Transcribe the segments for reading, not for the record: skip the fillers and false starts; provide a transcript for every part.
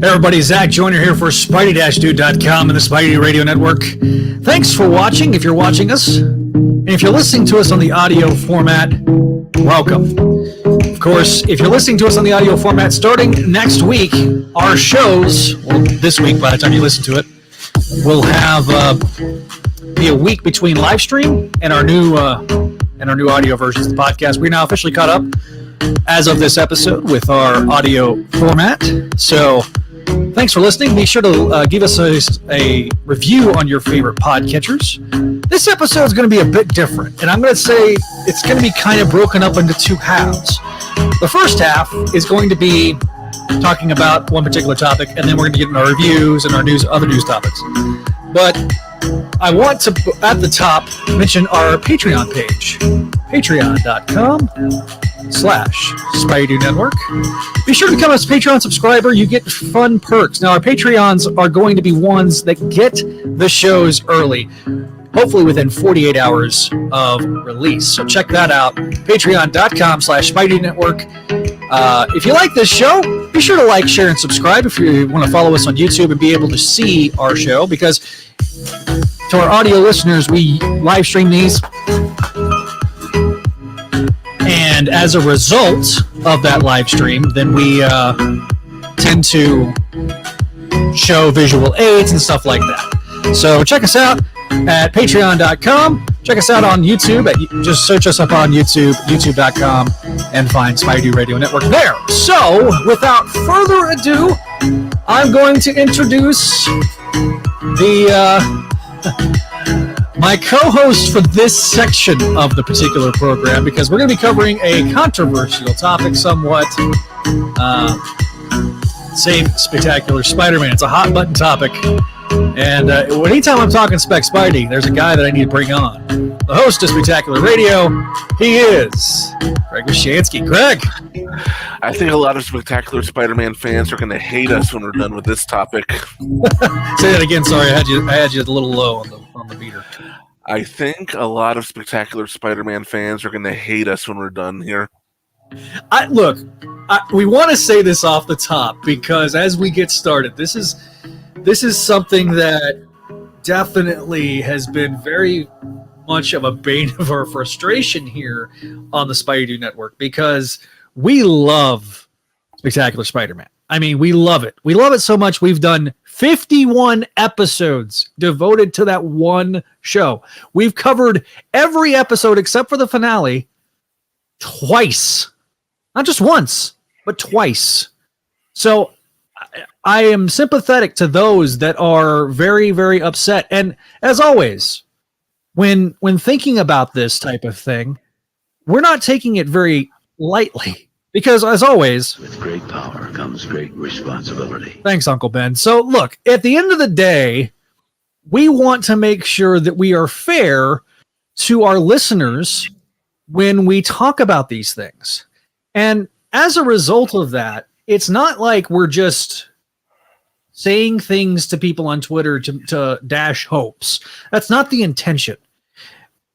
Hey everybody, Zach Joyner here for Spideydude.com and the Spideydude Radio Network. Thanks for watching if you're watching us. And if you're listening to us on the audio format, welcome. Of course, if you're listening to us on the audio format, starting next week, our shows, well, this week by the time you listen to it, will have be a week between live stream and our new audio versions of the podcast. We're now officially caught up as of this episode with our audio format. So thanks for listening. Be sure to give us a review on your favorite podcatchers. This episode is going to be a bit different, and I'm going to say it's going to be kind of broken up into two halves. The first half is going to be talking about one particular topic, and then we're going to get into our reviews and our other news topics. But I want to, at the top, mention our Patreon page, patreon.com/Spideydude Network. Be sure to become a Patreon subscriber. You get fun perks. Now, our Patreons are going to be ones that get the shows early, hopefully within 48 hours of release. So check that out, patreon.com/Spideydude Network. If you like this show, be sure to like, share, and subscribe if you want to follow us on YouTube and be able to see our show, because to our audio listeners, we live stream these. And as a result of that live stream, then we tend to show visual aids and stuff like that. So check us out at patreon.com. Check us out on YouTube. Just search us up on YouTube, youtube.com, and find Spideydude Radio Network there. So without further ado, I'm going to introduce my co-host for this section of the particular program, because we're going to be covering a controversial topic somewhat. Say Spectacular Spider-Man. It's a hot button topic. And anytime I'm talking Spec Spidey, there's a guy that I need to bring on. The host of Spectacular Radio, he is Greg Wyshansky. Greg! I think a lot of Spectacular Spider-Man fans are going to hate us when we're done with this topic. Say that again, sorry. I had you a little low on the beater. I think a lot of Spectacular Spider-Man fans are going to hate us when we're done here. We want to say this off the top, because as we get started, this is something that definitely has been very much of a bane of our frustration here on the Spideydude Network, because we love Spectacular Spider-Man. I mean, we love it. We love it so much we've done 51 episodes devoted to that one show. We've covered every episode except for the finale twice. Not just once, but twice. So I am sympathetic to those that are very, very upset. And as always, when thinking about this type of thing, we're not taking it very lightly. Because, as always, with great power comes great responsibility. Thanks, Uncle Ben. So, look, at the end of the day, we want to make sure that we are fair to our listeners when we talk about these things. And as a result of that, it's not like we're just saying things to people on Twitter to dash hopes. That's not the intention.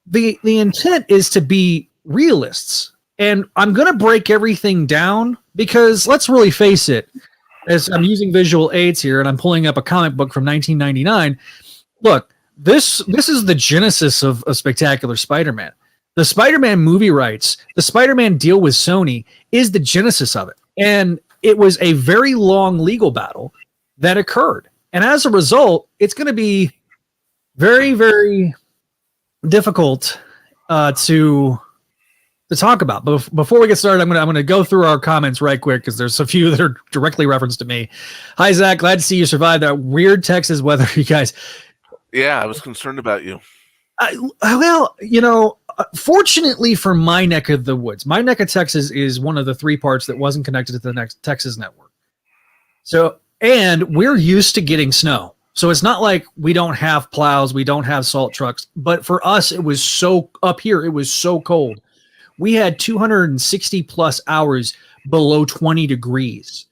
The intent is to be realists. And I'm going to break everything down because, let's really face it, as I'm using visual aids here and I'm pulling up a comic book from 1999. Look, this is the genesis of Spectacular Spider-Man. The Spider-Man movie rights, the Spider-Man deal with Sony is the genesis of it. And it was a very long legal battle that occurred. And as a result, it's going to be very, very difficult to talk about. But before we get started, I'm going to go through our comments right quick, because there's a few that are directly referenced to me. Hi, Zach. Glad to see you survived that weird Texas weather, you guys. Yeah, I was concerned about you. Fortunately for my neck of the woods, my neck of Texas is one of the three parts that wasn't connected to the next Texas network. So, and we're used to getting snow. So it's not like we don't have plows, we don't have salt trucks. But for us, it was so up here, it was so cold. We had 260 plus hours below 20 degrees.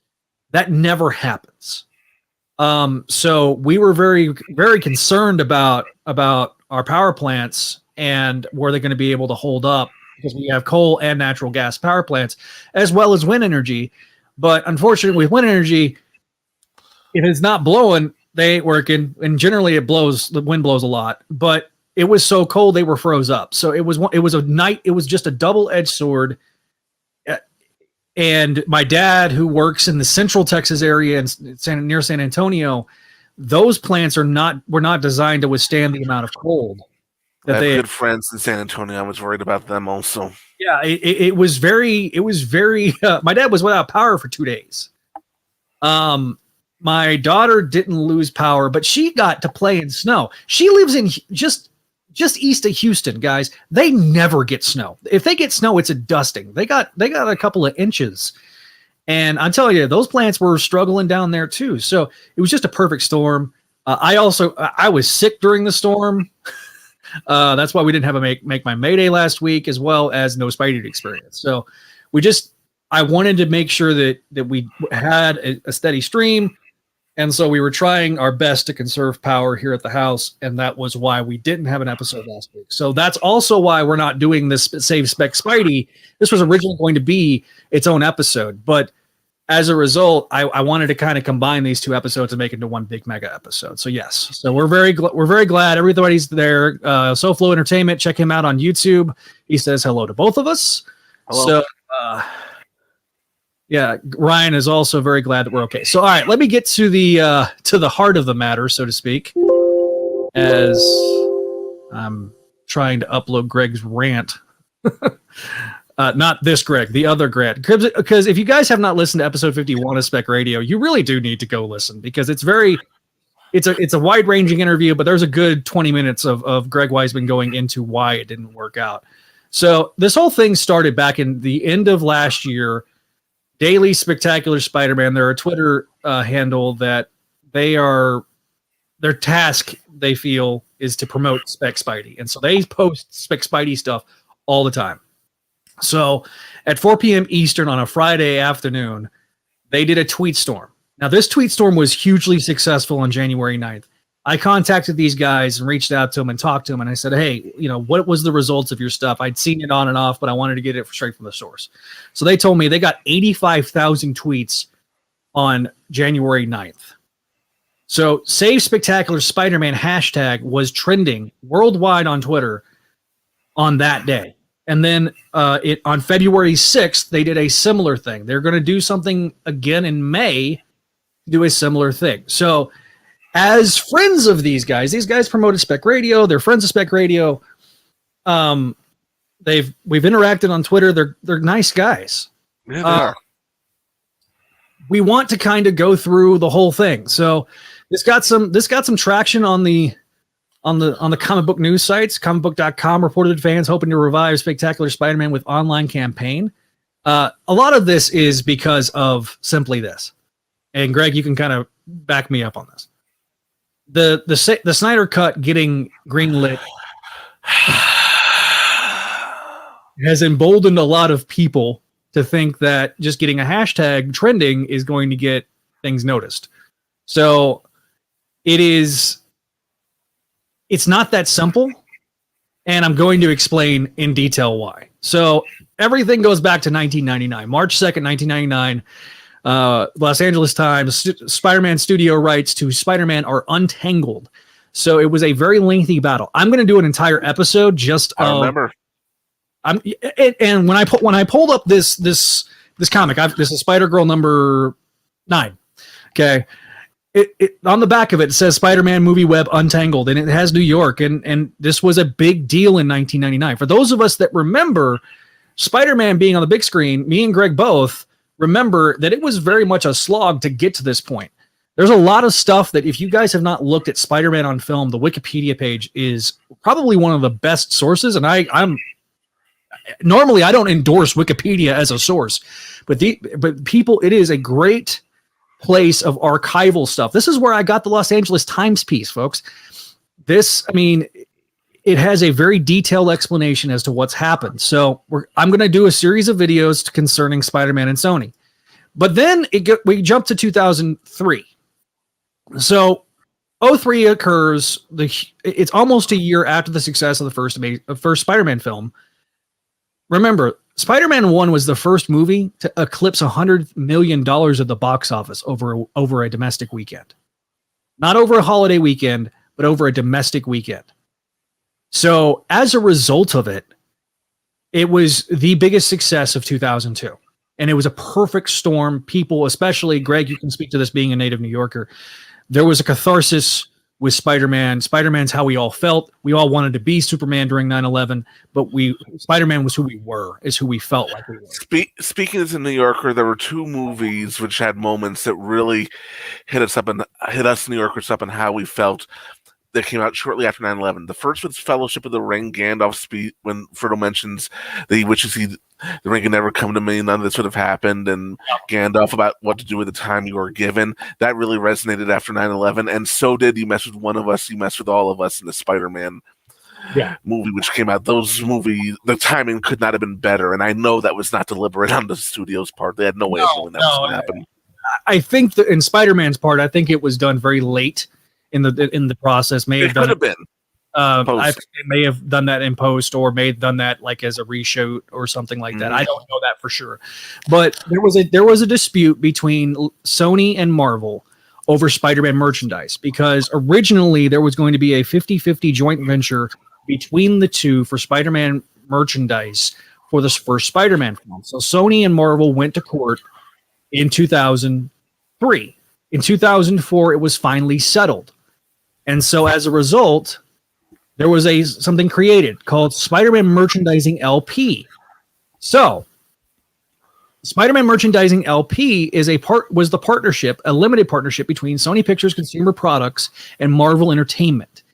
That never happens. So we were very, very concerned about our power plants and were they going to be able to hold up, because we have coal and natural gas power plants as well as wind energy. But unfortunately, with wind energy, if it's not blowing, they ain't working. And generally it blows, the wind blows a lot, but it was so cold they were froze up. So it was just a double-edged sword. And my dad, who works in the central Texas area and near San Antonio, those plants were not designed to withstand the amount of cold. I have good friends in San Antonio. I was worried about them also. Yeah, it was very. My dad was without power for 2 days. My daughter didn't lose power, but she got to play in snow. She lives in just east of Houston, guys. They never get snow. If they get snow, it's a dusting. They got a couple of inches. And I'm telling you, those plants were struggling down there too. So it was just a perfect storm. I was sick during the storm. That's why we didn't have a make my Mayday last week, as well as no Spideydude Experience. So I wanted to make sure that we had a steady stream. And so we were trying our best to conserve power here at the house, and that was why we didn't have an episode last week. So that's also why we're not doing this Save Spec Spidey. This was originally going to be its own episode, but as a result, I wanted to kind of combine these two episodes and make it into one big mega episode. So yes, so we're very glad everybody's there. SoFlo Entertainment, check him out on YouTube. He says hello to both of us. Hello. So. Yeah, Ryan is also very glad that we're okay. So, all right, let me get to the heart of the matter, so to speak, as I'm trying to upload Greg's rant. Not this Greg, the other Greg. Because if you guys have not listened to episode 51 of Spec Radio, you really do need to go listen, because it's a wide-ranging interview, but there's a good 20 minutes of Greg Weisman going into why it didn't work out. So this whole thing started back in the end of last year. Daily Spectacular Spider-Man, they're a Twitter handle that their task, they feel, is to promote Spec Spidey. And so they post Spec Spidey stuff all the time. So at 4 p.m. Eastern on a Friday afternoon, they did a tweet storm. Now, this tweet storm was hugely successful on January 9th. I contacted these guys and reached out to them and talked to them. And I said, hey, what was the results of your stuff? I'd seen it on and off, but I wanted to get it straight from the source. So they told me they got 85,000 tweets on January 9th. So Save Spectacular Spider-Man hashtag was trending worldwide on Twitter on that day. And then on February 6th, they did a similar thing. They're going to do something again in May, do a similar thing. So as friends of these guys promoted Spec Radio. They're friends of Spec Radio. We've interacted on Twitter. They're nice guys. Yeah, they are. We want to kind of go through the whole thing. So this got some traction on the comic book news sites. Comicbook.com reported fans hoping to revive Spectacular Spider-Man with online campaign. A lot of this is because of simply this. And Greg, you can kind of back me up on this. The Snyder Cut getting greenlit has emboldened a lot of people to think that just getting a hashtag trending is going to get things noticed. So it's not that simple, and I'm going to explain in detail why. So everything goes back to 1999, March 2nd, 1999. Los Angeles Times, Spider-Man studio rights to Spider-Man are untangled. So it was a very lengthy battle. I'm going to do an entire episode just. I remember. And when I pulled up this comic, this is Spider-Girl number 9. Okay, it on the back of it says Spider-Man movie web untangled, and it has New York, and this was a big deal in 1999. For those of us that remember Spider-Man being on the big screen, me and Greg both remember that it was very much a slog to get to this point. There's a lot of stuff that if you guys have not looked at Spider-Man on film, the Wikipedia page is probably one of the best sources. And I'm normally I don't endorse Wikipedia as a source, but people, it is a great place of archival stuff. This is where I got the Los Angeles Times piece, folks. It has a very detailed explanation as to what's happened. So I'm going to do a series of videos concerning Spider-Man and Sony. But then we jump to 2003. So 2003 occurs. It's almost a year after the success of the first Spider-Man film. Remember, Spider-Man 1 was the first movie to eclipse $100 million at the box office over a domestic weekend. Not over a holiday weekend, but over a domestic weekend. So as a result of it, it was the biggest success of 2002. And it was a perfect storm. People, especially Greg, you can speak to this being a native New Yorker. There was a catharsis with Spider-Man. Spider-Man's how we all felt. We all wanted to be Superman during 9/11, but Spider-Man was who we were, is who we felt like we were. Speaking as a New Yorker, there were two movies which had moments that really hit us New Yorkers up and how we felt. That came out shortly after 9/11. The first was Fellowship of the Ring. Gandalf speech when Frodo mentions that he wishes the ring had never come to me, none of this would have happened, and Gandalf about what to do with the time you were given. That really resonated after 9/11, and so did You Mess With One of Us, You Mess With All of Us in the Spider-Man movie, which came out. Those movies, the timing could not have been better, and I know that was not deliberate on the studio's part. They had no way of knowing that was going to happen. I think in Spider-Man's part, I think it was done very late in the process. It could have been. I think they may have done that in post, or may have done that like as a reshoot or something like that. I don't know that for sure. But there was a dispute between Sony and Marvel over Spider-Man merchandise, because originally there was going to be a 50-50 joint venture between the two for Spider-Man merchandise for this first Spider-Man film. So Sony and Marvel went to court in 2003. In 2004, it was finally settled. And so as a result, there was something created called Spider-Man Merchandising LP. So Spider-Man Merchandising LP was the partnership, a limited partnership between Sony Pictures Consumer Products and Marvel Entertainment.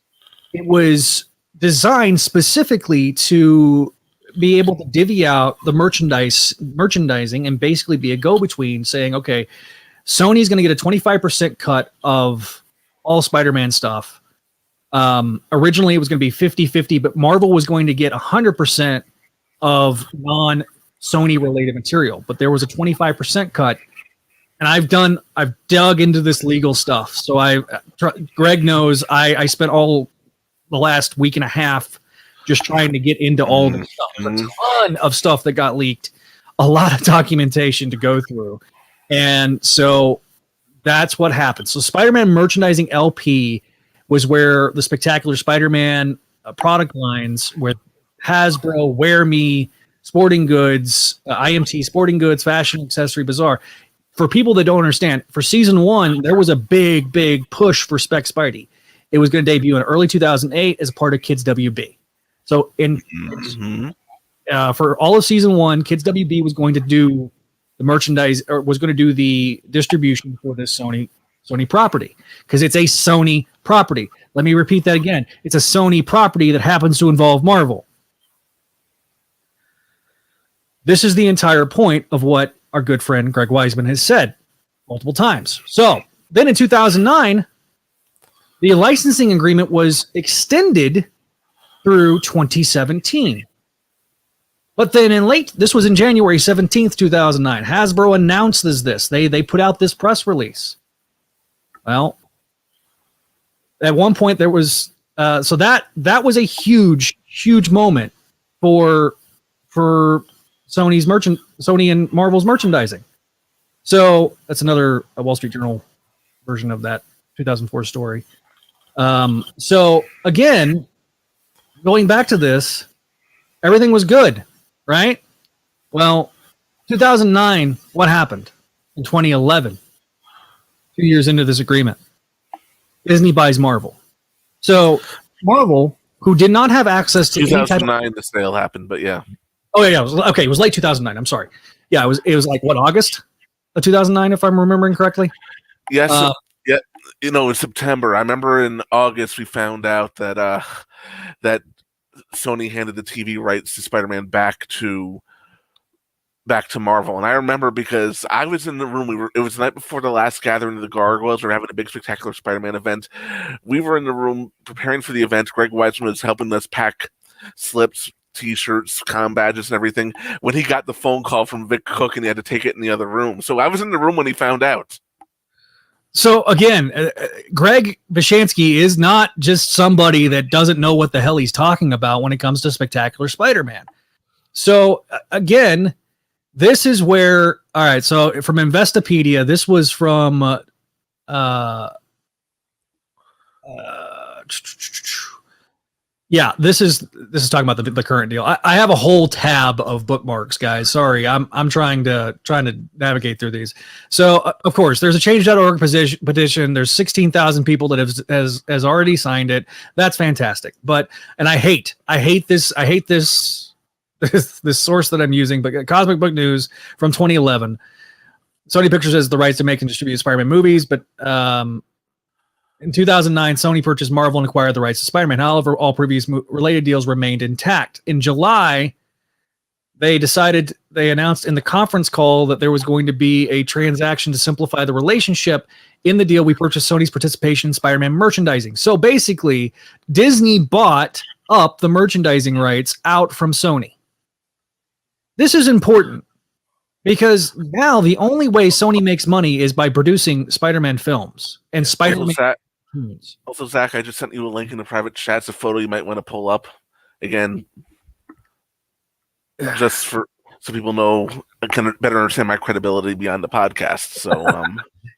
It was designed specifically to be able to divvy out the merchandising and basically be a go-between, saying, okay, Sony's going to get a 25% cut of all Spider-Man stuff. Originally, it was going to be 50-50, but Marvel was going to get 100% of non-Sony related material. But there was a 25% cut, and I've dug into this legal stuff. So Greg knows I spent all the last week and a half just trying to get into all this stuff. There's a ton of stuff that got leaked, a lot of documentation to go through. And so that's what happened. So Spider-Man Merchandising LP was where the Spectacular Spider-Man product lines with Hasbro, Wear Me, Sporting Goods, IMT, Sporting Goods, Fashion, Accessory, Bazaar. For people that don't understand, for season 1, there was a big, big push for Spec Spidey. It was going to debut in early 2008 as a part of Kids WB. So for all of season 1, Kids WB was going to do the merchandise, or was going to do the distribution for this Sony property, because it's a Sony property. Let me repeat that again. It's a Sony property that happens to involve Marvel. This is the entire point of what our good friend Greg Weisman has said multiple times. So then in 2009, the licensing agreement was extended through 2017. But then this was in January 17th, 2009. Hasbro announced this. They put out this press release. Well, at one point there was, so that was a huge moment for Sony and Marvel's merchandising. So that's another Wall Street Journal version of that 2004 story. So again, going back to this, everything was good. Right? Well, 2009, what happened? In 2011, 2 years into this agreement, Disney buys Marvel. So Marvel, who did not have access to 2009, the sale happened, but yeah. Oh yeah, it was late 2009. I'm sorry. Yeah, it was like what, August of 2009, if I'm remembering correctly. Yes. Yeah. In September. I remember in August we found out that that Sony handed the TV rights to Spider-Man back to Marvel. And I remember because I was in the room. It was the night before the last gathering of the Gargoyles. We were having a big Spectacular Spider-Man event. We were in the room preparing for the event. Greg Weisman was helping us pack slips, T-shirts, comm badges, and everything, when he got the phone call from Vic Cook and he had to take it in the other room. So I was in the room when he found out. So again, Greg Vishansky is not just somebody that doesn't know what the hell he's talking about when it comes to Spectacular Spider-Man. So again, this is where, all right. So from Investopedia, this was from, yeah, this is talking about the current deal. I have a whole tab of bookmarks, guys. Sorry, I'm trying to navigate through these. So of course, there's a change.org petition. There's 16,000 people that has already signed it. That's fantastic. And I hate this this source that I'm using. But Cosmic Book News from 2011. Sony Pictures has the rights to make and distribute Spider-Man movies, but in 2009, Sony purchased Marvel and acquired the rights to Spider-Man. However, all previous related deals remained intact. In July, they announced in the conference call that there was going to be a transaction to simplify the relationship. In the deal, we purchased Sony's participation in Spider-Man merchandising. So basically, Disney bought up the merchandising rights out from Sony. This is important because now the only way Sony makes money is by producing Spider-Man films and Spider-Man. Also, Zach, I just sent you a link in the private chat. It's a photo you might want to pull up again, just so people know and can better understand my credibility beyond the podcast. So,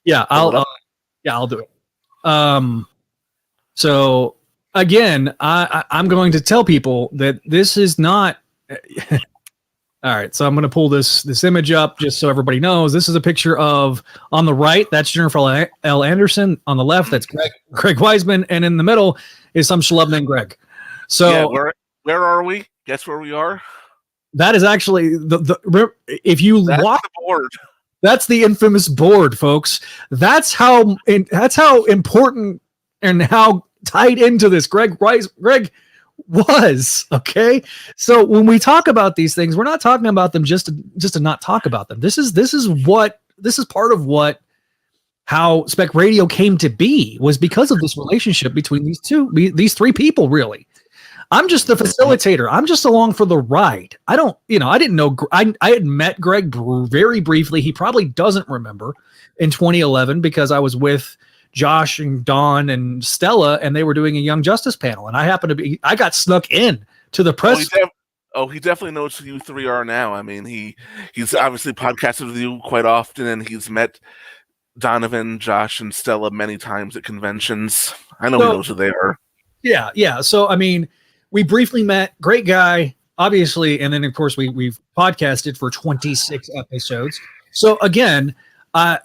yeah, I'll do it. So again, I'm going to tell people that this is not. All right, so I'm going to pull this image up just so everybody knows. This is a picture of, on the right, that's Jennifer L. Anderson. On the left, that's Greg Weisman. And in the middle is some schlub named Greg. So yeah, where are we? Guess where we are? That is actually, if you watch the board. That's the infamous board, folks. That's how important and how tied into this Greg was. Okay, so when we talk about these things, we're not talking about them just to not talk about them. This is part of how Spec Radio came to be, was because of this relationship between these three people. Really, I'm just the facilitator. I'm just along for the ride. I didn't know. I had met Greg very briefly. He probably doesn't remember in 2011 because I was with Josh and Dawn and Stella, and they were doing a Young Justice panel, and I got snuck in to the press. He definitely knows who you three are now. I mean, he's obviously podcasted with you quite often, and he's met Donovan, Josh, and Stella many times at conventions. I know he knows who they are. Yeah. So I mean, we briefly met. Great guy, obviously, and then of course we've podcasted for 26 episodes. So again, I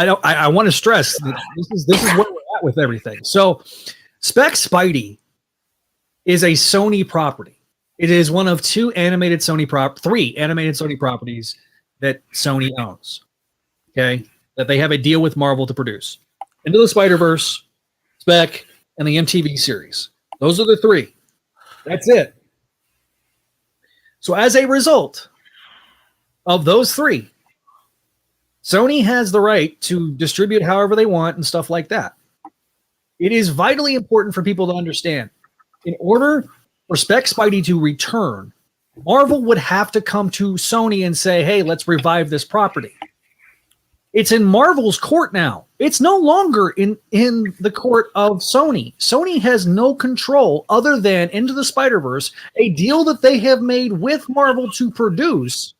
want to stress that this is where we're at with everything. So Spec Spidey is a Sony property. It is one of three animated Sony properties that Sony owns. Okay. That they have a deal with Marvel to produce. Into the Spider-Verse, Spec, and the MTV series. Those are the three. That's it. So as a result of those three, Sony has the right to distribute however they want and stuff like that. It is vitally important for people to understand. In order for Spec Spidey to return, Marvel would have to come to Sony and say, hey, let's revive this property. It's in Marvel's court now. It's no longer in the court of Sony. Sony has no control other than Into the Spider-Verse, a deal that they have made with Marvel to produce.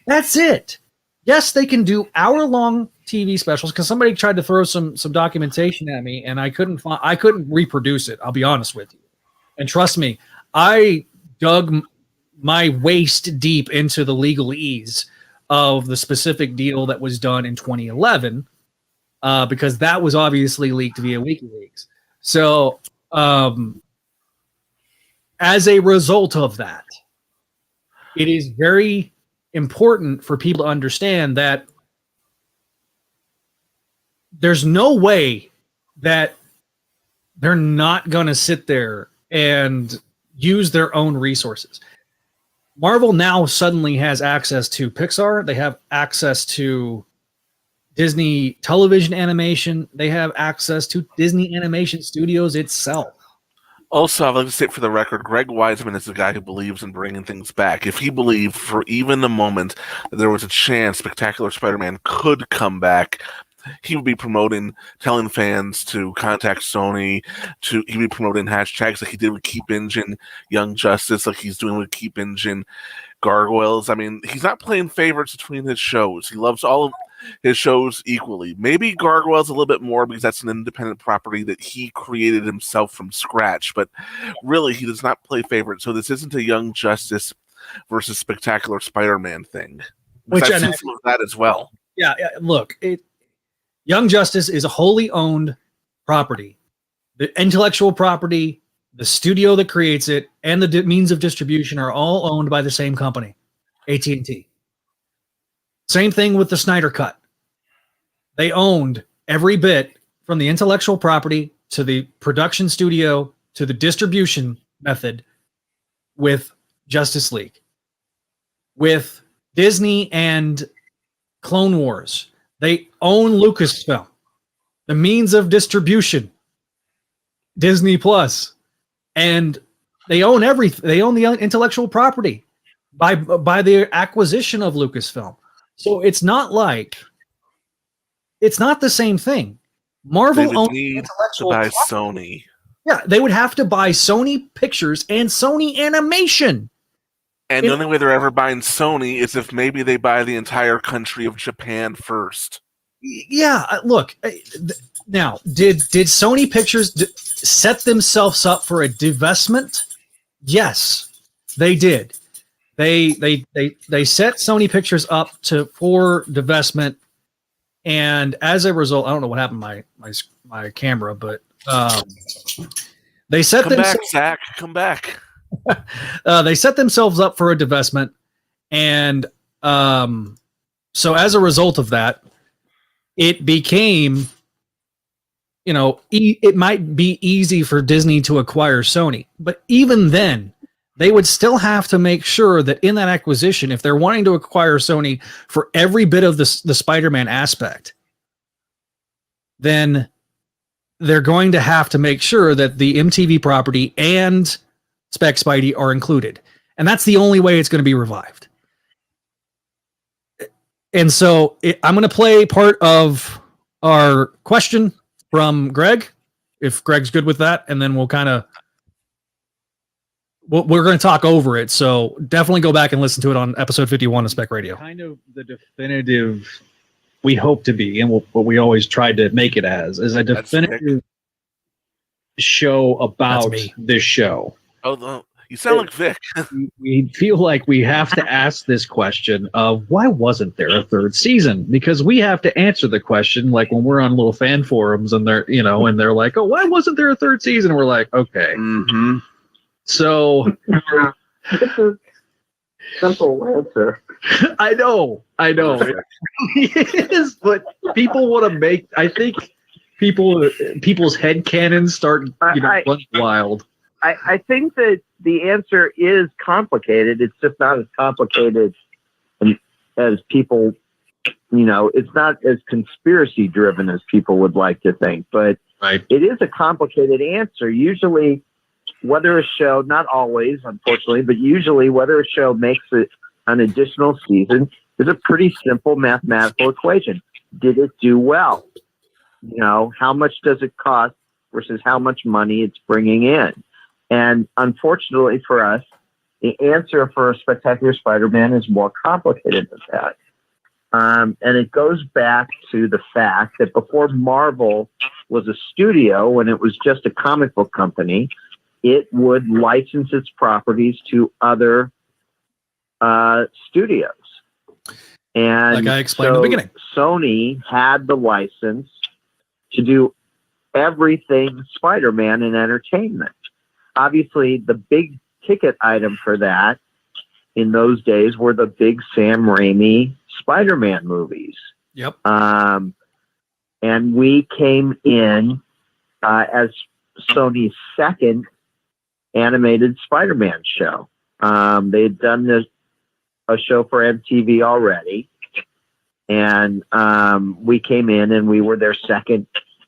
That's it. Yes, they can do hour-long TV specials, because somebody tried to throw some documentation at me, and I couldn't reproduce it. I'll be honest with you. And trust me, I dug my waist deep into the legalese of the specific deal that was done in 2011, because that was obviously leaked via WikiLeaks. So, as a result of that, it is very important for people to understand that there's no way that they're not going to sit there and use their own resources. Marvel now suddenly has access to Pixar. They have access to Disney television animation. They have access to Disney Animation Studios itself. Also, I'd like to state for the record, Greg Weisman is the guy who believes in bringing things back. If he believed for even a moment that there was a chance Spectacular Spider-Man could come back, he would be promoting, telling fans to contact Sony. He'd be promoting hashtags like he did with Keep Engine Young Justice, like he's doing with Keep Engine Gargoyles. I mean, he's not playing favorites between his shows. He loves all of his shows equally. Maybe Gargoyles a little bit more because that's an independent property that he created himself from scratch. But really, he does not play favorites. So this isn't a Young Justice versus Spectacular Spider-Man thing. Which I've seen some of that as well. Yeah, look, Young Justice is a wholly owned property. The intellectual property, the studio that creates it, and the means of distribution are all owned by the same company, AT&T. Same thing with the Snyder Cut. They owned every bit from the intellectual property to the production studio to the distribution method with Justice League. With Disney and Clone Wars, they own Lucasfilm. The means of distribution, Disney Plus, and they own everything. They own the intellectual property by the acquisition of Lucasfilm. So it's not the same thing. Marvel owns intellectual to buy property. Sony. Yeah, they would have to buy Sony Pictures and Sony Animation. And the only way they're ever buying Sony is if maybe they buy the entire country of Japan first. Yeah, look. Now, did Sony Pictures set themselves up for a divestment? Yes, they did. They set Sony Pictures up for divestment, and as a result, I don't know what happened to my camera, but they set Come back, Zach. Come back. They set themselves up for a divestment, and so as a result of that, it became, it might be easy for Disney to acquire Sony, but even then, they would still have to make sure that in that acquisition, if they're wanting to acquire Sony for every bit of the Spider-Man aspect, then they're going to have to make sure that the MTV property and Spec Spidey are included. And that's the only way it's going to be revived. And so I'm going to play part of our question from Greg, if Greg's good with that, and then we're going to talk over it. So definitely go back and listen to it on episode 51 of Spec Radio. Kind of the definitive we hope to be, and what we always tried to make it as, is a definitive show about this show. Oh, you sound like Vic. We feel like we have to ask this question of why wasn't there a third season? Because we have to answer the question, like when we're on little fan forums and they're, and they're like, oh, why wasn't there a third season? And we're like, okay. Mm-hmm. So it's a simple answer. I know. It is, but people want to make, I think people's headcanons start running wild. I think that the answer is complicated. It's just not as complicated as people, it's not as conspiracy driven as people would like to think, but right. It is a complicated answer. Usually, whether a show, not always, unfortunately, but usually whether a show makes it an additional season is a pretty simple mathematical equation. Did it do well? How much does it cost versus how much money it's bringing in? And unfortunately for us, the answer for a Spectacular Spider-Man is more complicated than that. And it goes back to the fact that before Marvel was a studio, when it was just a comic book company, it would license its properties to other studios. And like I explained in the beginning, Sony had the license to do everything Spider-Man in entertainment. Obviously, the big ticket item for that in those days were the big Sam Raimi Spider-Man movies. Yep. And we came in as Sony's second animated Spider-Man show. They had done a show for MTV already, and we came in and we were their second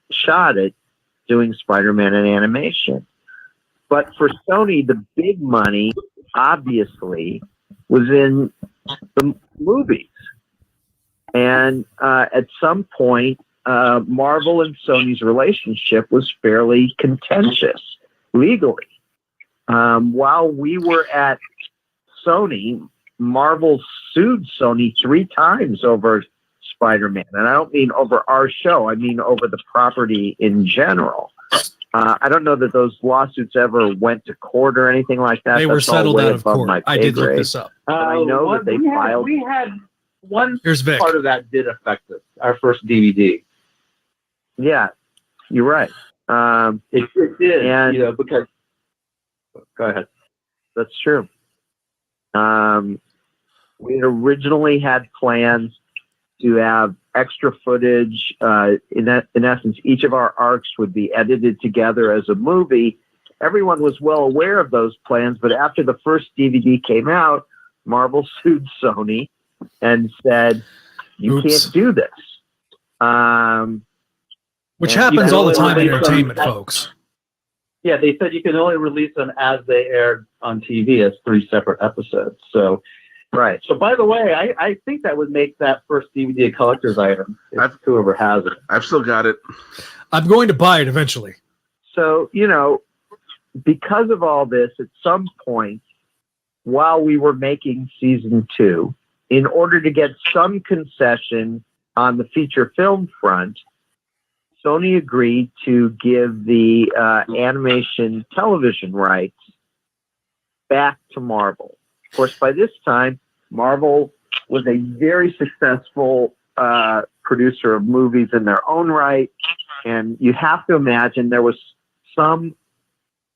shot at doing Spider-Man in animation. But for Sony, the big money, obviously, was in the movies. And at some point, Marvel and Sony's relationship was fairly contentious legally. While we were at Sony, Marvel sued Sony 3 times over Spider-Man. And I don't mean over our show. I mean over the property in general. I don't know that those lawsuits ever went to court or anything like that. They were settled out of court. I did look this up. I know that they filed. We had one Here's Vic. part of that did affect us. Our first DVD. Yeah, you're right. It did, and because. Go ahead. That's true. We had originally had plans to have extra footage. In essence, each of our arcs would be edited together as a movie. Everyone was well aware of those plans, but after the first DVD came out, Marvel sued Sony and said, "You can't do this." Which happens all the time in entertainment, folks. Yeah, they said you can only release them as they aired on TV as 3 separate episodes. So, right. So, by the way, I think that would make that first DVD a collector's item if whoever has it. I've still got it. I'm going to buy it eventually. So, because of all this, at some point, while we were making season 2, in order to get some concession on the feature film front, Sony agreed to give the animation television rights back to Marvel. Of course, by this time, Marvel was a very successful producer of movies in their own right, and you have to imagine there was some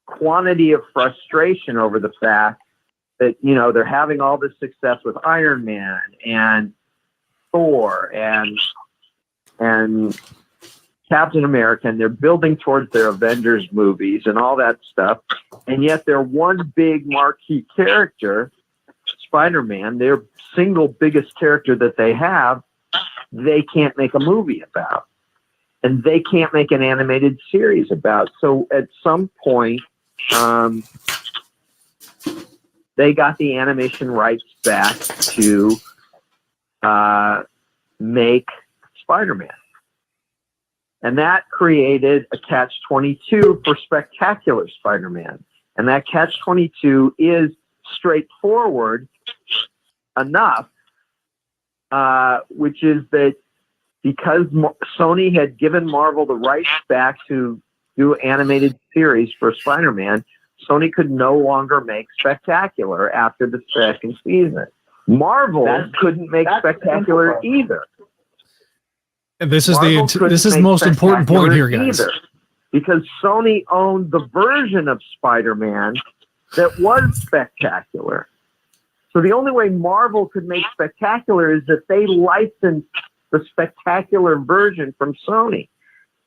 quantity of frustration over the fact that, they're having all this success with Iron Man and Thor and Captain America, and they're building towards their Avengers movies and all that stuff. And yet their one big marquee character, Spider-Man, their single biggest character that they have, they can't make a movie about. And they can't make an animated series about. So at some point, they got the animation rights back to make Spider-Man. And that created a catch-22 for Spectacular Spider-Man. And that catch-22 is straightforward enough, which is that because Sony had given Marvel the rights back to do animated series for Spider-Man, Sony could no longer make Spectacular after the second season. Marvel couldn't make Spectacular either. And this is the most important point here, guys. Because Sony owned the version of Spider-Man that was Spectacular. So the only way Marvel could make Spectacular is that they licensed the Spectacular version from Sony.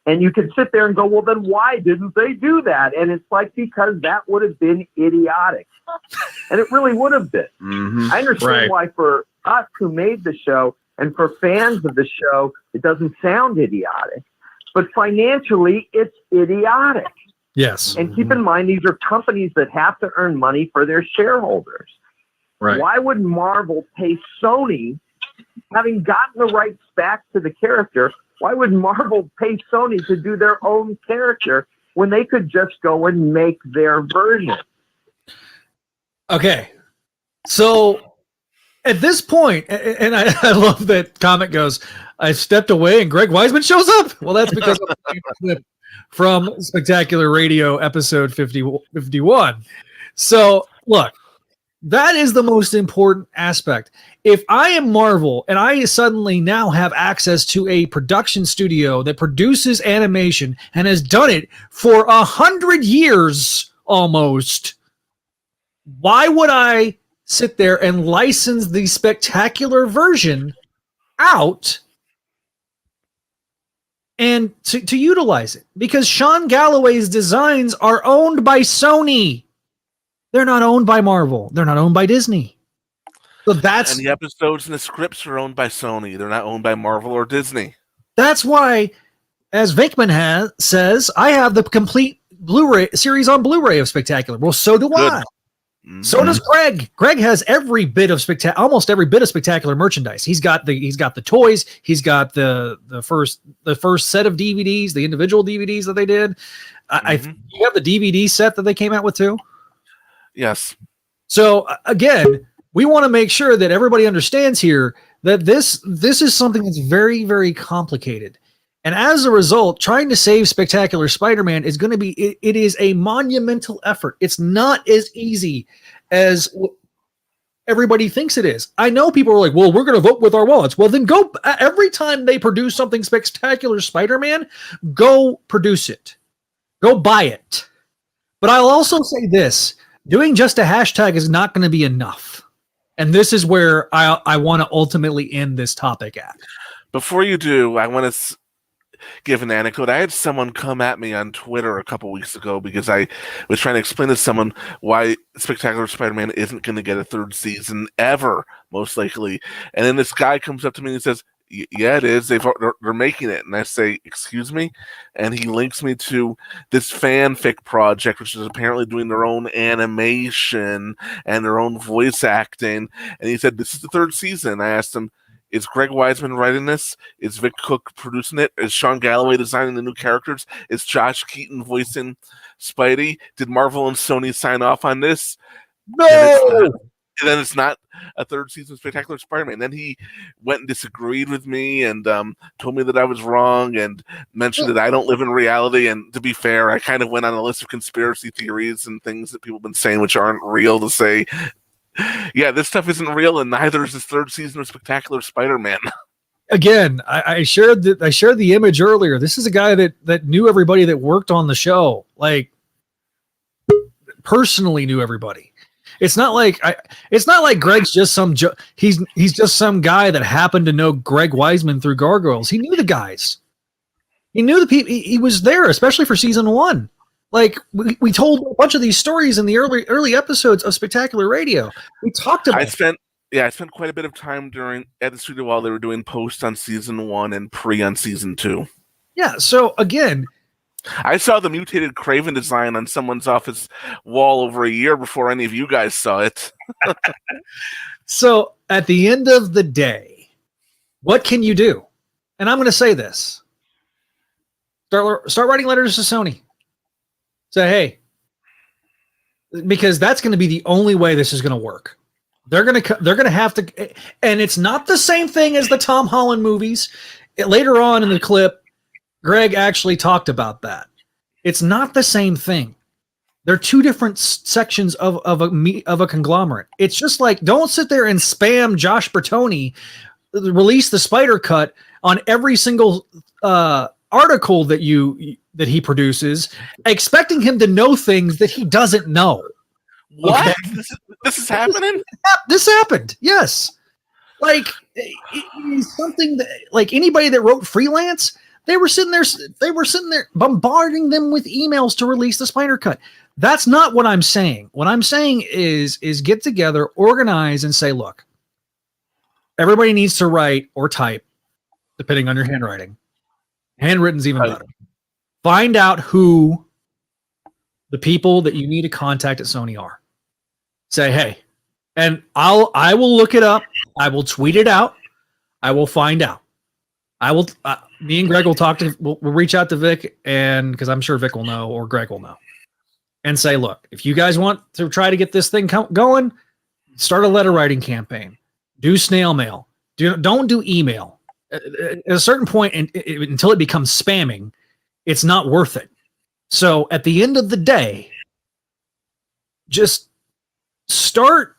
And you can sit there and go, well, then why didn't they do that? And it's like, because that would have been idiotic. And it really would have been. Mm-hmm. I understand why for us who made the show and for fans of the show, it doesn't sound idiotic. But financially, it's idiotic. Yes. And keep in mind, these are companies that have to earn money for their shareholders. Right. Why would Marvel pay Sony, having gotten the rights back to the character, why would Marvel pay Sony to do their own character when they could just go and make their version? Okay. So at this point, and I love that comment goes, I stepped away and Greg Weisman shows up. Well, that's because of the clip from Spectacular Radio episode 51. So look, that is the most important aspect. If I am Marvel and I suddenly now have access to a production studio that produces animation and has done it for 100 years almost, why would I sit there and license the Spectacular version out and to utilize it? Because Sean Galloway's designs are owned by Sony. They're not owned by Marvel. They're not owned by Disney. So And the episodes and the scripts are owned by Sony. They're not owned by Marvel or Disney. That's why, as Vinkman says, I have the complete Blu-ray series on Blu-ray of Spectacular. Well, so do I. So does Greg. Greg has almost every bit of Spectacular merchandise. He's got the toys. He's got the first set of DVDs, the individual DVDs that they did. You have the DVD set that they came out with too. Yes. So again, we want to make sure that everybody understands here that this is something that's very, very complicated. And as a result, trying to save Spectacular Spider-Man is going to be, it is a monumental effort. It's not as easy as everybody thinks it is. I know people are like, well, we're going to vote with our wallets. Well, then go, every time they produce something Spectacular Spider-Man, go produce it. Go buy it. But I'll also say this, doing just a hashtag is not going to be enough. And this is where I want to ultimately end this topic at. Before you do, I want to give an anecdote. I had someone come at me on Twitter a couple weeks ago because I was trying to explain to someone why Spectacular Spider-Man isn't going to get a third season ever, most likely. And then this guy comes up to me and says, yeah, it is. They're making it. And I say, excuse me? And he links me to this fanfic project, which is apparently doing their own animation and their own voice acting. And he said, this is the third season. I asked him, is Greg Weisman writing this? Is Vic Cook producing it? Is Sean Galloway designing the new characters? Is Josh Keaton voicing Spidey? Did Marvel and Sony sign off on this? No! And then it's not a third season of Spectacular Spider-Man. Then he went and disagreed with me and told me that I was wrong and mentioned that I don't live in reality. And to be fair, I kind of went on a list of conspiracy theories and things that people have been saying which aren't real to say, yeah, this stuff isn't real, and neither is this third season of Spectacular Spider-Man. Again, I shared the image earlier. This is a guy that knew everybody that worked on the show, like personally knew everybody. It's not like Greg's just he's just some guy that happened to know Greg Weisman through Gargoyles. He knew the guys. He knew the people. He was there, especially for season 1. Like we told a bunch of these stories in the early episodes of Spectacular Radio. We talked about. I spent quite a bit of time at the studio while they were doing post on season 1 and pre on season 2. Yeah. So again, I saw the mutated Craven design on someone's office wall over a year before any of you guys saw it. So at the end of the day, what can you do? And I'm going to say this: start writing letters to Sony. Say, hey, because that's going to be the only way this is going to work. They're going to have to, and it's not the same thing as the Tom Holland movies. Later on in the clip, Greg actually talked about that. It's not the same thing. They're two different sections of a conglomerate. It's just like, don't sit there and spam Josh Bertoni, release the Spider Cut on every single article that he produces, expecting him to know things that he doesn't know. What? Okay? This is happening? This happened. Yes. Like it's something that, like, anybody that wrote freelance, they were sitting there bombarding them with emails to release the Spider Cut. That's not what I'm saying. What I'm saying is get together, organize, and say, look, everybody needs to write or type, depending on your handwriting. Handwritten's even better. Find out who the people that you need to contact at Sony are. Say, hey, and I will look it up. I will tweet it out. I will find out. I will. Me and Greg will talk to. We'll reach out to Vic, and because I'm sure Vic will know or Greg will know, and say, look, if you guys want to try to get this thing going, start a letter writing campaign. Do snail mail. Don't do email. At a certain point, until it becomes spamming, it's not worth it. So at the end of the day, just start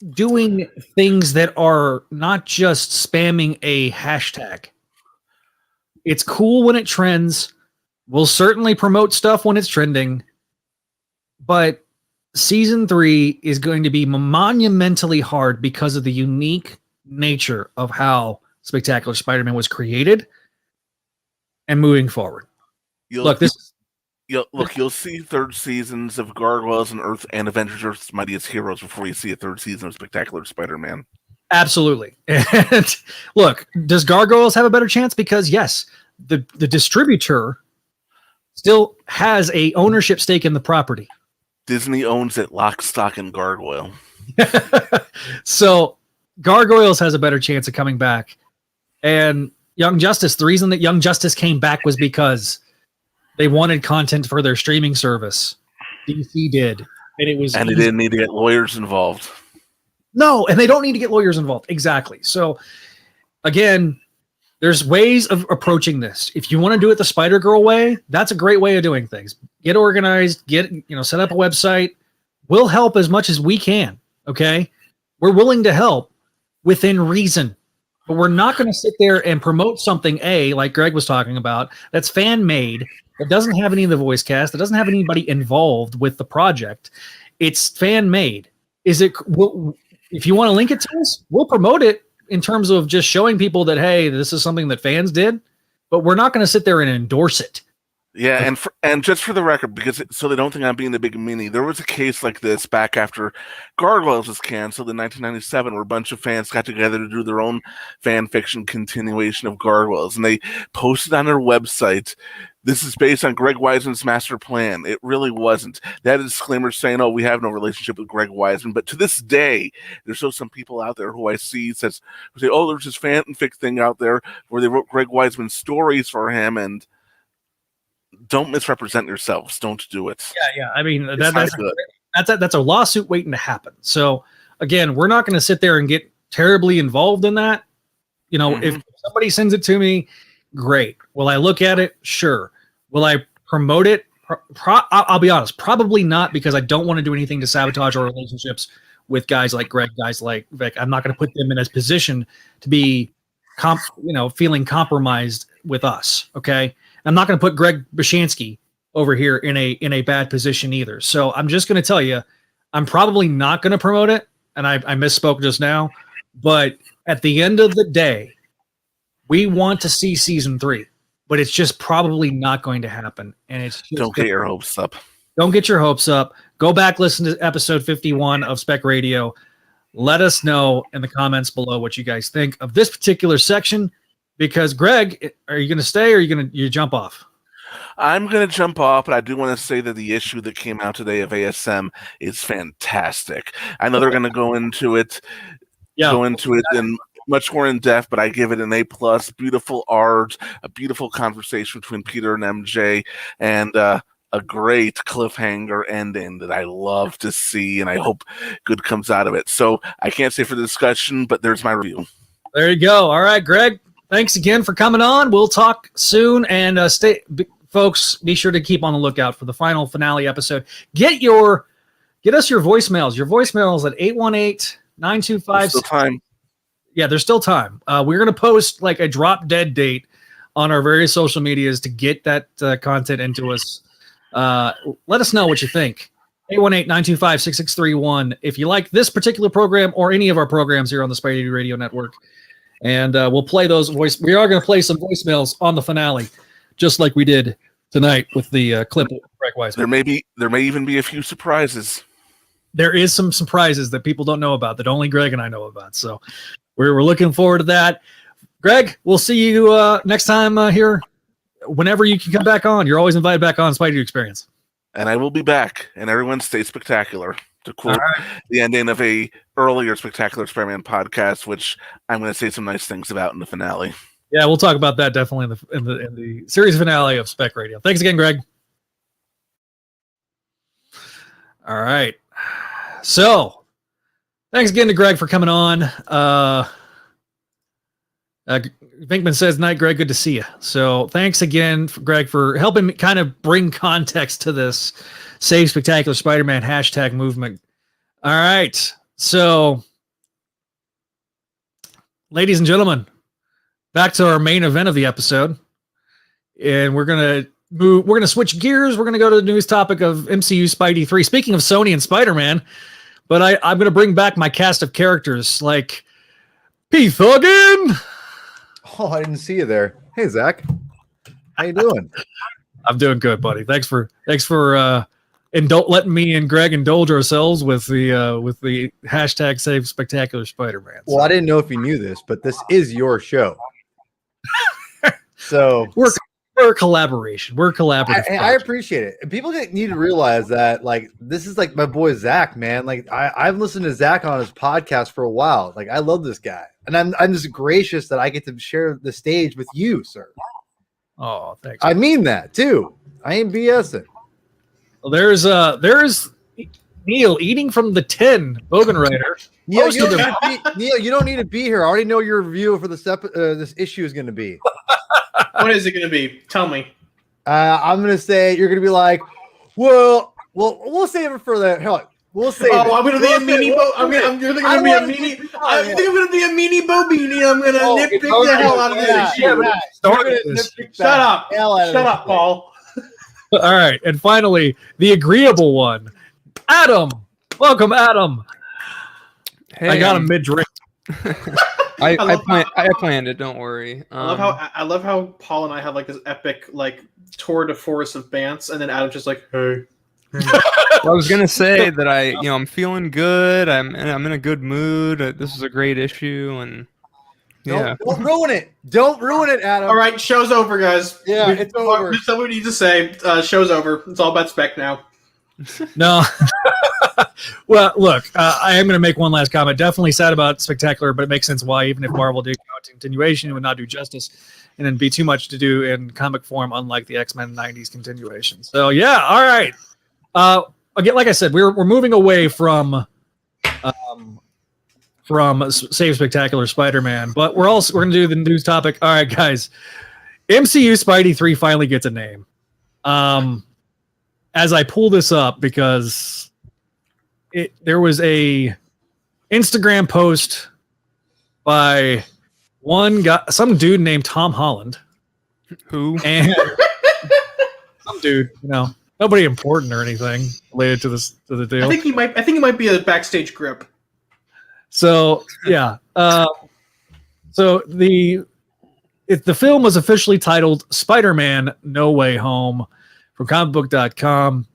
doing things that are not just spamming a hashtag. It's cool when it trends. We'll certainly promote stuff when it's trending. But season 3 is going to be monumentally hard because of the unique nature of how Spectacular Spider-Man was created and moving forward. You'll see third seasons of Gargoyles and Avengers Earth's Mightiest Heroes before you see a third season of Spectacular Spider-Man. Absolutely. And look, does Gargoyles have a better chance? Because yes, the distributor still has a ownership stake in the property. Disney owns it, lock, stock, and gargoyle. So Gargoyles has a better chance of coming back. And Young Justice, the reason that Young Justice came back was because they wanted content for their streaming service. DC did. And it was And they didn't need to get lawyers involved. No, and they don't need to get lawyers involved. Exactly. So again, there's ways of approaching this. If you want to do it the Spider-Girl way, that's a great way of doing things. Get organized, set up a website. We'll help as much as we can. Okay. We're willing to help within reason, but we're not going to sit there and promote something, like Greg was talking about, that's fan made, that doesn't have any of the voice cast, that doesn't have anybody involved with the project. It's fan made. If you want to link it to us, we'll promote it in terms of just showing people that, hey, this is something that fans did, but we're not going to sit there and endorse it. Yeah, and just for the record, so they don't think I'm being the big meanie, there was a case like this back after Gargoyles was canceled in 1997, where a bunch of fans got together to do their own fan fiction continuation of Gargoyles, and they posted on their website, "This is based on Greg Weisman's master plan." It really wasn't. They had a disclaimer saying, "Oh, we have no relationship with Greg Weisman." But to this day, there's still some people out there who I see say, "Oh, there's this fanfic thing out there where they wrote Greg Weisman stories for him," and don't misrepresent yourselves. Don't do it. Yeah. I mean, that's a lawsuit waiting to happen. So again, we're not going to sit there and get terribly involved in that. If somebody sends it to me, great. Will I look at it? Sure. Will I promote it? I'll be honest, probably not, because I don't want to do anything to sabotage our relationships with guys like Greg, guys like Vic. I'm not going to put them in a position to be, feeling compromised with us. Okay. I'm not going to put Greg Bashansky over here in a bad position either. So I'm just going to tell you, I'm probably not going to promote it. And I misspoke just now, but at the end of the day, we want to see season 3, but it's just probably not going to happen. And it's just, don't get your hopes up. Don't get your hopes up. Go back, listen to episode 51 of Spec Radio. Let us know in the comments below what you guys think of this particular section. Because Greg, are you going to stay, or are you going to jump off? I'm going to jump off, but I do want to say that the issue that came out today of ASM is fantastic. I know they're going to go into it in much more in depth, but I give it an A+. Beautiful art, a beautiful conversation between Peter and MJ, and a great cliffhanger ending that I love to see, and I hope good comes out of it. So I can't stay for the discussion, but there's my review. There you go. All right, Greg. Thanks again for coming on. We'll talk soon, and folks, be sure to keep on the lookout for the finale episode. Get us your voicemails. Your voicemails at 818-925. Still time. Yeah, there's still time. We're going to post like a drop dead date on our various social medias to get that content into us. Let us know what you think. 818-925-6631. If you like this particular program or any of our programs here on the Spideydude Radio Network. And we'll play those we are going to play some voicemails on the finale, just like we did tonight with the clip of Greg Weisman. There may even be a few surprises. There is some surprises that people don't know about, that only Greg and I know about. So we're looking forward to that. Greg, we'll see you next time here. Whenever you can come back on, you're always invited back on Spideydude Experience. And I will be back. And everyone stay spectacular. To quote the ending of a earlier Spectacular Spider-Man podcast, which I'm going to say some nice things about in the finale. Yeah, we'll talk about that definitely in the series finale of Spec Radio. Thanks again, Greg. All right. So, thanks again to Greg for coming on. Vinkman says, "Night, Greg. Good to see you." So, thanks again, Greg, for helping me kind of bring context to this Save Spectacular Spider-Man # movement. All right. So, ladies and gentlemen, back to our main event of the episode. And we're going to switch gears. We're going to go to the news topic of MCU Spidey 3. Speaking of Sony and Spider-Man, but I'm going to bring back my cast of characters like P. Thuggin. Oh, I didn't see you there. Hey, Zach. How you doing? I'm doing good, buddy. Thanks for letting me and Greg indulge ourselves with the # Save Spectacular Spider-Man. Well, I didn't know if you knew this, but this is your show. So we're a collaboration. We're collaborative. I appreciate it. And people need to realize that, like, this is like my boy Zach, man. Like, I've listened to Zach on his podcast for a while. Like, I love this guy, and I'm just gracious that I get to share the stage with you, sir. Oh, thanks. I mean that too. I ain't BSing. Well, there's Neil eating from the tin. Bogenrieder. Neil, you don't need to be here. I already know your review for this issue is going to be. What is it going to be? Tell me. I'm going to say you're going to be like, well, we'll save it for the. Hell, we'll save it. I'm going to be a meanie Bo. I'm going to be a meanie. I think I'm going to be a meanie Bo beanie. I'm going to nitpick the hell out of this issue. Shut up. Shut up, Paul. All right, and finally, the agreeable one, Adam. Welcome, Adam. Hey, I got him mid-drink. I planned it. Don't worry. I love how Paul and I have like this epic like tour de force of bants, and then Adam's just like, hey. Well, I was gonna say that I'm feeling good. I'm in a good mood. This is a great issue, and yeah. Don't ruin it. Don't ruin it, Adam. All right, show's over, guys. Yeah, it's over. That's all we need to say. Show's over. It's all about Spec now. No. Well, look, I am going to make one last comment. Definitely sad about Spectacular, but it makes sense why, even if Marvel did continuation, it would not do justice and then be too much to do in comic form, unlike the X-Men 90s continuation. So, yeah, all right. Again, like I said, we're moving away from Save Spectacular Spider-Man, but we're going to do the news topic. All right, guys. MCU Spidey 3 finally gets a name. As I pull this up, because there was a Instagram post by one guy, some dude named Tom Holland. Who? And some dude, nobody important or anything related to the deal. I think he might be a backstage grip. So yeah. So the film was officially titled Spider-Man: No Way Home from comicbook.com.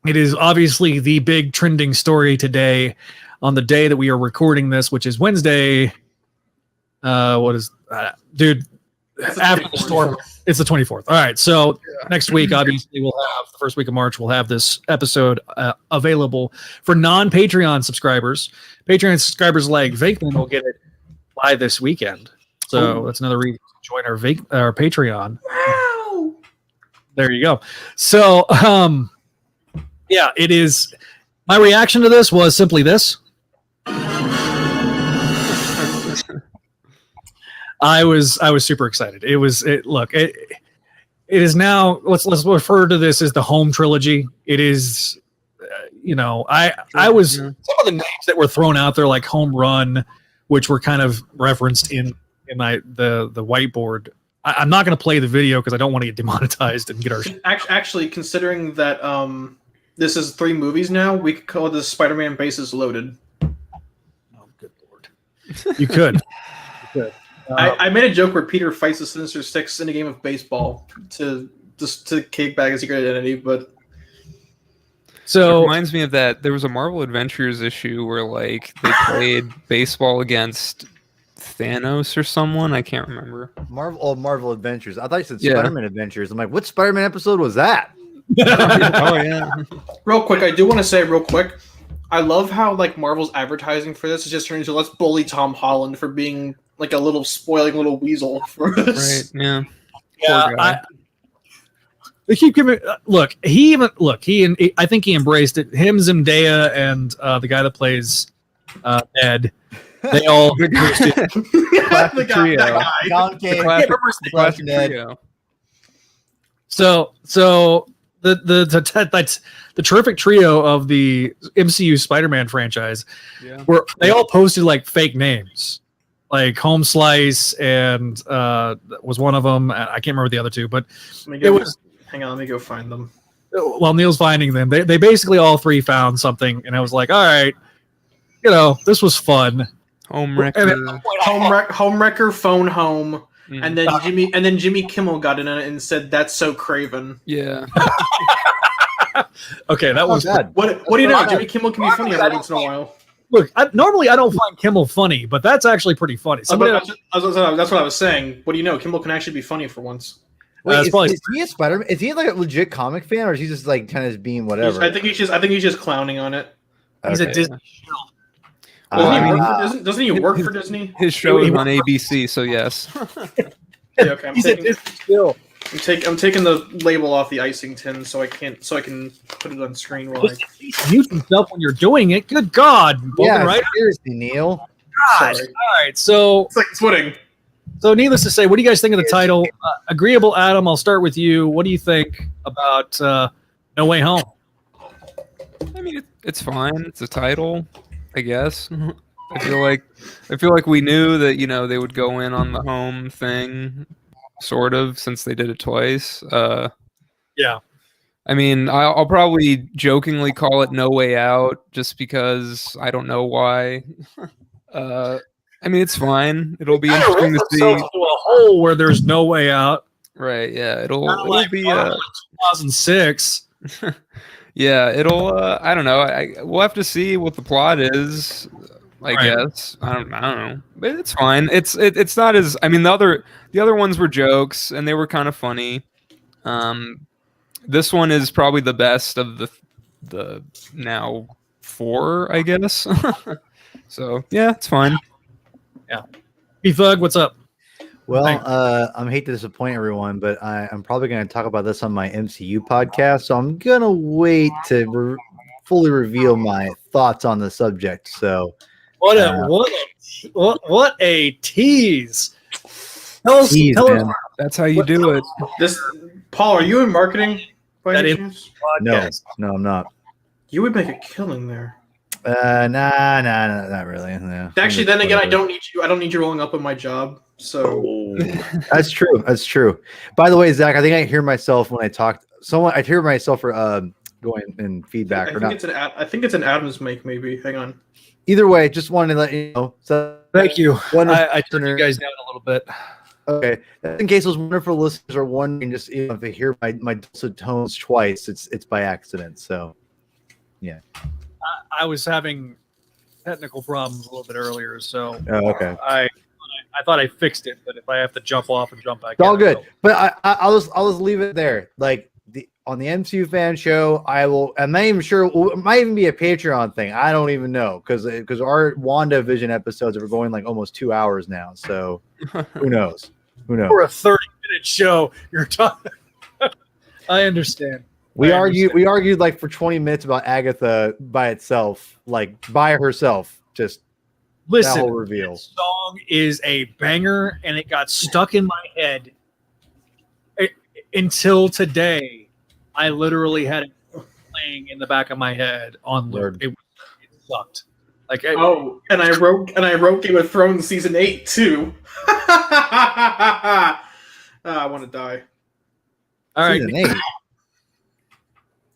It is obviously the big trending story today on the day that we are recording this, which is Wednesday. After the storm? It's the 24th. All right. So next week, obviously, we'll have the first week of March. We'll have this episode available for non-Patreon subscribers. Patreon subscribers like Venkman will get it by this weekend. So that's another reason to join our Patreon. Wow. There you go. So, yeah, it is. My reaction to this was simply this. I was super excited. It is now. Let's refer to this as the Home trilogy. It is, I was some of the names that were thrown out there, like Home Run, which were kind of referenced in the whiteboard. I'm not going to play the video because I don't want to get demonetized and get our. Actually, considering that this is 3 movies now, we could call this Spider-Man Bases Loaded. Oh, good lord! You could. I made a joke where Peter fights the Sinister Six in a game of baseball to kick back a secret identity, but. So it reminds me of that. There was a Marvel Adventures issue where like they played baseball against Thanos or someone. I can't remember. Marvel Adventures. I thought you said Spider-Man Adventures. I'm like, what Spider-Man episode was that? Oh yeah. Real quick, I do want to say real quick, I love how like Marvel's advertising for this is just turning into let's bully Tom Holland for being like a little spoiling little weasel for us. Right. Yeah. Yeah. They keep giving. I think he embraced it. Him, Zendaya, and the guy that plays Ned. They all the guy. The classic trio. So the terrific trio of the MCU Spider-Man franchise, were they all posted like fake names, like Home Slice and was one of them. I can't remember the other two, but it was. Hang on, let me go find them. While Neil's finding them, they basically all 3 found something, and I was like, all right, this was fun. Home Wrecker, Phone Home, and then Jimmy Kimmel got in it and said that's so Craven. Yeah. Okay, that was bad. What do you know? Jimmy Kimmel can be funny every once in a while. Look, normally I don't find Kimmel funny, but that's actually pretty funny. That's what I was saying. What do you know? Kimmel can actually be funny for once. Wait, It's probably is he a Spider-Man? Is he like a legit comic fan, or is he just like kind of being whatever? I think he's just clowning on it. he's a Okay. Disney. Doesn't he work for Disney? His show is on ABC, so yes. Yeah, okay, I'm He's a taking, Disney still. I'm taking the label off the icing tin so I can put it on screen while I. Just mute yourself when you're doing it. Good God, Yeah, right? seriously, Neil. God. Sorry. All right, so It's like pudding. So, needless to say, what do you guys think of the title? Agreeable, Adam. I'll start with you. What do you think about No Way Home? I mean, it's fine. It's a title, I guess. I feel like we knew that they would go in on the home thing, sort of, since they did it twice. Yeah. I mean, I'll probably jokingly call it No Way Out, just because I don't know why. I mean, it's fine. It'll be interesting to see. Into a hole where there's no way out. Right? Yeah. It'll be 2006. Yeah. It'll. I don't know. We'll have to see what the plot is. I guess. I don't know. But it's fine. It's not as. I mean, the other ones were jokes and they were kind of funny. This one is probably the best of the now 4, I guess. So yeah, it's fine. Yeah. B-Thug, what's up? Well, I hate to disappoint everyone, but I'm probably going to talk about this on my MCU podcast, so I'm going to wait to fully reveal my thoughts on the subject. So, What a tease! Tell us. That's how you do it. Paul, are you in marketing by any chance? No, I'm not. You would make a killing there. Nah, not really. No. Actually, then again, I don't need you rolling up on my job. So That's true. By the way, Zach, I think I hear myself when I talk. I hear myself for going in feedback I or think not. I think it's an Adam's make. Maybe. Hang on. Either way, just wanted to let you know. So, Thank you. wonderful I turned you listener- guys down a little bit. Okay, in case those wonderful listeners are wondering, just if they hear my dulcet tones twice, it's by accident. So, yeah. I was having technical problems a little bit earlier, so Oh, okay. I thought I fixed it, but if I have to jump off and jump back, It's all in, good. I But I'll just leave it there. Like on the MCU fan show, I'm not even sure. It might even be a Patreon thing. I don't even know because our WandaVision episodes are going like almost 2 hours now. So who knows? for a 30-minute show, you're talking. I understand. We argued like for 20 minutes about Agatha by itself, like by herself. Just Listen, that whole reveal. this song is a banger, and it got stuck in my head until today. I literally had it playing in the back of my head on loop. It sucked. Like, and I wrote Game of Thrones season 8 too. I want to die. All right, Season 8.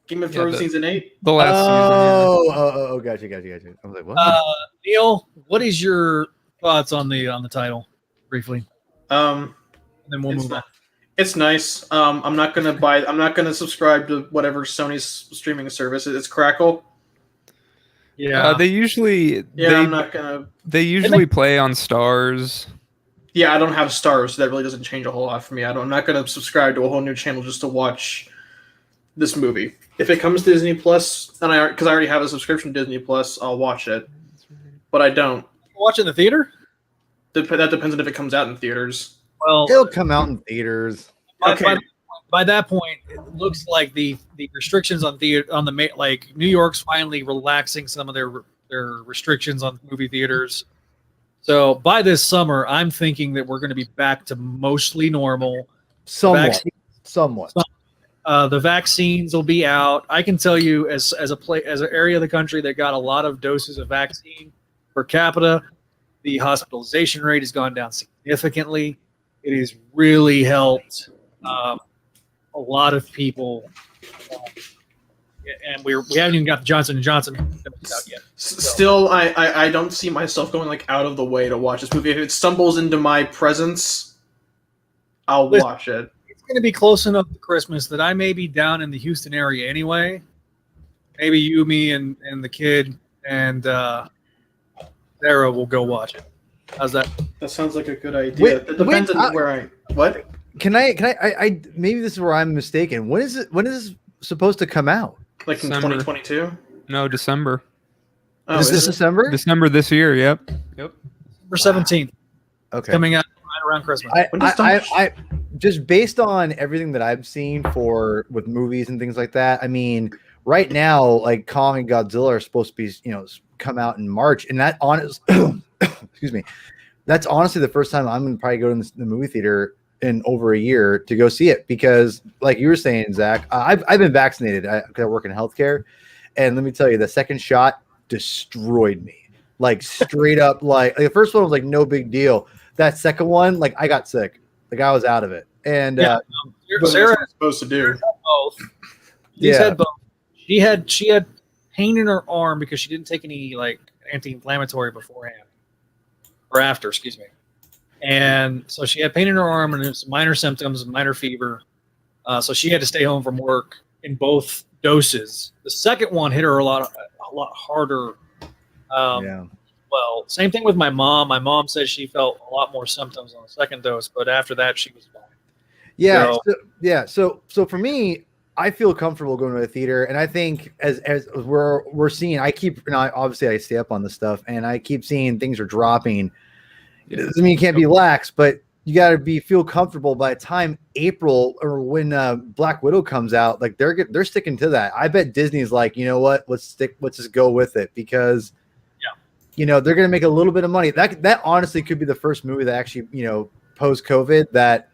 Game of Thrones season 8. The last season. Oh, gotcha. I was like, what? Neil, what is your thoughts on the title, briefly? And then we'll move on. It's nice. I'm not gonna subscribe to whatever Sony's streaming service is. It's Crackle. Yeah, They usually. I'm not gonna. They usually play on Stars. Yeah, I don't have Stars, so that really doesn't change a whole lot for me. I'm not gonna subscribe to a whole new channel just to watch this movie. If it comes to Disney Plus, and because I already have a subscription to Disney Plus, I'll watch it. But I don't. Watch in the theater? That depends on if it comes out in theaters. Well, It'll come out in theaters. Okay. By that point, it looks like the restrictions on like New York's finally relaxing some of their restrictions on movie theaters. So by this summer, I'm thinking that we're going to be back to mostly normal. Somewhat. The vaccines will be out. I can tell you, as an area of the country that got a lot of doses of vaccine per capita, the hospitalization rate has gone down significantly. It has really helped a lot of people, and we haven't even got the Johnson & Johnson out yet. Still, I don't see myself going like out of the way to watch this movie. If it stumbles into my presence, I'll watch it. It's going to be close enough to Christmas that I may be down in the Houston area anyway. Maybe you, me, and the kid, and Sarah will go watch it. How's that? That sounds like a good idea. It depends on where I... What? Can I maybe this is where I'm mistaken. When is this supposed to come out? Like in December. 2022? No, December. Oh, Is this it? December? December this year. Yep. December 17th, Okay. coming out right around Christmas. I just based on everything that I've seen with movies and things like that. I mean, right now, like Kong and Godzilla are supposed to be, come out in March, and that excuse me, that's honestly the first time I'm gonna probably go to the movie theater in over a year to go see it, because like you were saying, Zach, I've been vaccinated because I work in healthcare, and let me tell you, the second shot destroyed me, like straight up. Like the first one was like no big deal. That second one, like I got sick, like I was out of it. And Sarah was supposed to do both. She's had both. She had pain in her arm because she didn't take any like anti-inflammatory beforehand or after, excuse me. And so she had pain in her arm and some minor symptoms, minor fever. So she had to stay home from work in both doses. The second one hit her a lot harder. Well, same thing with my mom. My mom said she felt a lot more symptoms on the second dose, but after that she was fine. So for me, I feel comfortable going to the theater, and I think as we're seeing, obviously I stay up on this stuff, and I keep seeing things are dropping. It doesn't mean you can't be lax, but you got to feel comfortable. By the time April or when Black Widow comes out, like they're sticking to that. I bet Disney's like, you know what, let's just go with it, because they're going to make a little bit of money. That honestly could be the first movie that actually, post COVID, that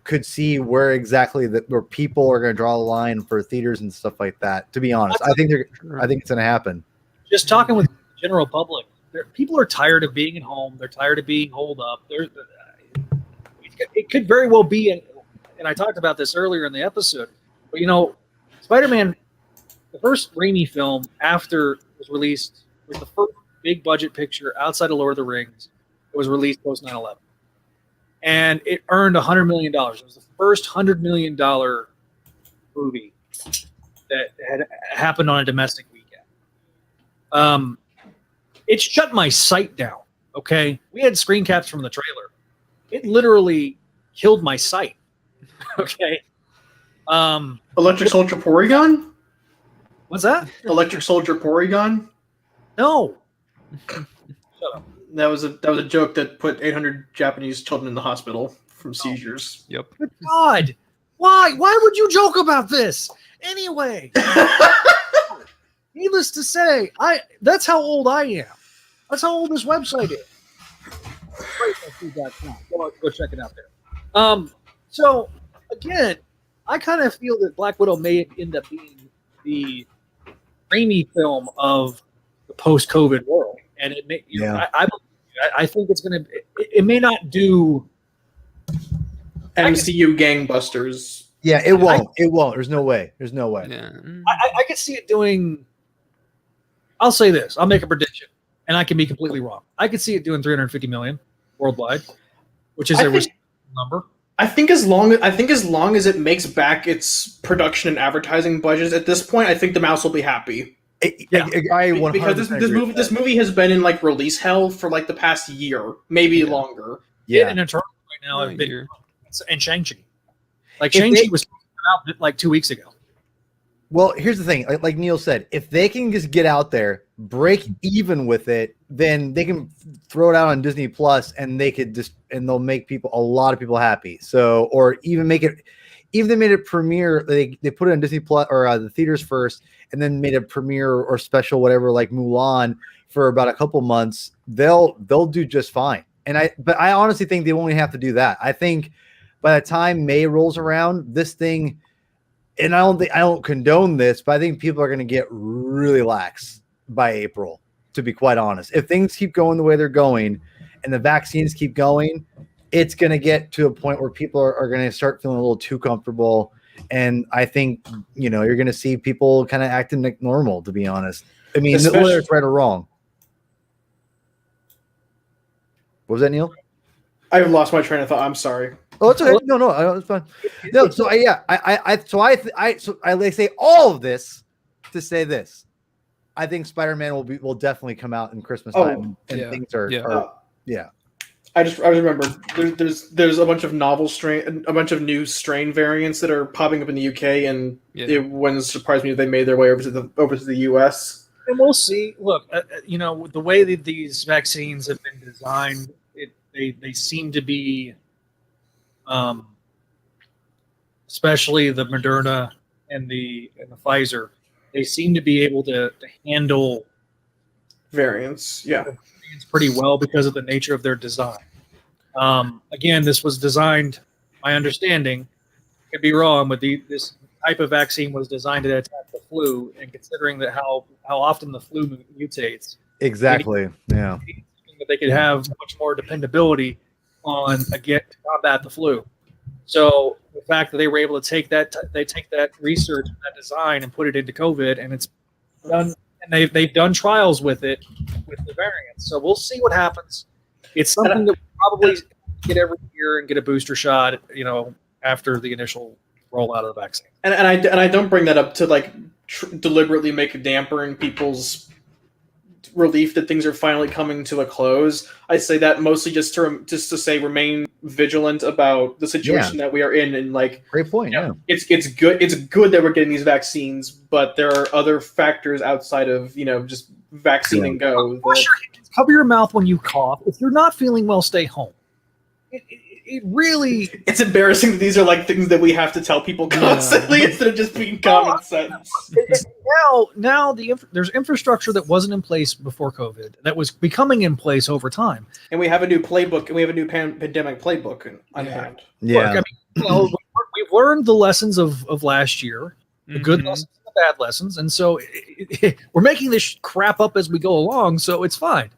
could see where exactly where people are going to draw the line for theaters and stuff like that. To be honest, I think it's going to happen. Just talking with the general public, people are tired of being at home. They're tired of being holed up. It could very well be, and I talked about this earlier in the episode, but Spider-Man, the first Raimi film after it was released, was the first big budget picture outside of Lord of the Rings. It was released post 9/11. And it earned $100 million. It was the first $100 million movie that had happened on a domestic weekend. It shut my sight down. Okay, we had screen caps from the trailer. It literally killed my sight. Okay. Electric Soldier Porygon? What's that? Electric Soldier Porygon? No. Shut up. That was a joke that put 800 Japanese children in the hospital from seizures. Yep. Good God. Why would you joke about this? Anyway. Needless to say, that's how old I am. That's how old this website is. Go check it out there. So again, I kind of feel that Black Widow may end up being the Raimi film of the post-COVID world, and it may. I think it's going to. It may not do MCU gangbusters. Yeah, it won't. It won't. There's no way. Yeah. I could see it doing. I'll say this. I'll make a prediction, and I can be completely wrong. I could see it doing 350 million worldwide, which is a respectable number. I think as long as it makes back its production and advertising budgets at this point, I think the mouse will be happy. Because this movie has been in like release hell for like the past year, maybe longer. Yeah, and Eternal right now have been, and Shang-Chi. Like Shang-Chi was out like 2 weeks ago. Well, here's the thing. Like Neil said, if they can just get out there, break even with it, then they can throw it out on Disney Plus, and they'll make a lot of people happy. So, or even they made it premiere, they put it on Disney Plus or the theaters first, and then made a premiere or special whatever like Mulan for about a couple months. They'll do just fine. But I honestly think they only have to do that. I think by the time May rolls around, this thing. And I don't condone this, but I think people are going to get really lax by April, to be quite honest. If things keep going the way they're going and the vaccines keep going, it's going to get to a point where people are going to start feeling a little too comfortable. And I think, you're going to see people kind of acting like normal, to be honest. I mean, whether it's right or wrong. What was that, Neil? I lost my train of thought. I'm sorry. Oh, it's okay. No, it's fine. No, so I say all of this to say this. I think Spider-Man will definitely come out in Christmas time, and things are. I just remember there's a bunch of a bunch of new strain variants that are popping up in the UK, and it wouldn't surprise me if they made their way over to the US. And we'll see. Look, the way that these vaccines have been designed, they seem to be, especially the Moderna and the Pfizer, they seem to be able to handle variants. Yeah. Pretty well because of the nature of their design. Again, this was designed, my understanding, could be wrong, but this type of vaccine was designed to attack the flu, and considering that how often the flu mutates, exactly, yeah, that they could have much more dependability on to combat the flu. So the fact that they were able to take that research and that design and put it into COVID, and it's done. And they've done trials with it, with the variants. So we'll see what happens. It's something that we probably get every year and get a booster shot, after the initial rollout of the vaccine. And I don't bring that up to deliberately make a damper in people's relief that things are finally coming to a close. I say that mostly just to say remain vigilant about the situation that we are in, and great point. It's good that we're getting these vaccines, but there are other factors outside of just vaccine and go. Cover your mouth when you cough. If you're not feeling well, stay home. It really, it's embarrassing that these are things that we have to tell people constantly instead of just being common sense. Now there's infrastructure that wasn't in place before COVID that was becoming in place over time, and we have a new playbook, and we have a new pandemic playbook on hand. Yeah, Look, we've learned the lessons of last year, the good lessons and the bad lessons, and so we're making this crap up as we go along, so it's fine.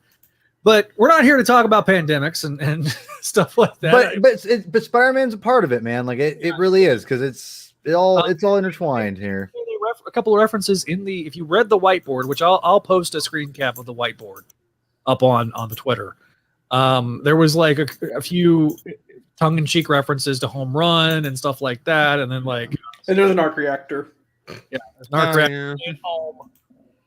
But we're not here to talk about pandemics and stuff like that. But Spider-Man's a part of it, man. It really is, because it's all intertwined here. A couple of references if you read the whiteboard, which I'll post a screen cap of the whiteboard up on the Twitter. There was a few tongue-in-cheek references to Home Run and stuff like that, and then and there's an arc reactor. Yeah, there's an arc reactor at home.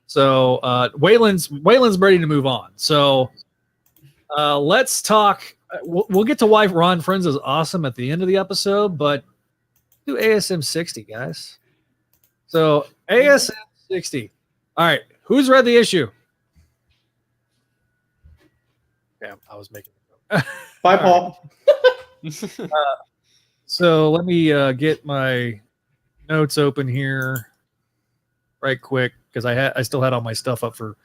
So Waylon's ready to move on. So let's talk. We'll get to why Ron Friends is awesome at the end of the episode, but do ASM 60, guys. So ASM 60. All right, who's read the issue? Damn, I was making it. Bye, Paul. So let me get my notes open here right quick, because I still had all my stuff up for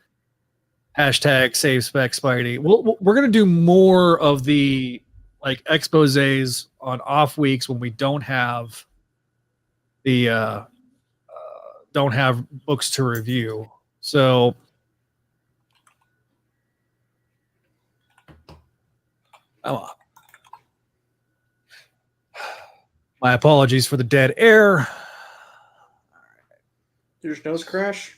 hashtag save Spec Spidey. We're gonna do more of the exposés on off weeks when we don't have the don't have books to review. So my apologies for the dead air. Your nose crash?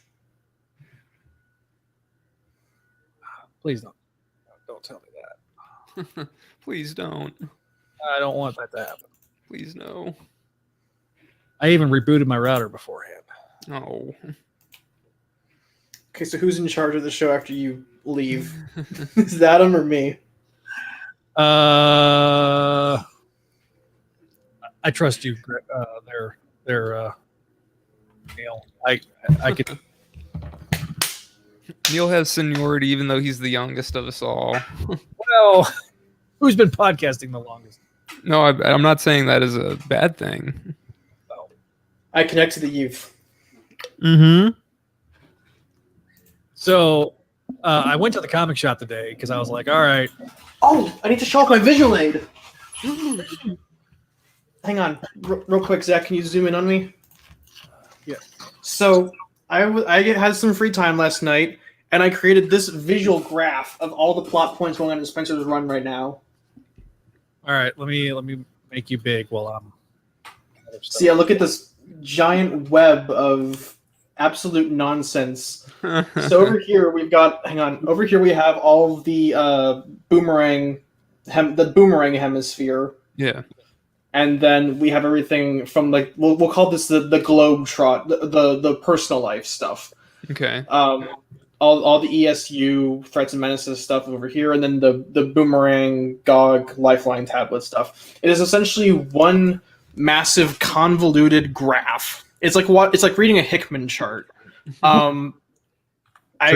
Please don't tell me that. Please don't. I don't want that to happen. Please no. I even rebooted my router beforehand. Oh. Okay, so who's in charge of the show after you leave? Is that him or me? I trust you. They're Neil. I could. Neil has seniority, even though he's the youngest of us all. Well, who's been podcasting the longest? No, I'm not saying that is a bad thing. Oh. I connect to the youth. Mm-hmm. So I went to the comic shop today because I was like, all right. Oh, I need to show off my visual aid. Hang on, real quick, Zach. Can you zoom in on me? Yeah. So I had some free time last night, and I created this visual graph of all the plot points going on in Spencer's run right now. All right, let me make you big while I'm. See, I look at this giant web of absolute nonsense. So over here we've got. Hang on. Over here we have all of the boomerang hemisphere. Yeah. And then we have everything from we'll call this the globe trot, the personal life stuff. Okay. all the ESU threats and menaces stuff over here, and then the Boomerang, GOG, Lifeline tablet stuff. It is essentially one massive convoluted graph. It's like reading a Hickman chart. I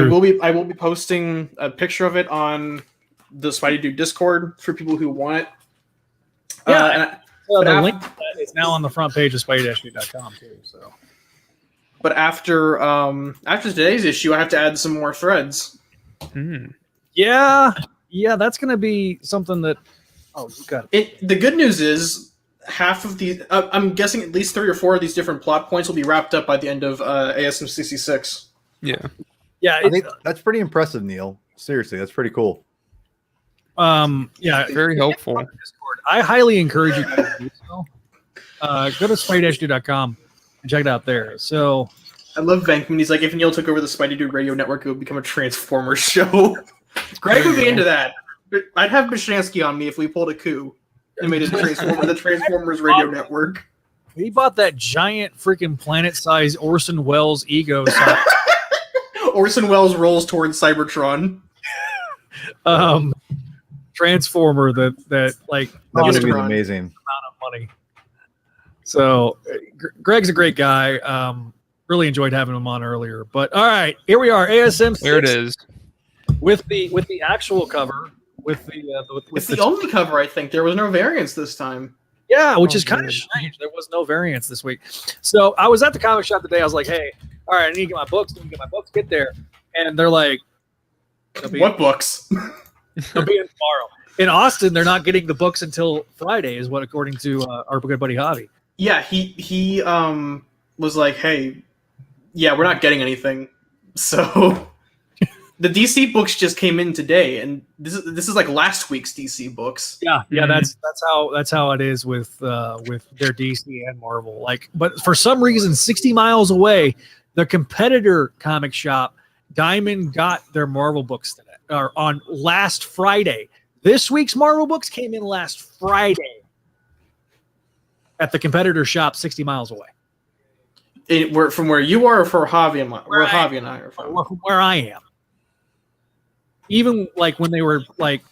will be posting a picture of it on the Spideydude Discord for people who want it. Yeah, the link to that is now on the front page of Spideydude.com too. So, but after today's issue, I have to add some more threads. Yeah, that's going to be something that. Oh, you got it. The good news is half of these. I'm guessing at least 3 or 4 of these different plot points will be wrapped up by the end of ASM 66. Yeah, I think that's pretty impressive, Neil. Seriously, that's pretty cool. Yeah, very helpful. Discord. I highly encourage you guys to do so. Go to Spideydude.com and check it out there. So, I love Venkman. He's like, if Neil took over the Spideydude Radio Network, it would become a Transformers show. Greg would be into that. I'd have Bishansky on me if we pulled a coup and made it the Transformers Radio Network. He bought that giant freaking planet-sized Orson Welles ego. Orson Welles rolls towards Cybertron. Transformer that like that would be amazing amount of money. So Greg's a great guy. Really enjoyed having him on earlier. But all right, here we are. ASM 6 there it is with the actual cover. It's the only cover, I think. There was no variants this time. Yeah, which is kind of strange. There was no variants this week. So I was at the comic shop today. I was like, hey, all right, I need to get my books. Get there. And they're like, what books? They'll be in tomorrow. In Austin, they're not getting the books until Friday, is what according to our good buddy Javi. Yeah, he was like, hey, yeah, we're not getting anything. So the DC books just came in today, and this is like last week's DC books. Yeah, that's how it is with their DC and Marvel. Like, but for some reason, 60 miles away, the competitor comic shop Diamond got their Marvel books today, or on last Friday. This week's Marvel books came in last Friday at the competitor shop 60 miles away. From where you are, or for Javi and where Javi and I are from? From where I am. Even like when they were like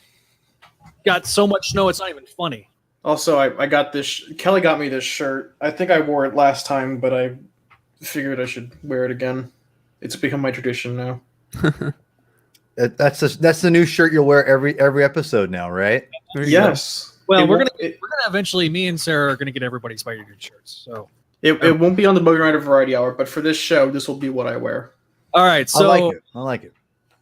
got so much snow, it's not even funny. Also, I got this. Kelly got me this shirt. I think I wore it last time, but I figured I should wear it again. It's become my tradition now. That's the new shirt you'll wear every episode now, right? Yes. Well, we're gonna eventually. Me and Sarah are gonna get everybody Spideydude shirts. So it won't be on the Bogenrieder Variety Hour, but for this show, this will be what I wear. All right. So I like it.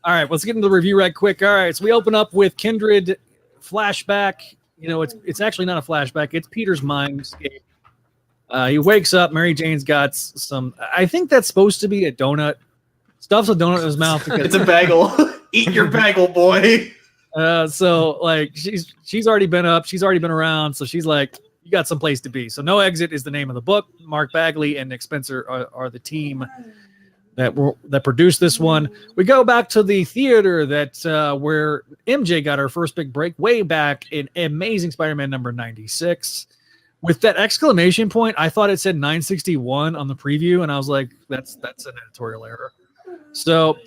All right, let's get into the review right quick. All right, so we open up with Kindred flashback. You know, it's actually not a flashback. It's Peter's mindscape. He wakes up. Mary Jane's got some. I think that's supposed to be a donut. Stuffs a donut in his mouth. Because it's a bagel. Eat your bagel, boy. So like she's already been up. She's already been around. So she's like, you got some place to be. So No Exit is the name of the book. Mark Bagley and Nick Spencer are the team that produced this one. We go back to the theater where MJ got her first big break way back in Amazing Spider-Man number 96. With that exclamation point, I thought it said 961 on the preview, and I was like, that's an editorial error. So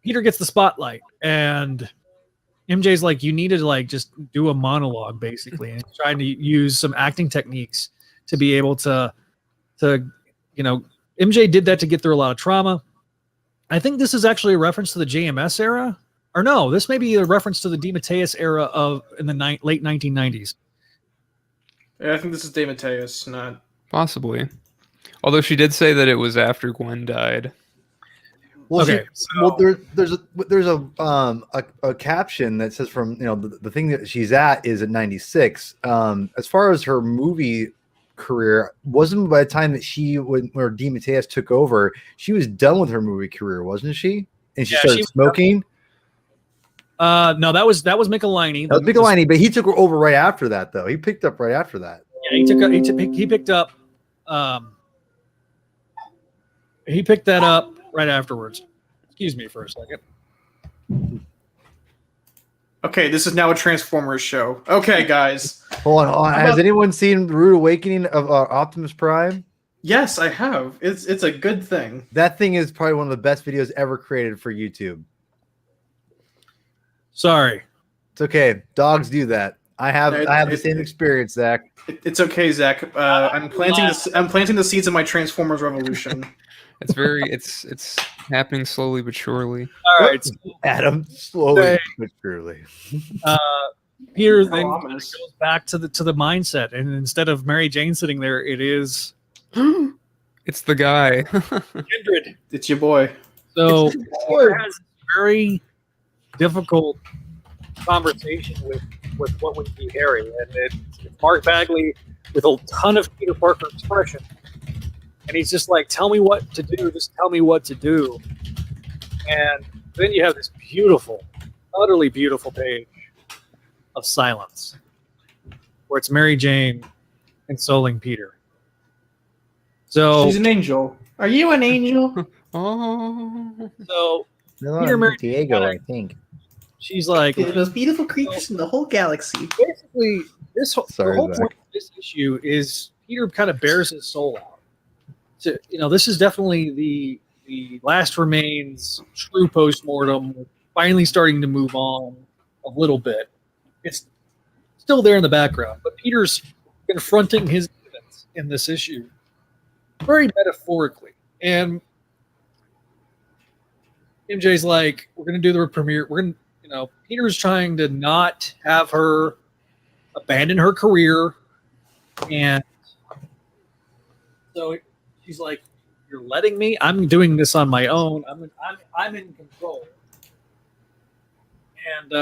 Peter gets the spotlight, and MJ's like, you need to like just do a monologue basically, and trying to use some acting techniques to be able to MJ did that to get through a lot of trauma. I think this is actually a reference to the JMS era, or no, this may be a reference to the DeMatteis era in the late 1990s. Yeah, I think this is DeMatteis, not possibly. Although she did say that it was after Gwen died. Well, okay. There's a caption that says from the thing that she's at is at 96. As far as her movie career, wasn't by the time that where DeMatteis took over, she was done with her movie career, wasn't she? And she started smoking. No, that was Michelini. That was Michelini, but he took over right after that, though. He picked up right after that. Yeah, he picked up. He picked that up right afterwards. Excuse me for a second. Okay, this is now a Transformers show. Okay, guys. Hold on. Has anyone seen the Rude Awakening of Optimus Prime? Yes, I have. It's a good thing. That thing is probably one of the best videos ever created for YouTube. Sorry. It's okay. Dogs do that. I have the It's- same experience, Zach. It's okay, Zach. I'm planting the seeds of my Transformers revolution. It's happening slowly but surely. All right. Adam, slowly but surely. Peter How then ominous. goes back to the mindset, and instead of Mary Jane sitting there, it is It's the guy. Kindred. It's your boy. So Peter has a very difficult conversation with what would be Harry, and it's Mark Bagley with a ton of Peter Parker expression, and he's just like, "Tell me what to do. Just tell me what to do." And then you have this beautiful, utterly beautiful page of silence, where it's Mary Jane consoling Peter. So She's an angel. Are you an angel? Oh. So Peter Mary Diego, I think. she's like, You're the most beautiful creatures in the whole galaxy. basically, the whole Zach. point of this issue is Peter kind of bears his soul out. So, this is definitely the last remains true postmortem. We're finally starting to move on a little bit. It's still there in the background, but Peter's confronting his demons in this issue very metaphorically. And MJ's like, we're going to do the premiere. We're going to, Peter's trying to not have her abandon her career. And so she's like, you're letting me? I'm doing this on my own. I'm in control. And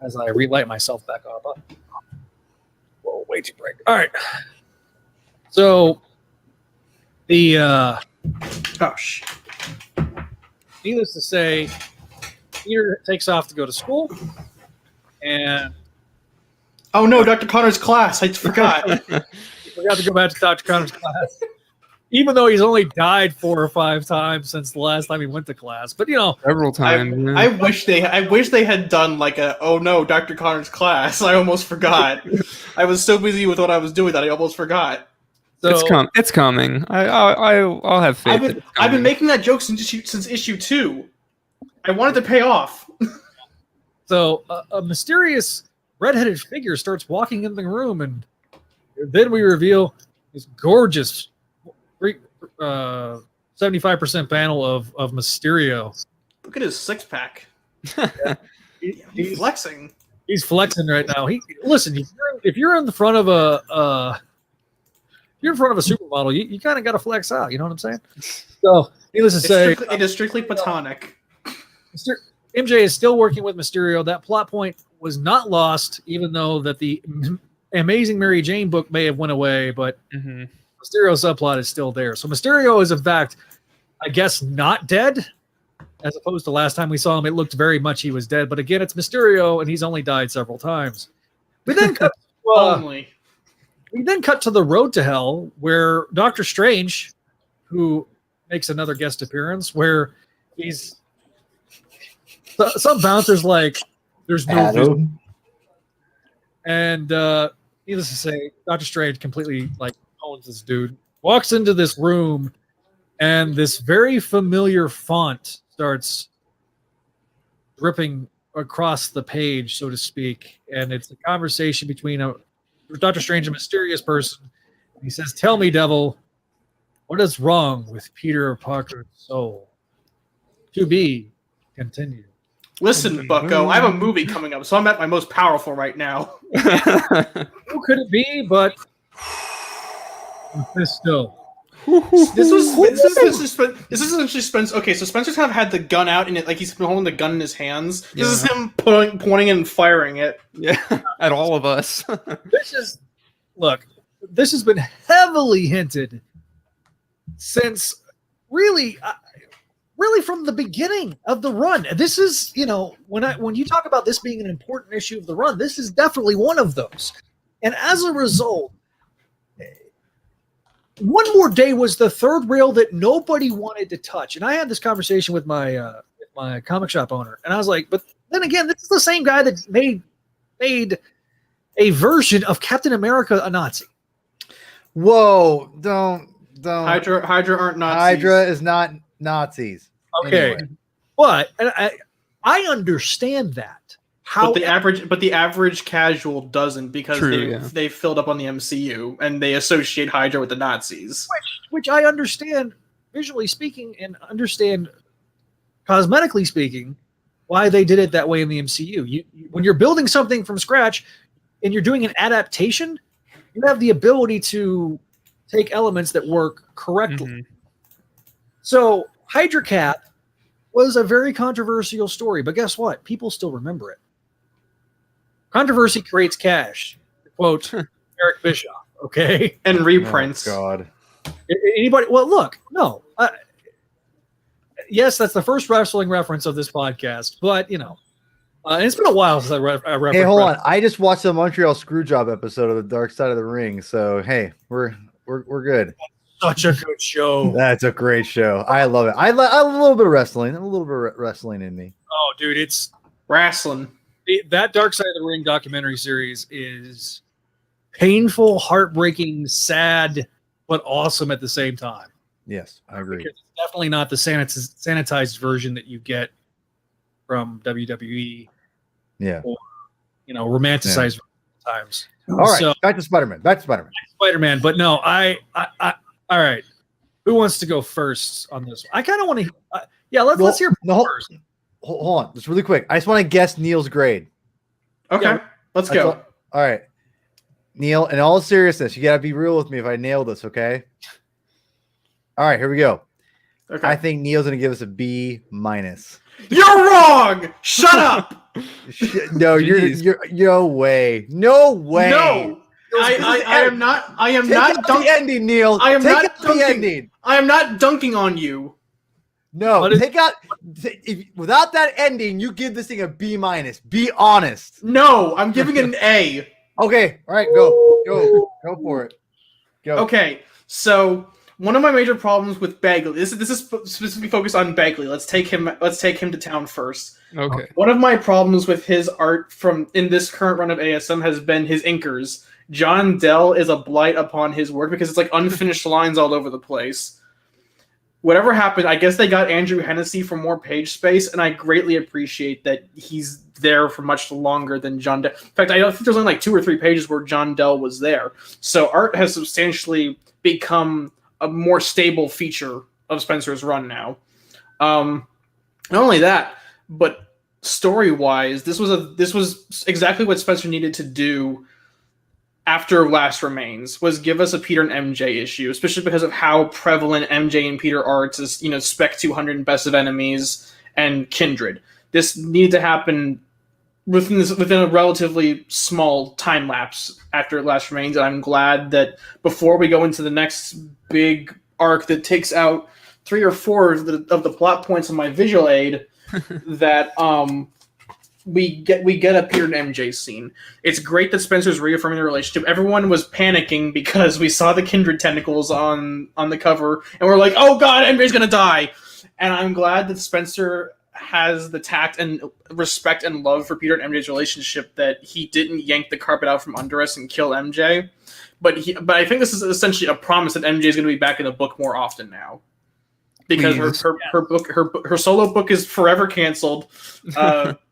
as I relight myself back up, whoa, way too bright. All right. So the needless to say, Peter takes off to go to school, and Oh no, Dr. Connor's class. I forgot. he forgot to go back to Dr. Connor's class, even though he's only died 4 or 5 times since the last time he went to class. But Several times. yeah. I wish they had done like a oh no, Dr. Connor's class. I almost forgot. I was so busy with what I was doing that I almost forgot. so It's coming. I'll have faith. I've been making that joke since issue 2. I wanted to pay off. So a mysterious redheaded figure starts walking in the room, and then we reveal this gorgeous 75% panel of Mysterio. Look at his 6-pack. He's flexing. He's flexing right now. Listen. If you're in the front of a supermodel, you kind of got to flex out. You know what I'm saying? So, needless to say, It is strictly platonic. MJ is still working with Mysterio. That plot point was not lost, even though that the Amazing Mary Jane book may have went away, but Mysterio subplot is still there. So Mysterio is, in fact, I guess, not dead. As opposed to last time we saw him, it looked very much he was dead. But again, it's Mysterio, and he's only died several times. We then cut to the road to hell, where Doctor Strange, who makes another guest appearance, where he's some bouncer's like, there's no vision. And needless to say, Doctor Strange completely owns this dude. Walks into this room, and this very familiar font starts dripping across the page, so to speak. And it's a conversation between Doctor Strange, a mysterious person. He says, "Tell me, devil, what is wrong with Peter Parker's soul? To be continued." Listen, Bucko, I have a movie coming up, so I'm at my most powerful right now. Who could it be but Mephisto? This is essentially Spencer. Okay, so Spencer's kind of had the gun out, and he's been holding the gun in his hands. This is him pointing and firing it. Yeah, at all of us. This has been heavily hinted since really from the beginning of the run. This is, when you talk about this being an important issue of the run, this is definitely one of those. And as a result, One More Day was the third rail that nobody wanted to touch. And I had this conversation with my comic shop owner, and I was like, but then again, this is the same guy that made a version of Captain America a Nazi. Whoa! Don't. Hydra aren't Nazis. Hydra is not Nazis. Okay, Anyway. but I understand that. How But the average casual doesn't, because True, they filled up on the MCU and they associate Hydra with the Nazis. which I understand visually speaking and understand cosmetically speaking why they did it that way in the MCU. When you're building something from scratch and you're doing an adaptation, you have the ability to take elements that work correctly. Mhm. So Hydra Cat was a very controversial story, but guess what? People still remember it. Controversy creates cash. To quote Eric Bischoff. Okay. And reprints. Oh, God. Anybody? Well, look, no. Yes, that's the first wrestling reference of this podcast, but and it's been a while since I referenced. Hey, hold on. I just watched the Montreal Screwjob episode of The Dark Side of the Ring, so hey, we're good. Such a good show. That's a great show. I love it. I love a little bit of wrestling. A little bit of wrestling in me. Oh, dude, it's Wrestling. that Dark Side of the Ring documentary series is painful, heartbreaking, sad, but awesome at the same time. Yes, I agree. Because it's definitely not the sanitized version that you get from WWE. Yeah. Or, romanticized times. All right. So, Back to Spider-Man. Spider-Man, but no, I all right. Who wants to go first on this? I kind of want to. Let's hear first. Hold on, just really quick. I just want to guess Neil's grade. Okay, Yeah. let's go. All right, Neil. In all seriousness, you gotta be real with me if I nail this. Okay. All right, here we go. Okay. I think Neil's gonna give us a B-. You're wrong. Shut up. No, you're no way. No. I am not. I am Take not out the ending, Neil. I am Take not out the dunking. ending. I am not dunking on you. No, What is- take out. Without that ending, you give this thing a B-. Be honest. No, I'm giving it an A. Okay. All right. Go for it. Go. Okay, so one of my major problems with Bagley. This is specifically focused on Bagley. Let's take him to town first. Okay. One of my problems with his art in this current run of ASM has been his inkers. John Dell is a blight upon his work because it's like unfinished lines all over the place. Whatever happened, I guess they got Andrew Hennessy for more page space, and I greatly appreciate that he's there for much longer than John Dell. In fact, I think there's only like 2 or 3 pages where John Dell was there. So art has substantially become a more stable feature of Spencer's run now. Not only that, but story-wise, this was exactly what Spencer needed to do after Last Remains, was give us a Peter and MJ issue, especially because of how prevalent MJ and Peter are to, Spec 200 and Best of Enemies and Kindred. This needed to happen within a relatively small time lapse after Last Remains, and I'm glad that before we go into the next big arc that takes out 3 or 4 of the plot points of my visual aid, that we get a Peter and MJ scene. It's great that Spencer's reaffirming the relationship. Everyone was panicking because we saw the Kindred tentacles on the cover, and we're like, oh god, MJ's gonna die. And I'm glad that Spencer has the tact and respect and love for Peter and MJ's relationship that he didn't yank the carpet out from under us and kill MJ. But I think this is essentially a promise that MJ is going to be back in the book more often now, because her solo book is forever canceled.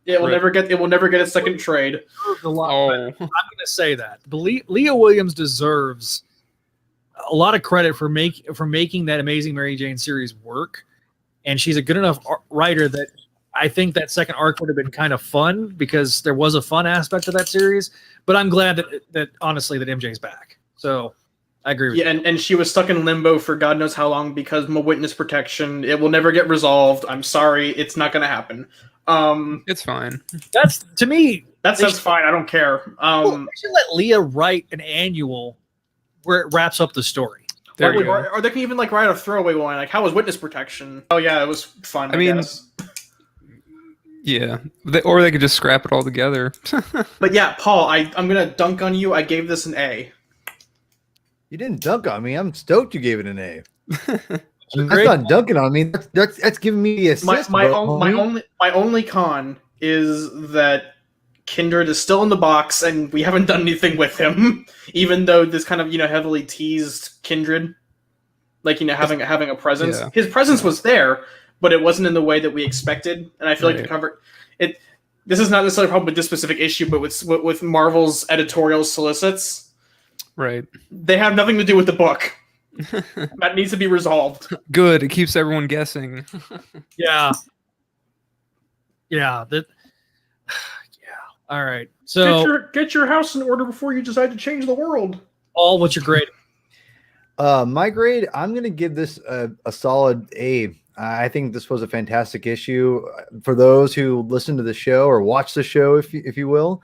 It will never get a second trade. I'm going to say that Leah Williams deserves a lot of credit for making that Amazing Mary Jane series work, and she's a good enough writer that I think that second arc would have been kind of fun because there was a fun aspect to that series. But I'm glad that honestly that MJ's back. So I agree with you. And she was stuck in limbo for God knows how long because of witness protection. It will never get resolved. I'm sorry, it's not going to happen. It's fine. That's to me. That's fine. I don't care. They should let Leah write an annual where it wraps up the story. Or they can even write a throwaway one like, "How was witness protection?" Oh yeah, it was fun. I mean, guess. Yeah, or they could just scrap it all together. But yeah, Paul, I'm gonna dunk on you. I gave this an A. You didn't dunk on me. I'm stoked you gave it an A. That's not dunking on me. That's giving me the assist. My only con is that Kindred is still in the box, and we haven't done anything with him, even though this kind of heavily teased Kindred, like having a presence. Yeah. His presence was there, but it wasn't in the way that we expected. And I feel like the cover it. This is not necessarily a problem with this specific issue, but with Marvel's editorial solicits, Right. they have nothing to do with the book. That needs to be resolved. Good. It keeps everyone guessing. Yeah. Yeah. That. Yeah. All right. So Get your house in order before you decide to change the world. Paul, what's your grade? My grade, I'm going to give this a solid A. I think this was a fantastic issue. For those who listen to the show or watch the show, if you will,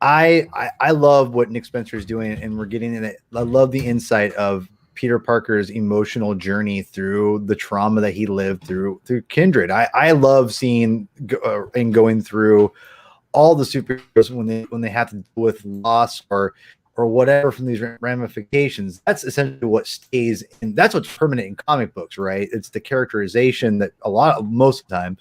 I love what Nick Spencer is doing, and we're getting in it. I love the insight of Peter Parker's emotional journey through the trauma that he lived through Kindred. I love seeing and going through all the superheroes when they have to deal with loss or whatever from these ramifications. That's essentially what stays, and that's what's permanent in comic books, right? It's the characterization that most of the time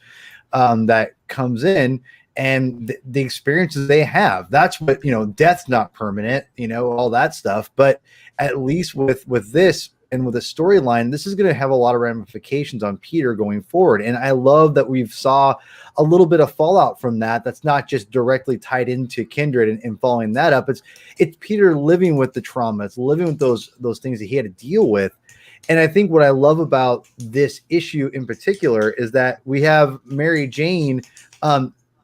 that comes in, and the experiences they have. That's what, death's not permanent, all that stuff. But at least with this and with a storyline, this is going to have a lot of ramifications on Peter going forward. And I love that we've saw a little bit of fallout from that. That's not just directly tied into Kindred and following that up. It's Peter living with the trauma. It's living with those things that he had to deal with. And I think what I love about this issue in particular is that we have Mary Jane.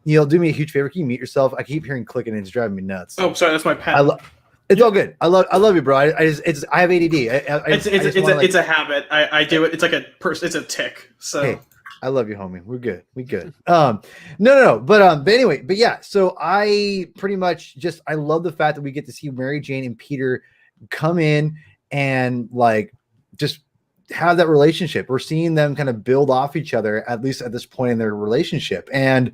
Do me a huge favor. Can you mute yourself? I keep hearing clicking and it's driving me nuts. Oh, sorry, that's my pen. It's all good. I love you, bro. I have ADD. It's a habit. I do it. It's like it's a tick. So hey, I love you, homie. We're good. We good. No. But anyway, but yeah. So I pretty much I love the fact that we get to see Mary Jane and Peter come in and just have that relationship. We're seeing them kind of build off each other, at least at this point in their relationship. And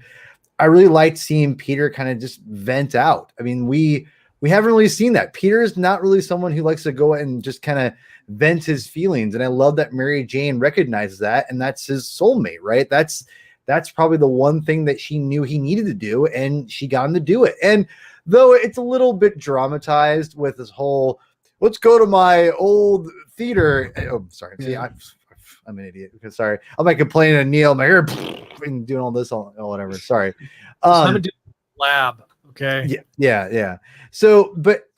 I really liked seeing Peter kind of just vent out. I mean, we haven't really seen that. Peter is not really someone who likes to go and just kind of vent his feelings. And I love that Mary Jane recognizes that, and that's his soulmate, right? That's probably the one thing that she knew he needed to do, and she got him to do it. And though it's a little bit dramatized with this whole, let's go to my old theater. Oh, sorry. See, I'm an idiot. Sorry. I'm like complaining to Neil, my ear and doing all this, or whatever. Sorry. I'm doing lab. Okay. Yeah. So, but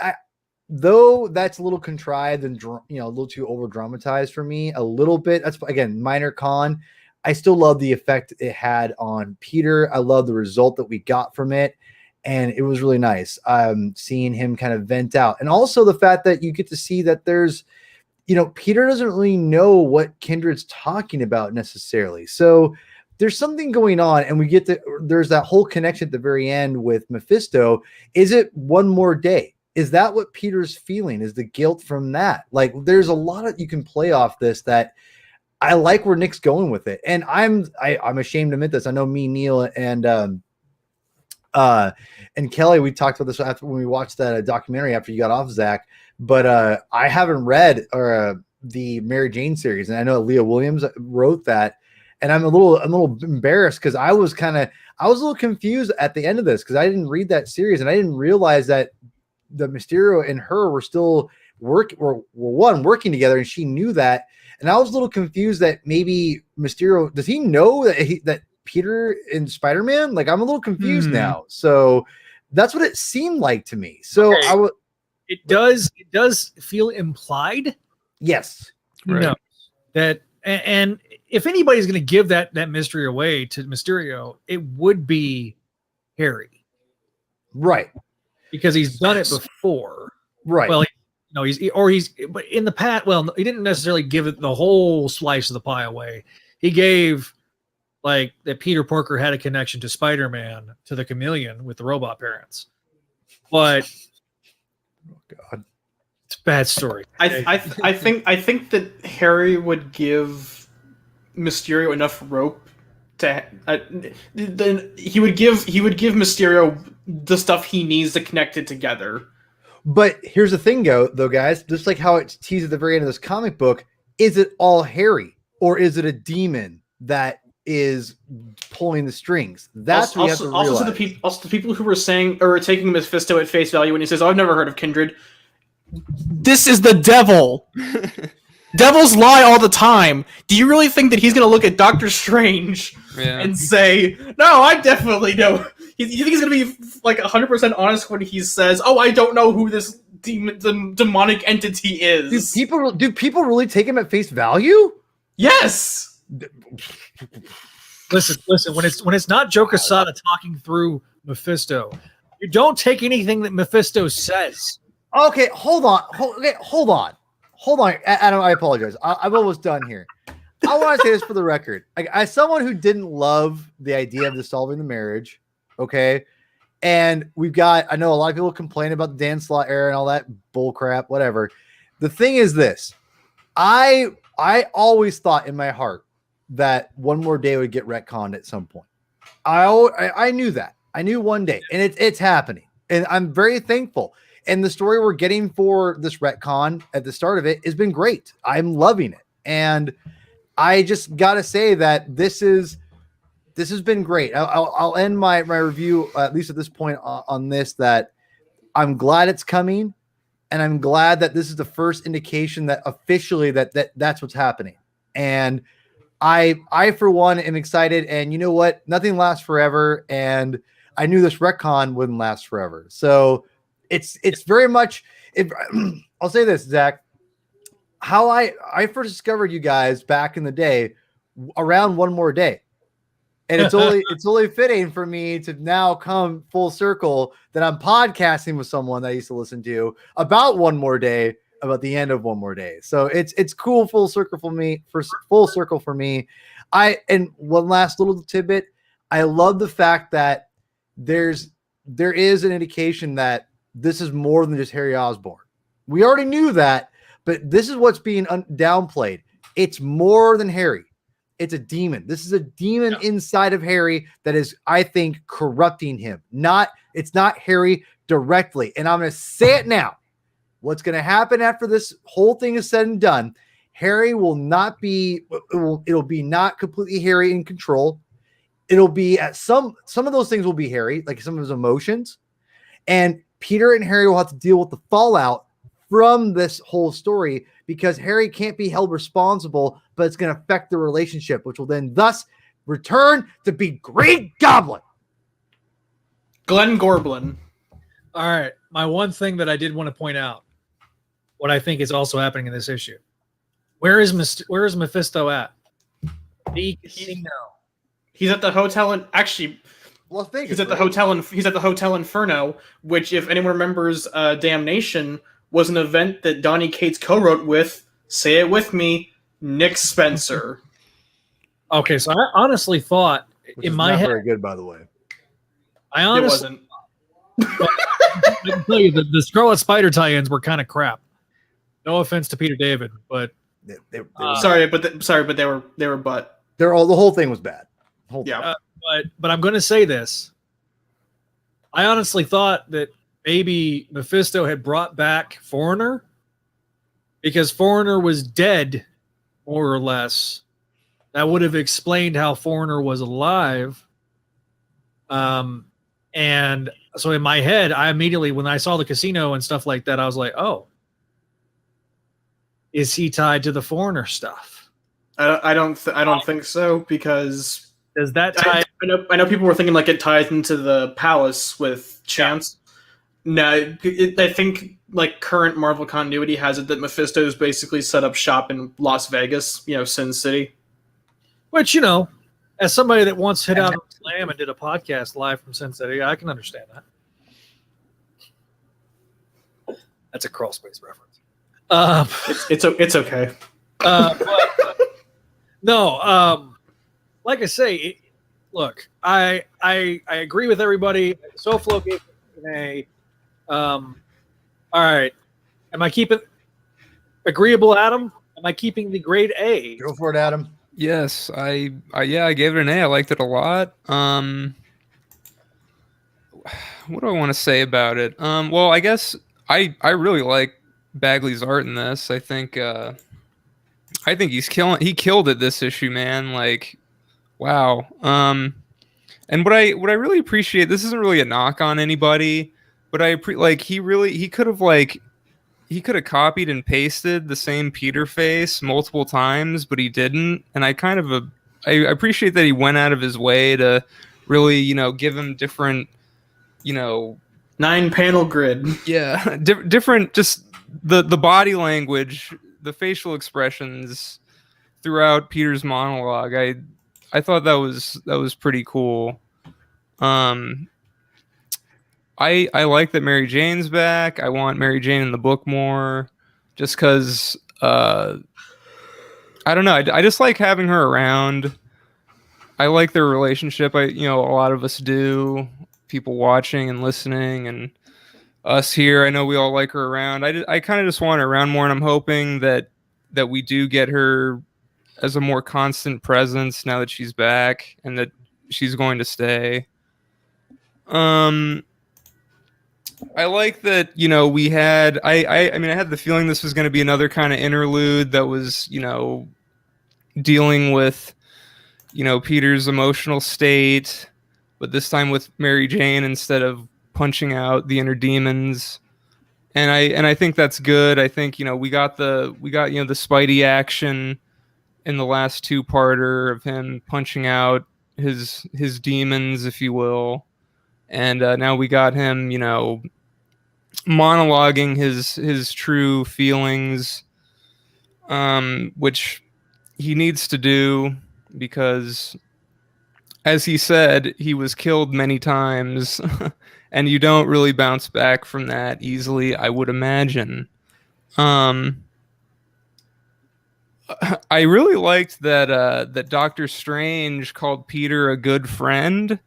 though that's a little contrived and a little too over dramatized for me, a little bit. That's again minor con. I still love the effect it had on Peter. I love the result that we got from it, and it was really nice. Seeing him kind of vent out, and also the fact that you get to see that there's, Peter doesn't really know what Kindred's talking about necessarily. So there's something going on, and there's that whole connection at the very end with Mephisto. Is it one more day? Is that what Peter's feeling? Is the guilt from that? There's a lot of, you can play off this that I like where Nick's going with it. And I'm ashamed to admit this. I know me, Neil, and Kelly, we talked about this after when we watched that documentary after you got off, Zach, but I haven't read the Mary Jane series. And I know Leah Williams wrote that. And I'm a little embarrassed because I was a little confused at the end of this because I didn't read that series and I didn't realize that the Mysterio and her were still working together, and she knew that. And I was a little confused that maybe Mysterio, does he know that Peter in Spider-Man? I'm a little confused now. So that's what it seemed like to me. So okay. It does feel implied. Yes. Right. No, that and if anybody's going to give that mystery away to Mysterio, it would be Harry, right? Because he's done it before, right? Well, but in the past, well, he didn't necessarily give it the whole slice of the pie away. He gave that Peter Parker had a connection to Spider-Man, to the Chameleon with the robot parents, but oh God, it's a bad story. I think that Harry would give Mysterio enough rope to then he would give Mysterio the stuff he needs to connect it together. But here's the thing, though, guys. Just like how it's teased at the very end of this comic book, is it all Harry, or is it a demon that is pulling the strings. That's what you have to realize. Also the people who were saying or taking Mephisto at face value when he says, "Oh, I've never heard of Kindred." This is the devil. Devils lie all the time. Do you really think that he's going to look at Doctor Strange and say, "No, I definitely know"? You think he's going to be like 100% honest when he says, "Oh, I don't know who this demonic entity is"? Do people really take him at face value? Yes. Listen. When it's not Joe Quesada talking through Mephisto, you don't take anything that Mephisto says. Okay, hold on. Adam, I apologize. I'm almost done here. I want to say this for the record. As someone who didn't love the idea of dissolving the marriage, okay, and I know a lot of people complain about the Dan Slott era and all that bull crap, whatever. The thing is this. I always thought in my heart that One More Day would get retconned at some point. I knew that. I knew one day, and it's happening. And I'm very thankful. And the story we're getting for this retcon at the start of it has been great. I'm loving it. And I just got to say that this has been great. I'll end my review, at least at this point on this, that I'm glad it's coming. And I'm glad that this is the first indication that officially that's what's happening. And I for one am excited. And you know what? Nothing lasts forever. And I knew this retcon wouldn't last forever. So it's very much. I'll say this, Zach. How I first discovered you guys back in the day around One More Day. And it's only fitting for me to now come full circle that I'm podcasting with someone that I used to listen to about One More Day, about the end of One More Day. So it's cool full circle for me. And one last little tidbit. I love the fact that there is an indication that this is more than just Harry Osborn. We already knew that, but this is what's being downplayed. It's more than Harry. It's a demon. This is a demon inside of Harry that is, I think, corrupting him. It's not Harry directly. And I'm going to say it now. What's going to happen after this whole thing is said and done, Harry will not be, it'll be not completely Harry in control. It'll be at some of those things will be Harry, like some of his emotions. And Peter and Harry will have to deal with the fallout from this whole story because Harry can't be held responsible, but it's going to affect the relationship, which will then thus return to be Green Goblin. Glenn Gorblin. All right. My one thing that I did want to point out, what I think is also happening in this issue. Where is Mephisto at? The casino. He's at the hotel in Las Vegas. He's at the Hotel Inferno, which, if anyone remembers, Damnation was an event that Donny Cates co-wrote with, say it with me, Nick Spencer. Okay, so I honestly thought Which in my head, very good, by the way. I honestly, it wasn't. I can tell you the Scarlet Spider tie-ins were kind of crap. No offense to Peter David, but they sorry, but they were butt. The whole thing was bad. But I'm going to say this. I honestly thought that maybe Mephisto had brought back Foreigner because Foreigner was dead, more or less. That would have explained how Foreigner was alive. And so in my head, I immediately, when I saw the casino and stuff like that, I was like, oh, is he tied to the Foreigner stuff? I don't think so, because does that tie? I know people were thinking like it ties into the palace with Chance. No, I think like current Marvel continuity has it that Mephisto's basically set up shop in Las Vegas, Sin City. Which, as somebody that once hit out on Slam and did a podcast live from Sin City, I can understand that. That's a crawl space reference. It's okay. Like I say, look, I agree with everybody. SoFlo gave it an A. All right. Am I keeping agreeable, Adam? Am I keeping the grade A? Go for it, Adam. Yes, I gave it an A. I liked it a lot. What do I want to say about it? Well, I guess I really like Bagley's art in this. I think he killed it this issue, man. Like, Wow. And what I really appreciate, this isn't really a knock on anybody, but he could have copied and pasted the same Peter face multiple times, but he didn't. And I appreciate that he went out of his way to really, give him different, 9-panel grid. Yeah, different, just the body language, the facial expressions throughout Peter's monologue. I thought that was pretty cool. I like that Mary Jane's back. I want Mary Jane in the book more, just because I don't know. I just like having her around. I like their relationship. A lot of us do. People watching and listening, and us here. I know we all like her around. I kind of just want her around more, and I'm hoping that we do get her as a more constant presence now that she's back and that she's going to stay. I like that, we had, I had the feeling this was going to be another kind of interlude that was, dealing with, Peter's emotional state, but this time with Mary Jane instead of punching out the inner demons. And I think that's good. I think, we got the Spidey action in the last two-parter of him punching out his demons, if you will. And now we got him, monologuing his true feelings, which he needs to do because, as he said, he was killed many times, and you don't really bounce back from that easily, I would imagine. I really liked that Doctor Strange called Peter a good friend.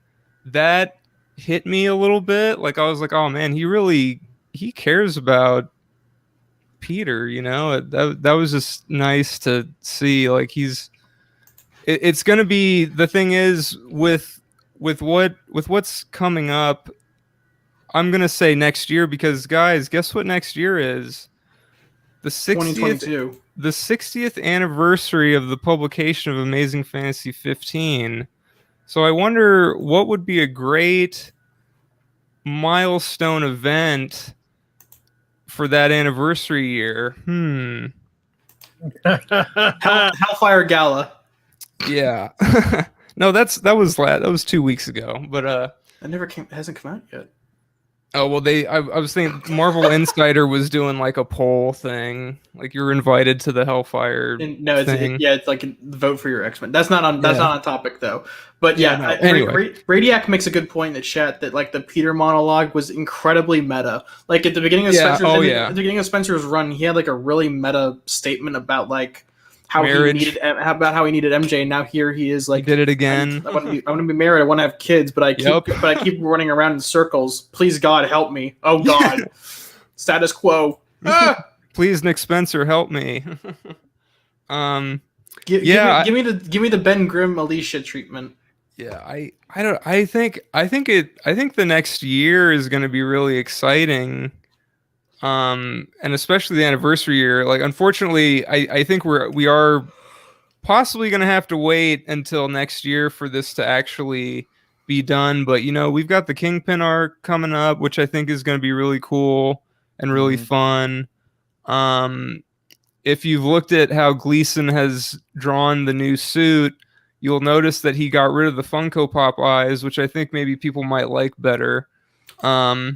That hit me a little bit. Like, I was like, oh man, he cares about Peter, that was just nice to see. Like, it's gonna be, the thing is with what's coming up, I'm gonna say next year, because guys, guess what next year is? The 60th anniversary of the publication of Amazing Fantasy 15. So I wonder what would be a great milestone event for that anniversary year. Hellfire Gala. Yeah. No, that was 2 weeks ago, but it hasn't come out yet. Oh, well, I was thinking Marvel Insider was doing like a poll thing, like you're invited to the Hellfire thing. It's like vote for your X-Men. That's not on topic though. But anyway. Radiac makes a good point in the chat that like the Peter monologue was incredibly meta. Like at the beginning of at the beginning of Spencer's run, he had like a really meta statement about like how he needed MJ, and now here he is like, he did it again. I want to be married. I want to have kids, but I keep running around in circles. Please God help me. Oh God, status quo. Please, Nick Spencer, help me. Give me the Ben Grimm Alicia treatment. Yeah, I think the next year is going to be really exciting. And especially the anniversary year. Like, unfortunately, I think we are possibly going to have to wait until next year for this to actually be done. But we've got the Kingpin arc coming up, which I think is going to be really cool and really fun. If you've looked at how Gleason has drawn the new suit, you'll notice that he got rid of the Funko Pop eyes, which I think maybe people might like better. I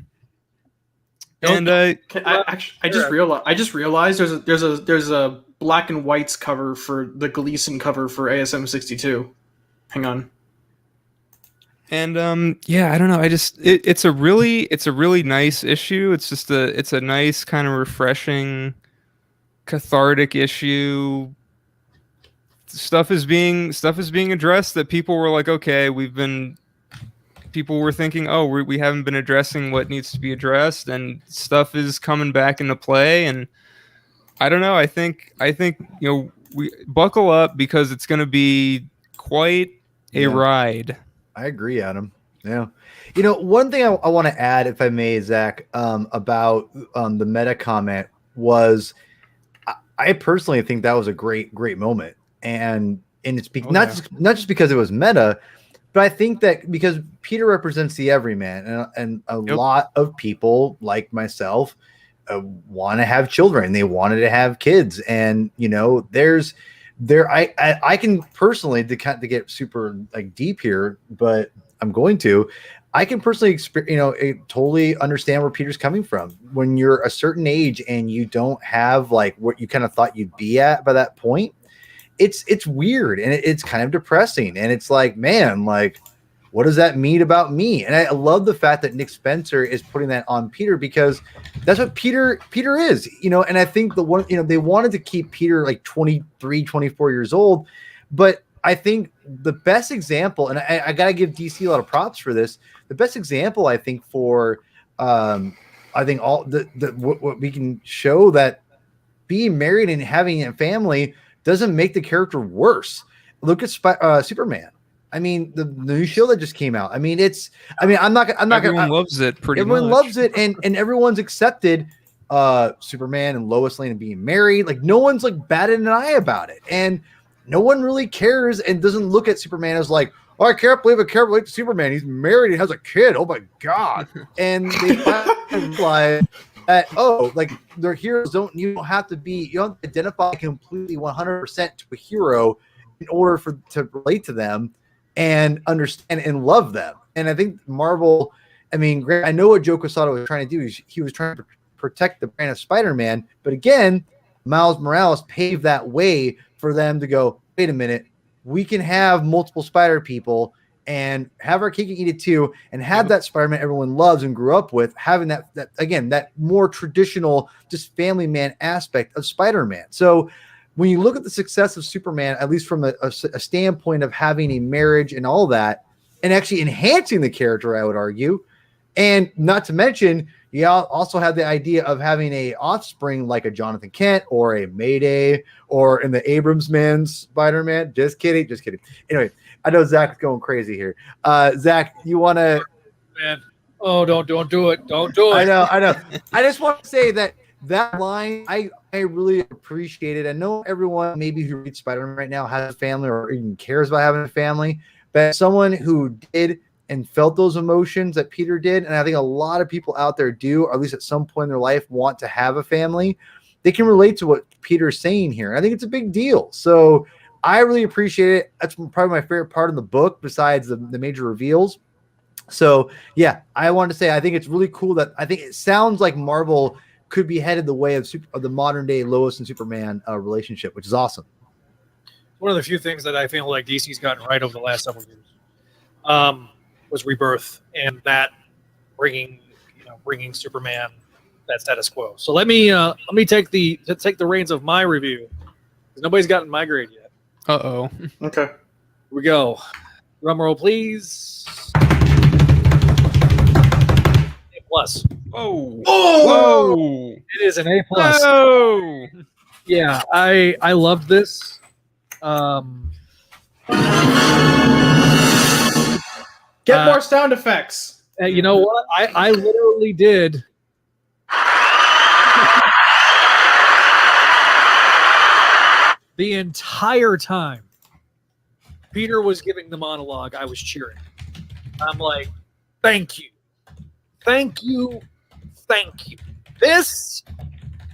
just realized there's a black and whites cover for the Gleason cover for ASM 62. Hang on. And I don't know. It's a really nice issue. It's a nice kind of refreshing, cathartic issue. Stuff is being addressed that people were like, okay, people were thinking, oh, we haven't been addressing what needs to be addressed, and stuff is coming back into play. And I don't know. I think we buckle up, because it's going to be quite a ride. I agree, Adam. Yeah. One thing I want to add, if I may, Zach, about the meta comment was, I personally think that was a great moment. And and it's not just because it was meta, but I think that because Peter represents the everyman, and a lot of people like myself want to have children. They wanted to have kids, and I can personally to get super like deep here, but I'm going to. I can personally totally understand where Peter's coming from. When you're a certain age and you don't have like what you kind of thought you'd be at by that point, it's weird and it's kind of depressing. And it's like, man, like, what does that mean about me? And I love the fact that Nick Spencer is putting that on Peter, because that's what Peter is, and I think they wanted to keep Peter like 23, 24 years old, but I think the best example, and I got to give DC a lot of props for this. The best example, I think, for I think all what we can show that being married and having a family doesn't make the character worse. Look at Superman. I mean, the new show that just came out. I mean, everyone loves it pretty much. Everyone loves it, and everyone's accepted Superman and Lois Lane being married. Like, no one's like batted an eye about it, and no one really cares and doesn't look at Superman as like, oh, I can't believe Superman. He's married and has a kid. Oh my God. And they realize that, like, their heroes you don't have to identify completely 100% to a hero in order to relate to them and understand and love them. And I think Marvel, I mean, I know what Joe Quesada was trying to do. He was trying to protect the brand of Spider-Man, but again, Miles Morales paved that way for them to go, wait a minute, we can have multiple Spider people and have our cake and eat it too, and have that Spider-Man everyone loves and grew up with, having that more traditional, just family man aspect of Spider-Man. So when you look at the success of Superman, at least from a standpoint of having a marriage and all that, and actually enhancing the character, I would argue, and not to mention, you also have the idea of having a offspring like a Jonathan Kent or a Mayday or in the Abrams man Spider-Man. Just kidding. Anyway, I know Zach's going crazy here. Zach, you want to? Man, oh, don't do it. Don't do it. I know. I just want to say that line, I really appreciate it. I know everyone maybe who reads Spider-Man right now has a family or even cares about having a family, but someone who did and felt those emotions that Peter did, and I think a lot of people out there do, or at least at some point in their life, want to have a family, they can relate to what Peter's saying here. I think it's a big deal. So I really appreciate it. That's probably my favorite part of the book, besides the major reveals. So yeah, I wanted to say I think it's really cool that I think it sounds like Marvel could be headed the way of the modern day Lois and Superman relationship, which is awesome. One of the few things that I feel like DC's gotten right over the last several years was Rebirth, and that bringing Superman that status quo. So let me take the reins of my review, because nobody's gotten my grade yet. Uh-oh. Okay. Here we go. Drum roll, please. A+. Whoa. Oh! It is an A+. Whoa! Yeah, I loved this. Get more sound effects. You know what? I literally did. The entire time Peter was giving the monologue, I was cheering. I'm like, thank you. Thank you. Thank you. This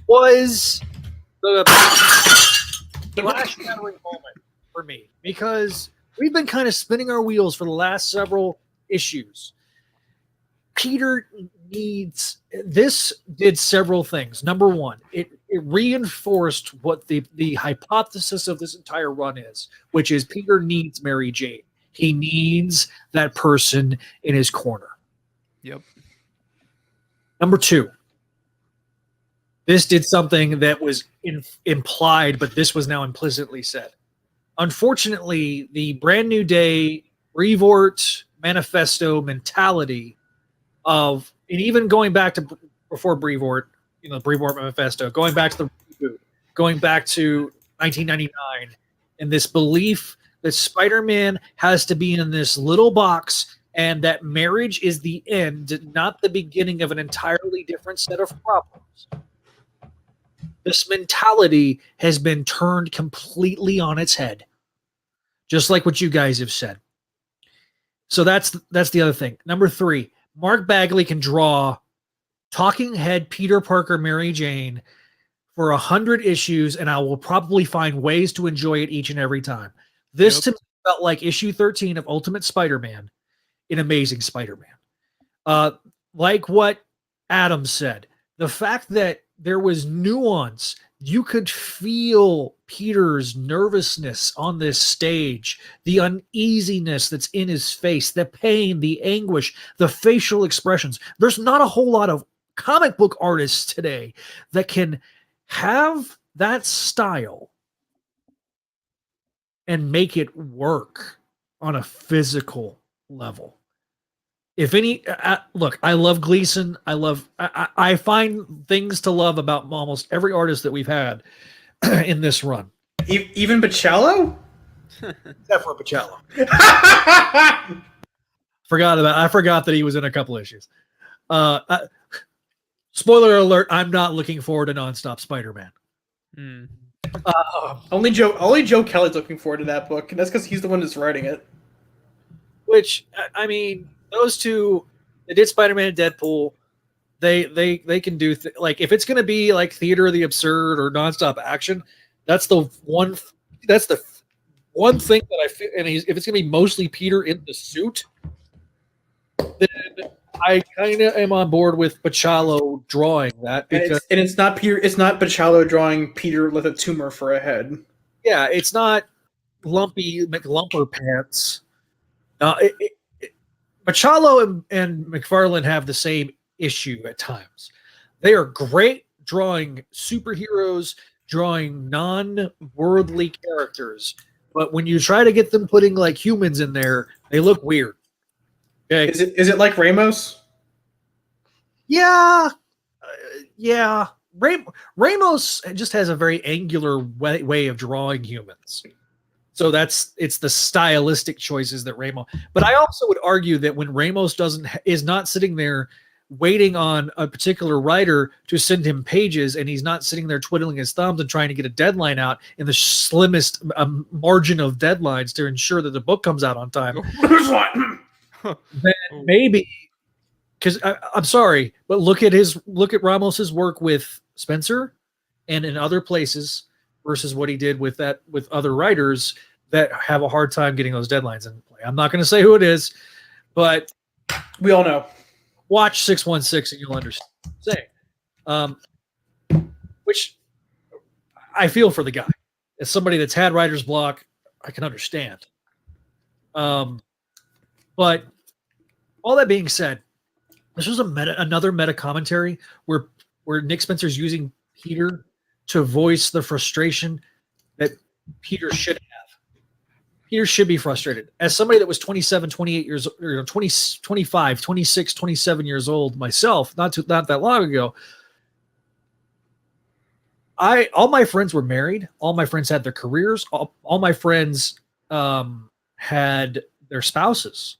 was the flash-shattering moment for me, because we've been kind of spinning our wheels for the last several issues. Peter needs this. Did several things. Number one, it reinforced what the hypothesis of this entire run is, which is Peter needs Mary Jane. He needs that person in his corner. Yep. Number two, this did something that was implied, but this was now implicitly said. Unfortunately, the Brand New Day Brevoort manifesto mentality of, and even going back to before Brevoort, Brevoort manifesto, going back to the reboot, going back to 1999, and this belief that Spider-Man has to be in this little box and that marriage is the end, not the beginning of an entirely different set of problems. This mentality has been turned completely on its head. just like what you guys have said. So that's the other thing. Number 3, Mark Bagley can draw talking head Peter Parker, Mary Jane for 100 issues, and I will probably find ways to enjoy it each and every time. This to me felt like issue 13 of Ultimate Spider-Man in Amazing Spider-Man. Like what Adam said, the fact that there was nuance, you could feel Peter's nervousness on this stage, the uneasiness that's in his face, the pain, the anguish, the facial expressions. There's not a whole lot of comic book artists today that can have that style and make it work on a physical level. If any, look, I love Gleason. I find things to love about almost every artist that we've had in this run. Even Baccello? Except for Baccello. I forgot that he was in a couple issues. Spoiler alert, I'm not looking forward to Nonstop Spider-Man. Only Joe Kelly's looking forward to that book, and that's because he's the one that's writing it. Which, I mean, those two, they did Spider-Man and Deadpool. They can do like, if it's going to be like Theater of the Absurd or Nonstop Action, that's the one thing that I feel. And if it's going to be mostly Peter in the suit, then I kind of am on board with Baccello drawing that, because it's not Peter. It's not Baccello drawing Peter with a tumor for a head. Yeah, it's not Lumpy McLumper pants. Baccello and McFarlane have the same issue at times. They are great drawing superheroes, drawing non-worldly characters, but when you try to get them putting like humans in there, they look weird. Okay, is it like Ramos? Yeah. Ramos just has a very angular way of drawing humans. So it's the stylistic choices that Ramos. But I also would argue that when Ramos is not sitting there waiting on a particular writer to send him pages, and he's not sitting there twiddling his thumbs and trying to get a deadline out in the slimmest margin of deadlines to ensure that the book comes out on time. Then maybe, because I'm sorry, but look at Ramos's work with Spencer and in other places versus what he did with other writers that have a hard time getting those deadlines in play. I'm not going to say who it is, but we all know. Watch 616 and you'll understand what I'm saying. Which I feel for the guy. As somebody that's had writer's block, I can understand. But all that being said, this was another meta commentary where Nick Spencer's using Peter to voice the frustration that Peter should have. Peter should be frustrated. As somebody that was 27, 28 years, 20, 25, 26, 27 years old myself, not that long ago, all my friends were married. All my friends had their careers. All my friends had their spouses.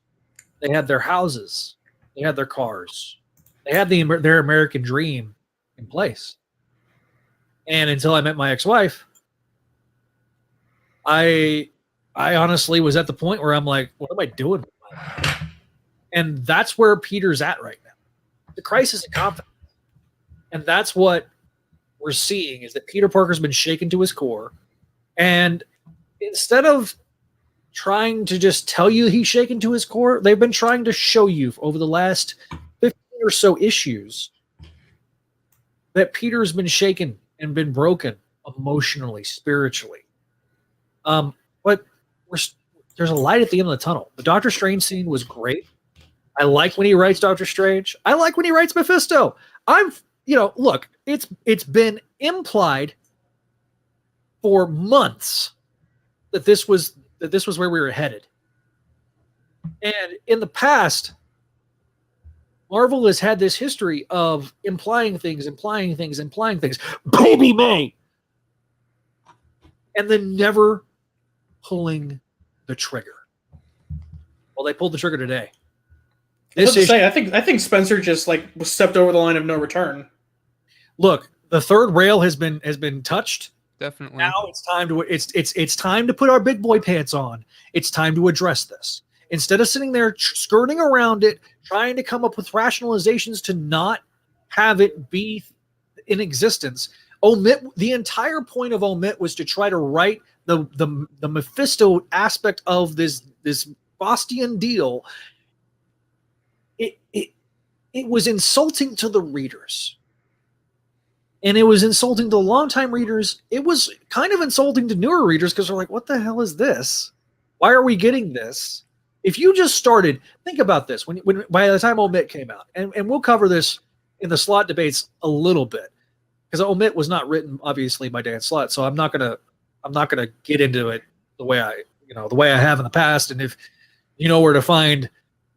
They had their houses. They had their cars. They had their American dream in place. And until I met my ex-wife, I honestly was at the point where I'm like, what am I doing with my life? And that's where Peter's at right now. The crisis of confidence. And that's what we're seeing, is that Peter Parker's been shaken to his core. And instead of trying to just tell you he's shaken to his core, they've been trying to show you over the last 15 or so issues that Peter's been shaken and been broken emotionally, spiritually. But there's a light at the end of the tunnel. The Doctor Strange scene was great. I like when he writes Doctor Strange. I like when he writes Mephisto. Look, it's been implied for months that this was where we were headed. And in the past, Marvel has had this history of implying things. Baby May! And then never pulling the trigger. Well, they pulled the trigger today. I think Spencer just stepped over the line of no return. Look, the third rail has been touched, Definitely. Now it's time to it's time to put our big boy pants on. It's time to address this. Instead of sitting there skirting around it, trying to come up with rationalizations to not have it be in existence. Omit the entire point of Omit was to try to write the Mephisto aspect of this Faustian deal. It was insulting to the readers. And it was insulting to longtime readers. It was kind of insulting to newer readers because they're like, what the hell is this? Why are we getting this? If you just started, think about this. When by the time Omit came out, and we'll cover this in the slot debates a little bit, because Omit was not written obviously by Dan Slott, so I'm not gonna get into it the way I have in the past. And if you know where to find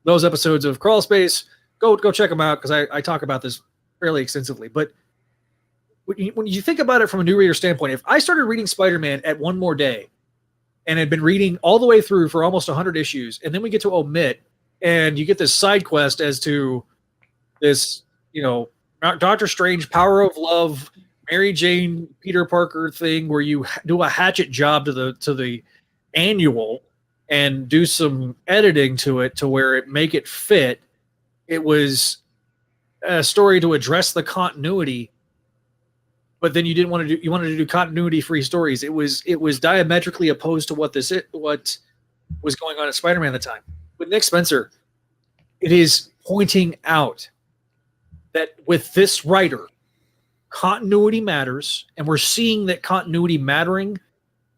those episodes of Crawl Space, go check them out, because I talk about this fairly extensively. But when you think about it from a new reader standpoint, if I started reading Spider-Man at One More Day and had been reading all the way through for almost 100 issues, and then we get to Omit, and you get this side quest as to this, Doctor Strange, Power of Love, Mary Jane, Peter Parker thing, where you do a hatchet job to the annual and do some editing to it to where it make it fit. It was a story to address the continuity, but then you wanted to do continuity-free stories. It was diametrically opposed to what was going on at Spider-Man at the time. With Nick Spencer, it is pointing out that with this writer, continuity matters, and we're seeing that continuity mattering.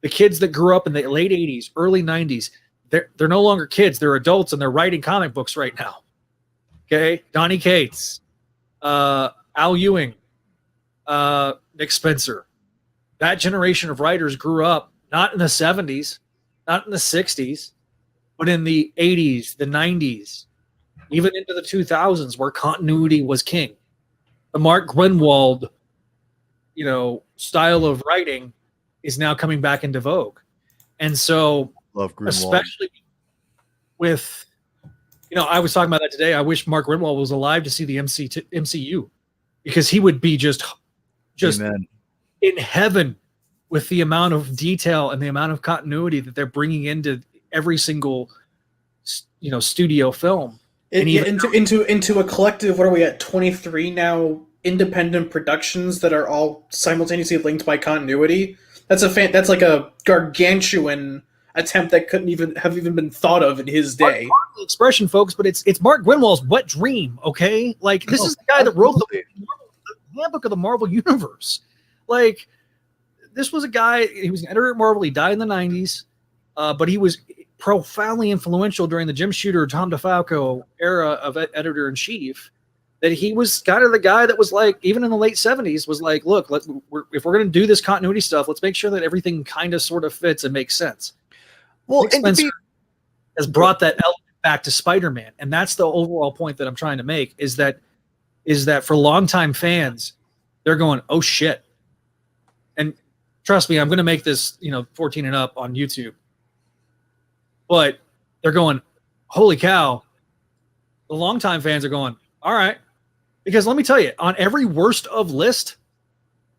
The kids that grew up in the late 80s, early 90s, they're no longer kids. They're adults, and they're writing comic books right now. Okay? Donny Cates, Al Ewing, Nick Spencer. That generation of writers grew up not in the 70s, not in the 60s, but in the 80s, the 90s, even into the 2000s, where continuity was king. The Mark Grunwald, style of writing is now coming back into vogue. And so, Love Grunwald. Especially with, I was talking about that today. I wish Mark Grunwald was alive to see the MCU, because he would be just Amen. In heaven with the amount of detail and the amount of continuity that they're bringing into every single, studio film. Into a collective. What are we at? 23 now independent productions that are all simultaneously linked by continuity. That's like a gargantuan attempt that couldn't even have been thought of in his day. The expression, folks, but it's Mark Grunwald's wet dream. Okay, like this is the guy that wrote the handbook of the Marvel Universe. Like, this was a guy. He was an editor at Marvel. He died in the 90s, but he was profoundly influential during the Jim Shooter, Tom DeFalco era of editor-in-chief. That he was kind of the guy that was like, even in the late 70s, was like, look, if we're going to do this continuity stuff, let's make sure that everything kind of sort of fits and makes sense. Well, Nick Spencer has brought that element back to Spider-Man, and that's the overall point that I'm trying to make, is that for longtime fans, they're going, oh shit. And trust me, I'm going to make this 14 and up on YouTube, but they're going, holy cow. The longtime fans are going, all right. Because let me tell you, on every worst of list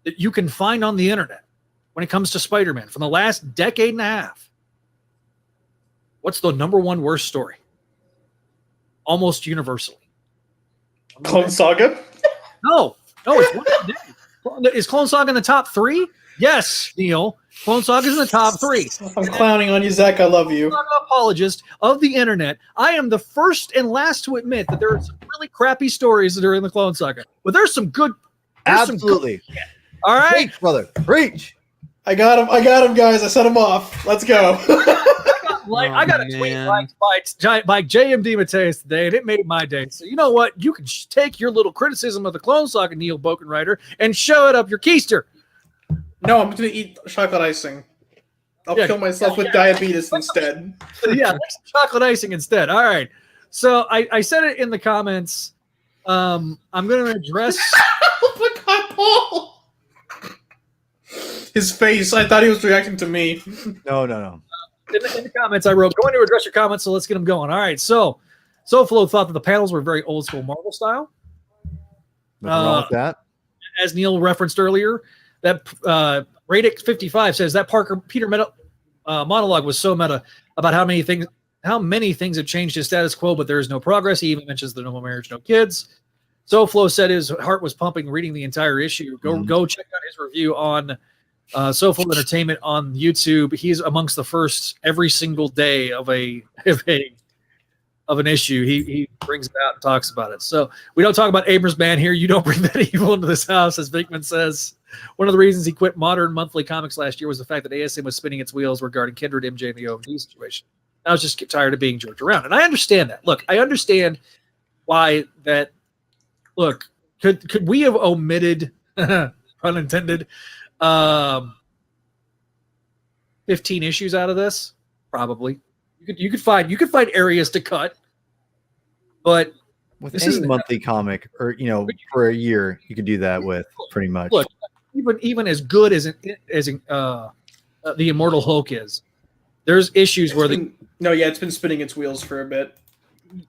that you can find on the internet when it comes to Spider-Man from the last decade and a half, what's the number one worst story? Almost universally. Clone Saga? No, is Clone Saga in the top 3? Yes, Neil. Clone Saga is in the top 3. I'm clowning on you, Zach. I love you. I'm an apologist of the internet. I am the first and last to admit that there are some really crappy stories that are in the Clone Saga, but there's some good. Absolutely. All right, preach, brother. Preach. I got him, guys. I set him off. Let's go. I got a tweet liked by JMD Mateus today, and it made my day. So you know what? You can take your little criticism of the Clone Saga, Neil Bogenrieder, and show it up your keister. No, I'm going to eat chocolate icing. I'll kill myself with diabetes instead. Yeah, chocolate icing instead. All right. So I said it in the comments. I'm going to address. Oh my God, Paul! His face. I thought he was reacting to me. No. In the comments, I wrote, going to address your comments, so let's get them going. All right. So Flo thought that the panels were very old school Marvel style. Nothing wrong with that. As Neil referenced earlier, that Radix 55 says that Peter monologue was so meta about how many things have changed his status quo, but there is no progress. He even mentions the no marriage, no kids. SoFlo said his heart was pumping reading the entire issue. Go check out his review on SoFlo Entertainment on YouTube. He's amongst the first every single day of an issue. He brings it out and talks about it. So we don't talk about Abrams' ban here. You don't bring that evil into this house, as Vickman says. One of the reasons he quit Modern Monthly Comics last year was the fact that ASM was spinning its wheels regarding Kindred, MJ, and the OMD situation. I was just tired of being jerked around. And I understand that. Look, I understand why that. Look, could we have omitted, pun intended, 15 issues out of this? Probably. You could find areas to cut, but with this any is monthly comic, or for a year, you could do that with pretty much. Look, even as good as the Immortal Hulk is, there's issues it's been spinning its wheels for a bit.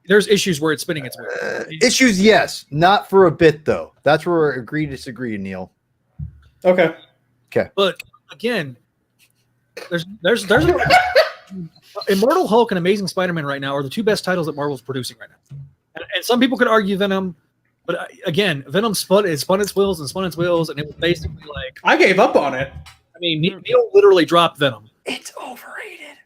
There's issues where it's spinning its wheels. Issues, yes, not for a bit though. That's where we agree to disagree, Neil. Okay. But again, there's Immortal Hulk and Amazing Spider-Man right now are the two best titles that Marvel's producing right now. And some people could argue Venom, but again, Venom spun its wheels, and it was basically like I gave up on it. I mean, Neil literally dropped Venom. It's overrated.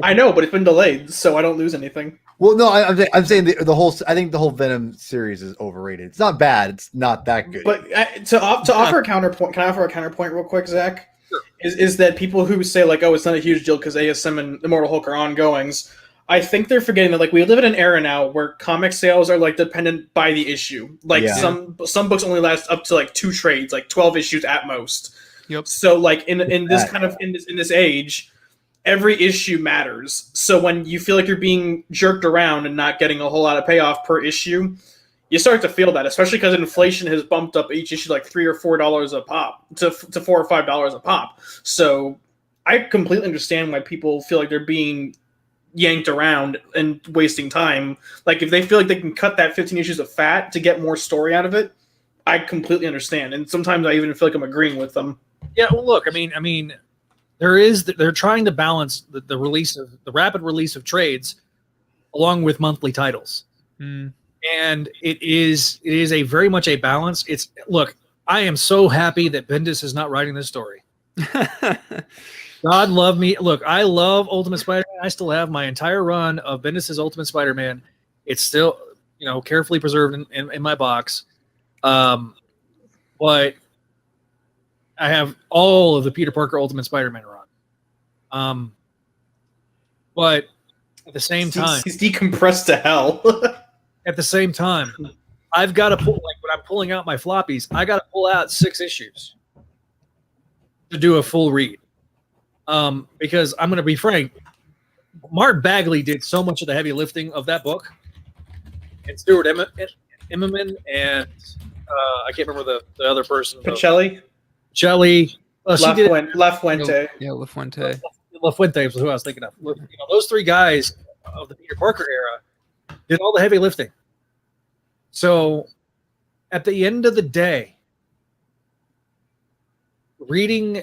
I know, but it's been delayed, so I don't lose anything. Well, no, I'm saying the whole. I think the whole Venom series is overrated. It's not bad. It's not that good. But to offer a counterpoint, can I offer a counterpoint real quick, Zach? Sure. Is that people who say like, oh, it's not a huge deal because ASM and Immortal Hulk are ongoings? I think they're forgetting that like we live in an era now where comic sales are like dependent by the issue. Like some books only last up to like 2 trades, like 12 issues at most. Yep. So like in this age, every issue matters. So when you feel like you're being jerked around and not getting a whole lot of payoff per issue, you start to feel that, especially because inflation has bumped up each issue like $3 or $4 a pop to $4 or $5 a pop. So I completely understand why people feel like they're being yanked around and wasting time. Like if they feel like they can cut that 15 issues of fat to get more story out of it, I completely understand. And sometimes I even feel like I'm agreeing with them. Yeah, well, look, I mean, they're trying to balance the rapid release of trades along with monthly titles. And it is a very much a balance. I am so happy that Bendis is not writing this story. God love me. Look, I love Ultimate Spider-Man. I still have my entire run of Bendis' Ultimate Spider-Man. It's still, carefully preserved in my box. But I have all of the Peter Parker Ultimate Spider-Man run. But at the same time, he's decompressed to hell. At the same time, I've got to pull, like when I'm pulling out my floppies, I got to pull out 6 issues to do a full read. Because I'm going to be frank, Mark Bagley did so much of the heavy lifting of that book, and Stuart Immonen, and I can't remember the other person. Pacelli. LaFuente. Yeah, LaFuente. LaFuente was who I was thinking of. Those 3 guys of the Peter Parker era did all the heavy lifting. So at the end of the day, reading,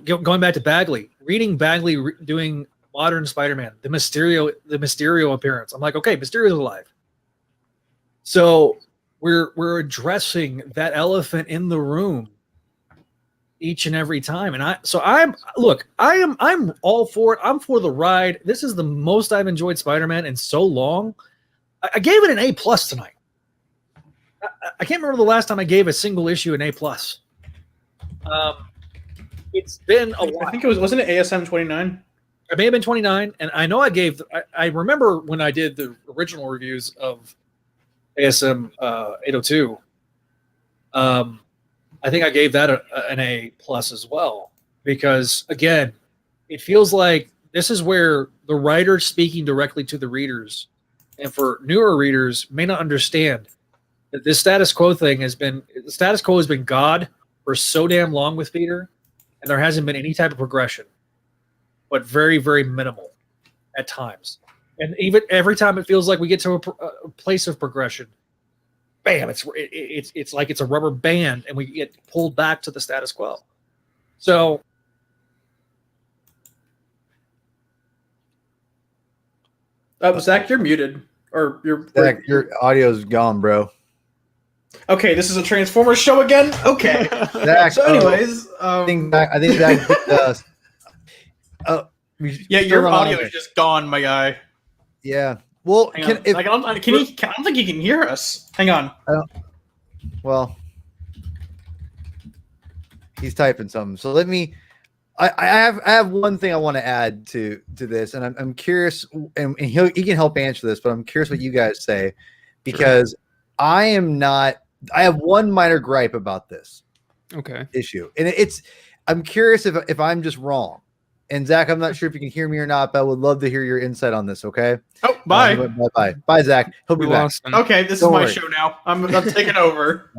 going back to Bagley, doing Modern Spider-Man, the Mysterio appearance. I'm like, okay, Mysterio's alive. So we're addressing that elephant in the room each and every time. And I'm all for it. I'm for the ride. This is the most I've enjoyed Spider-Man in so long. I gave it an A+ tonight. I can't remember the last time I gave a single issue an A+. It's been a while. I think wasn't it ASM 29? It may have been 29, and I know I remember when I did the original reviews of ASM 802. I think I gave that an A+ as well, because again, it feels like this is where the writer speaking directly to the readers, and for newer readers may not understand that this status quo has been God for so damn long with Peter, and there hasn't been any type of progression, but very, very minimal at times. And even every time it feels like we get to a place of progression, bam, it's like it's a rubber band, and we get pulled back to the status quo. So Zach, you're muted, or you're Zach, your audio's gone, bro. Okay, this is a Transformers show again. Okay. Zach, So, anyways, I think Zach. yeah, your audio is just gone, my guy. Yeah. Well, I don't think he can hear us. Hang on. Well, he's typing something. So let me. I have one thing I want to add to this, and I'm curious, and he can help answer this, but I'm curious what you guys say, because I am not. I have one minor gripe about this issue, and I'm curious if I'm just wrong. And Zach, I'm not sure if you can hear me or not, but I would love to hear your insight on this. Okay. Oh, bye. Bye, Zach. He'll be back. Okay, this is my show now. I'm taking over.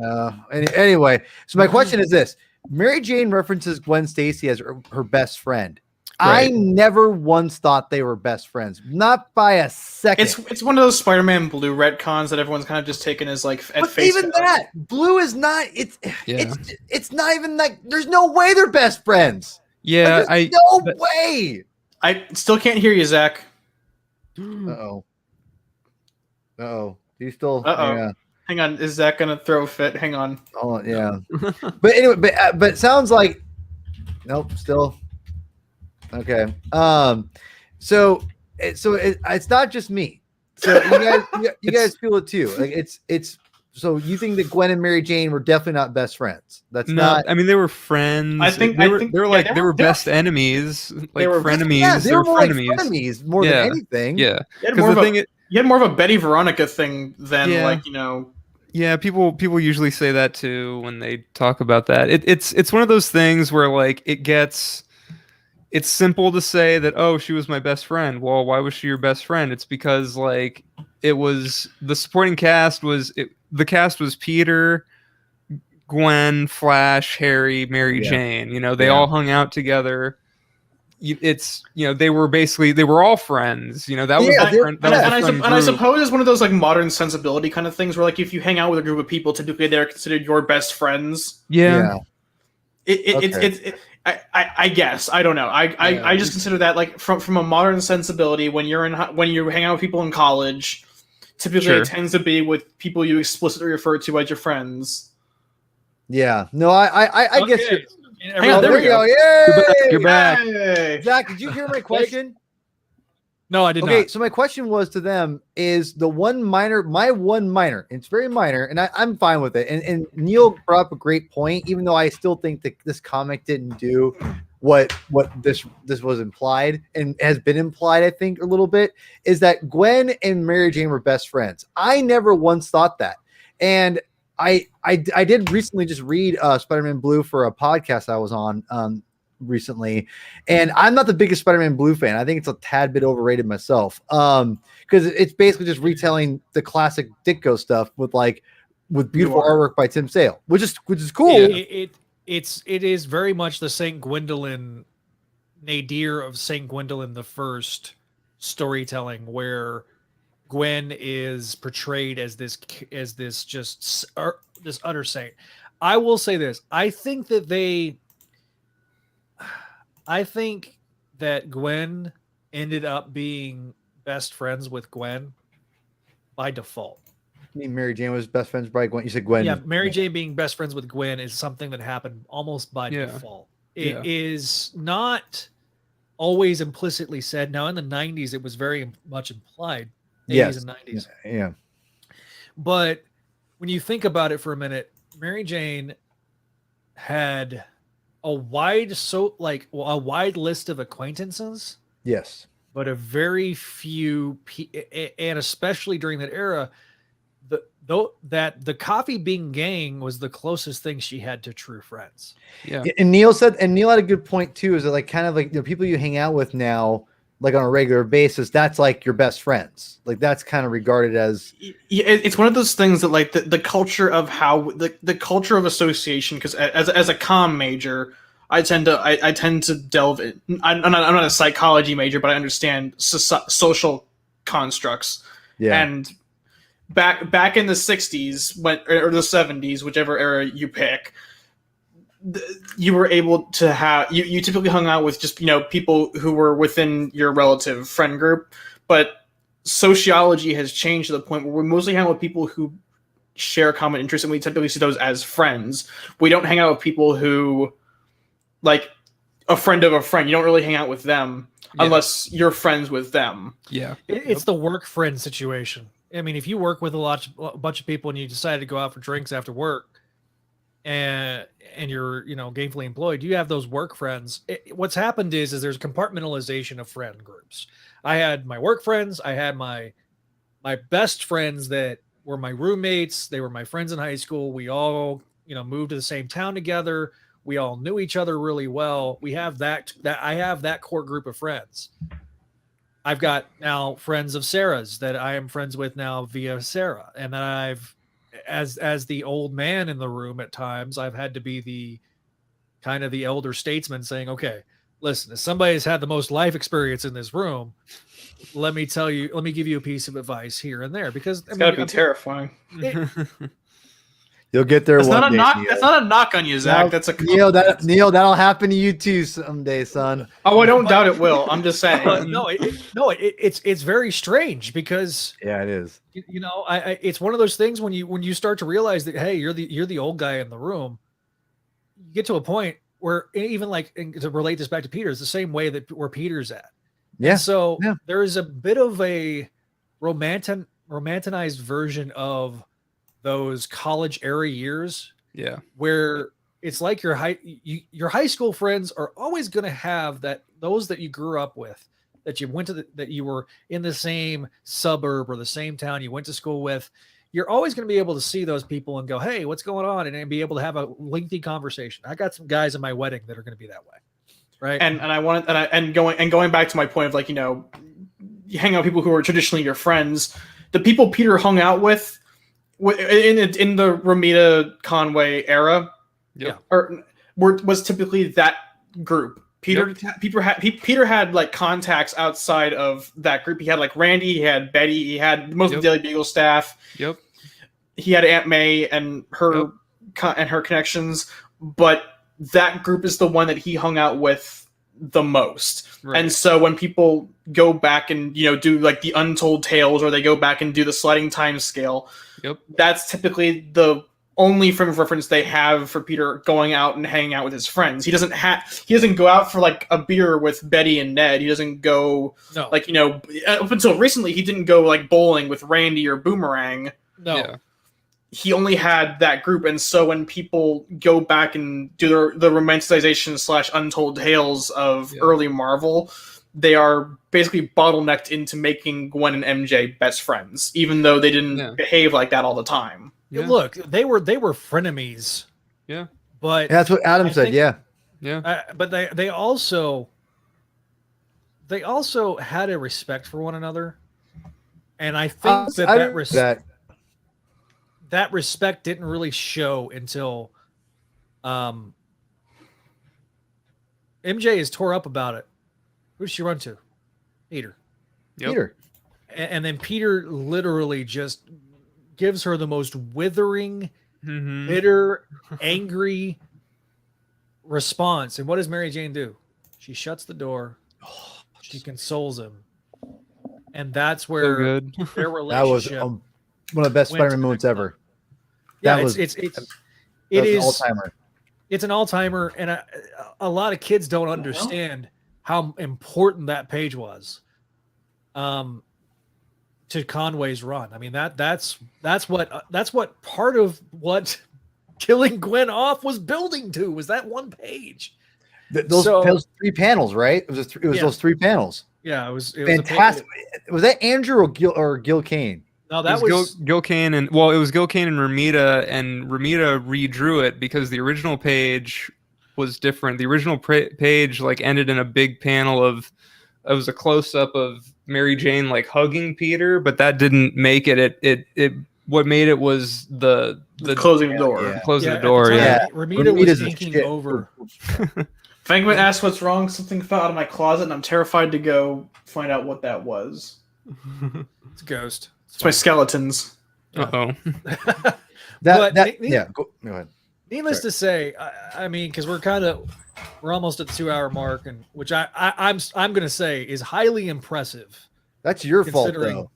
Anyway, so my question is this: Mary Jane references Gwen Stacy as her best friend. Right. I never once thought they were best friends, not by a second. It's one of those Spider-Man Blue retcons that everyone's kind of just taken as like at face value. Even that Blue is not. It's not even like. There's no way they're best friends. Yeah, no way. I still can't hear you, Zach. Uh-oh. Do you still? Yeah. Hang on. Is Zach gonna throw a fit? Hang on. Oh yeah. But anyway, but it sounds like nope. Still. Okay. So it's not just me. So you guys feel it too. Like it's. So you think that Gwen and Mary Jane were definitely not best friends? That's not. I mean, they were friends. They were best enemies. Like they were frenemies. Yeah, they were more like frenemies. frenemies more than anything. Yeah. You had more of a Betty Veronica thing than Yeah, people usually say that too when they talk about that. It's one of those things where like it's simple to say that, oh, she was my best friend. Well, why was she your best friend? It's because like it was the supporting cast the cast was Peter, Gwen, Flash, Harry, Mary Jane. They all hung out together. They were all friends. That was I suppose it's one of those like modern sensibility kind of things where like if you hang out with a group of people, typically they're considered your best friends. Yeah. I guess I don't know. I just consider that like from a modern sensibility when you hang out with people in college, typically it tends to be with people you explicitly refer to as your friends. Yeah. No, I guess. Hang on, there we go. Yay! You're back. Yay! Zach, did you hear my question? No, I did not. Okay, so my question was to them is my one minor, it's very minor, and I'm fine with it. And Neil brought up a great point, even though I still think that this comic didn't do what this was implied and has been implied, I think, a little bit, is that Gwen and Mary Jane were best friends. I never once thought that. And I did recently just read Spider-Man Blue for a podcast I was on recently, and I'm not the biggest Spider-Man Blue fan. I think it's a tad bit overrated myself, because it's basically just retelling the classic Ditko stuff with beautiful artwork by Tim Sale, which is cool. Yeah, it is very much the Saint Gwendolyn nadir of Saint Gwendolyn the First storytelling, where Gwen is portrayed as this utter saint. I will say this: I think that Gwen ended up being best friends with Gwen by default. I mean, Mary Jane was best friends by Gwen. You said Gwen. Yeah, Mary Jane being best friends with Gwen is something that happened almost by default. It is not always implicitly said. Now, in the 90s, it was very much implied. 80s and 90s. Yeah. But when you think about it for a minute, Mary Jane had a wide list of acquaintances. Yes. But a very few, and especially during that era, the Coffee Bean Gang was the closest thing she had to true friends. Yeah. And Neil had a good point too, is that like kind of like the people you hang out with now, like on a regular basis, that's like your best friends. Like that's kind of regarded as. Yeah, it's one of those things that like the culture of how the culture of association. Because as a comm major, I tend to delve in. I'm not a psychology major, but I understand social constructs. Yeah. And back in the 60s or the 70s, whichever era you pick, you were able to have you typically hung out with just people who were within your relative friend group, but sociology has changed to the point where we mostly hang out with people who share common interests, and we typically see those as friends. We don't hang out with people who, like, a friend of a friend. You don't really hang out with them unless you're friends with them. Yeah, it's the work friend situation. I mean, if you work with a bunch of people and you decide to go out for drinks after work, and you're gainfully employed, you have those work friends. What's happened is there's compartmentalization of friend groups. I had my work friends. I had my best friends that were my roommates. They were my friends in high school. We all moved to the same town together. We all knew each other really well. We have that I have that core group of friends. I've got now friends of Sarah's that I am friends with now via Sarah. And then I've, as the old man in the room at times, I've had to be the kind of the elder statesman saying, okay, listen, if somebody's had the most life experience in this room, let me give you a piece of advice here and there, because it's gotta be terrifying. You'll get there. That's one not a day, knock. Neil. That's not a knock on you, Zach. Now, That's a Neil. That'll happen to you too someday, son. Oh, I don't doubt it will. I'm just saying. It's very strange because yeah, it is. It's one of those things when you start to realize that, hey, you're the old guy in the room. You get to a point where, even like, to relate this back to Peter, it's the same way that where Peter's at. Yeah. And so there is a bit of a romanticized version of those college era years. Yeah. Where it's like your high school friends are always going to have those that you grew up with, that you went to that you were in the same suburb or the same town you went to school with. You're always going to be able to see those people and go, hey, what's going on? And be able to have a lengthy conversation. I got some guys in my wedding that are going to be that way. Right. And going back to my point of, like, you hang out with people who are traditionally your friends. The people Peter hung out with in the Romita Conway era, was typically that group. Peter had like contacts outside of that group. He had like Randy, he had Betty, he had most of the Daily Beagle staff. Yep. He had Aunt May and her connections, but that group is the one that he hung out with the most. Right. And so when people go back and do like the Untold Tales, or they go back and do the Sliding Time Scale, that's typically the only frame of reference they have for Peter going out and hanging out with his friends. He doesn't go out for like a beer with Betty and Ned. He doesn't go up until recently he didn't go like bowling with Randy or Boomerang. No. Yeah. He only had that group, and so when people go back and do the romanticization / Untold Tales of early Marvel, they are basically bottlenecked into making Gwen and MJ best friends, even though they didn't behave like that all the time. Yeah. Look, they were frenemies. Yeah, but that's what Adam said. But they also had a respect for one another, and I think that respect didn't really show until MJ is tore up about it. Who did she run to? Peter. Yep. Peter. And then Peter literally just gives her the most withering, bitter, angry response. And what does Mary Jane do? She shuts the door. She consoles him. And that's where their relationship. That was one of the best Spider-Man moments ever. Yeah, it's an all-timer. It's an all-timer, and a lot of kids don't understand how important that page was to Conway's run. I mean, that's what part of what killing Gwen off was building to, was that one page. Those 3 panels, right? It was those 3 panels. Yeah, it was fantastic. Was that Andrew or Gil Kane? No, that was Gil Kane, and it was Gil Kane and Romita redrew it because the original page was different. The original page like ended in a big panel of it was a close up of Mary Jane like hugging Peter, but that didn't make it. It what made it was the closing the door. Yeah. Closing the door. Romita was inking over. Fangman asked what's wrong. Something fell out of my closet, and I'm terrified to go find out what that was. It's a ghost. It's my skeletons. Uh-oh. Go ahead. Needless to say, I mean, because we're almost at the 2-hour mark, and which I'm going to say is highly impressive. That's your fault, though.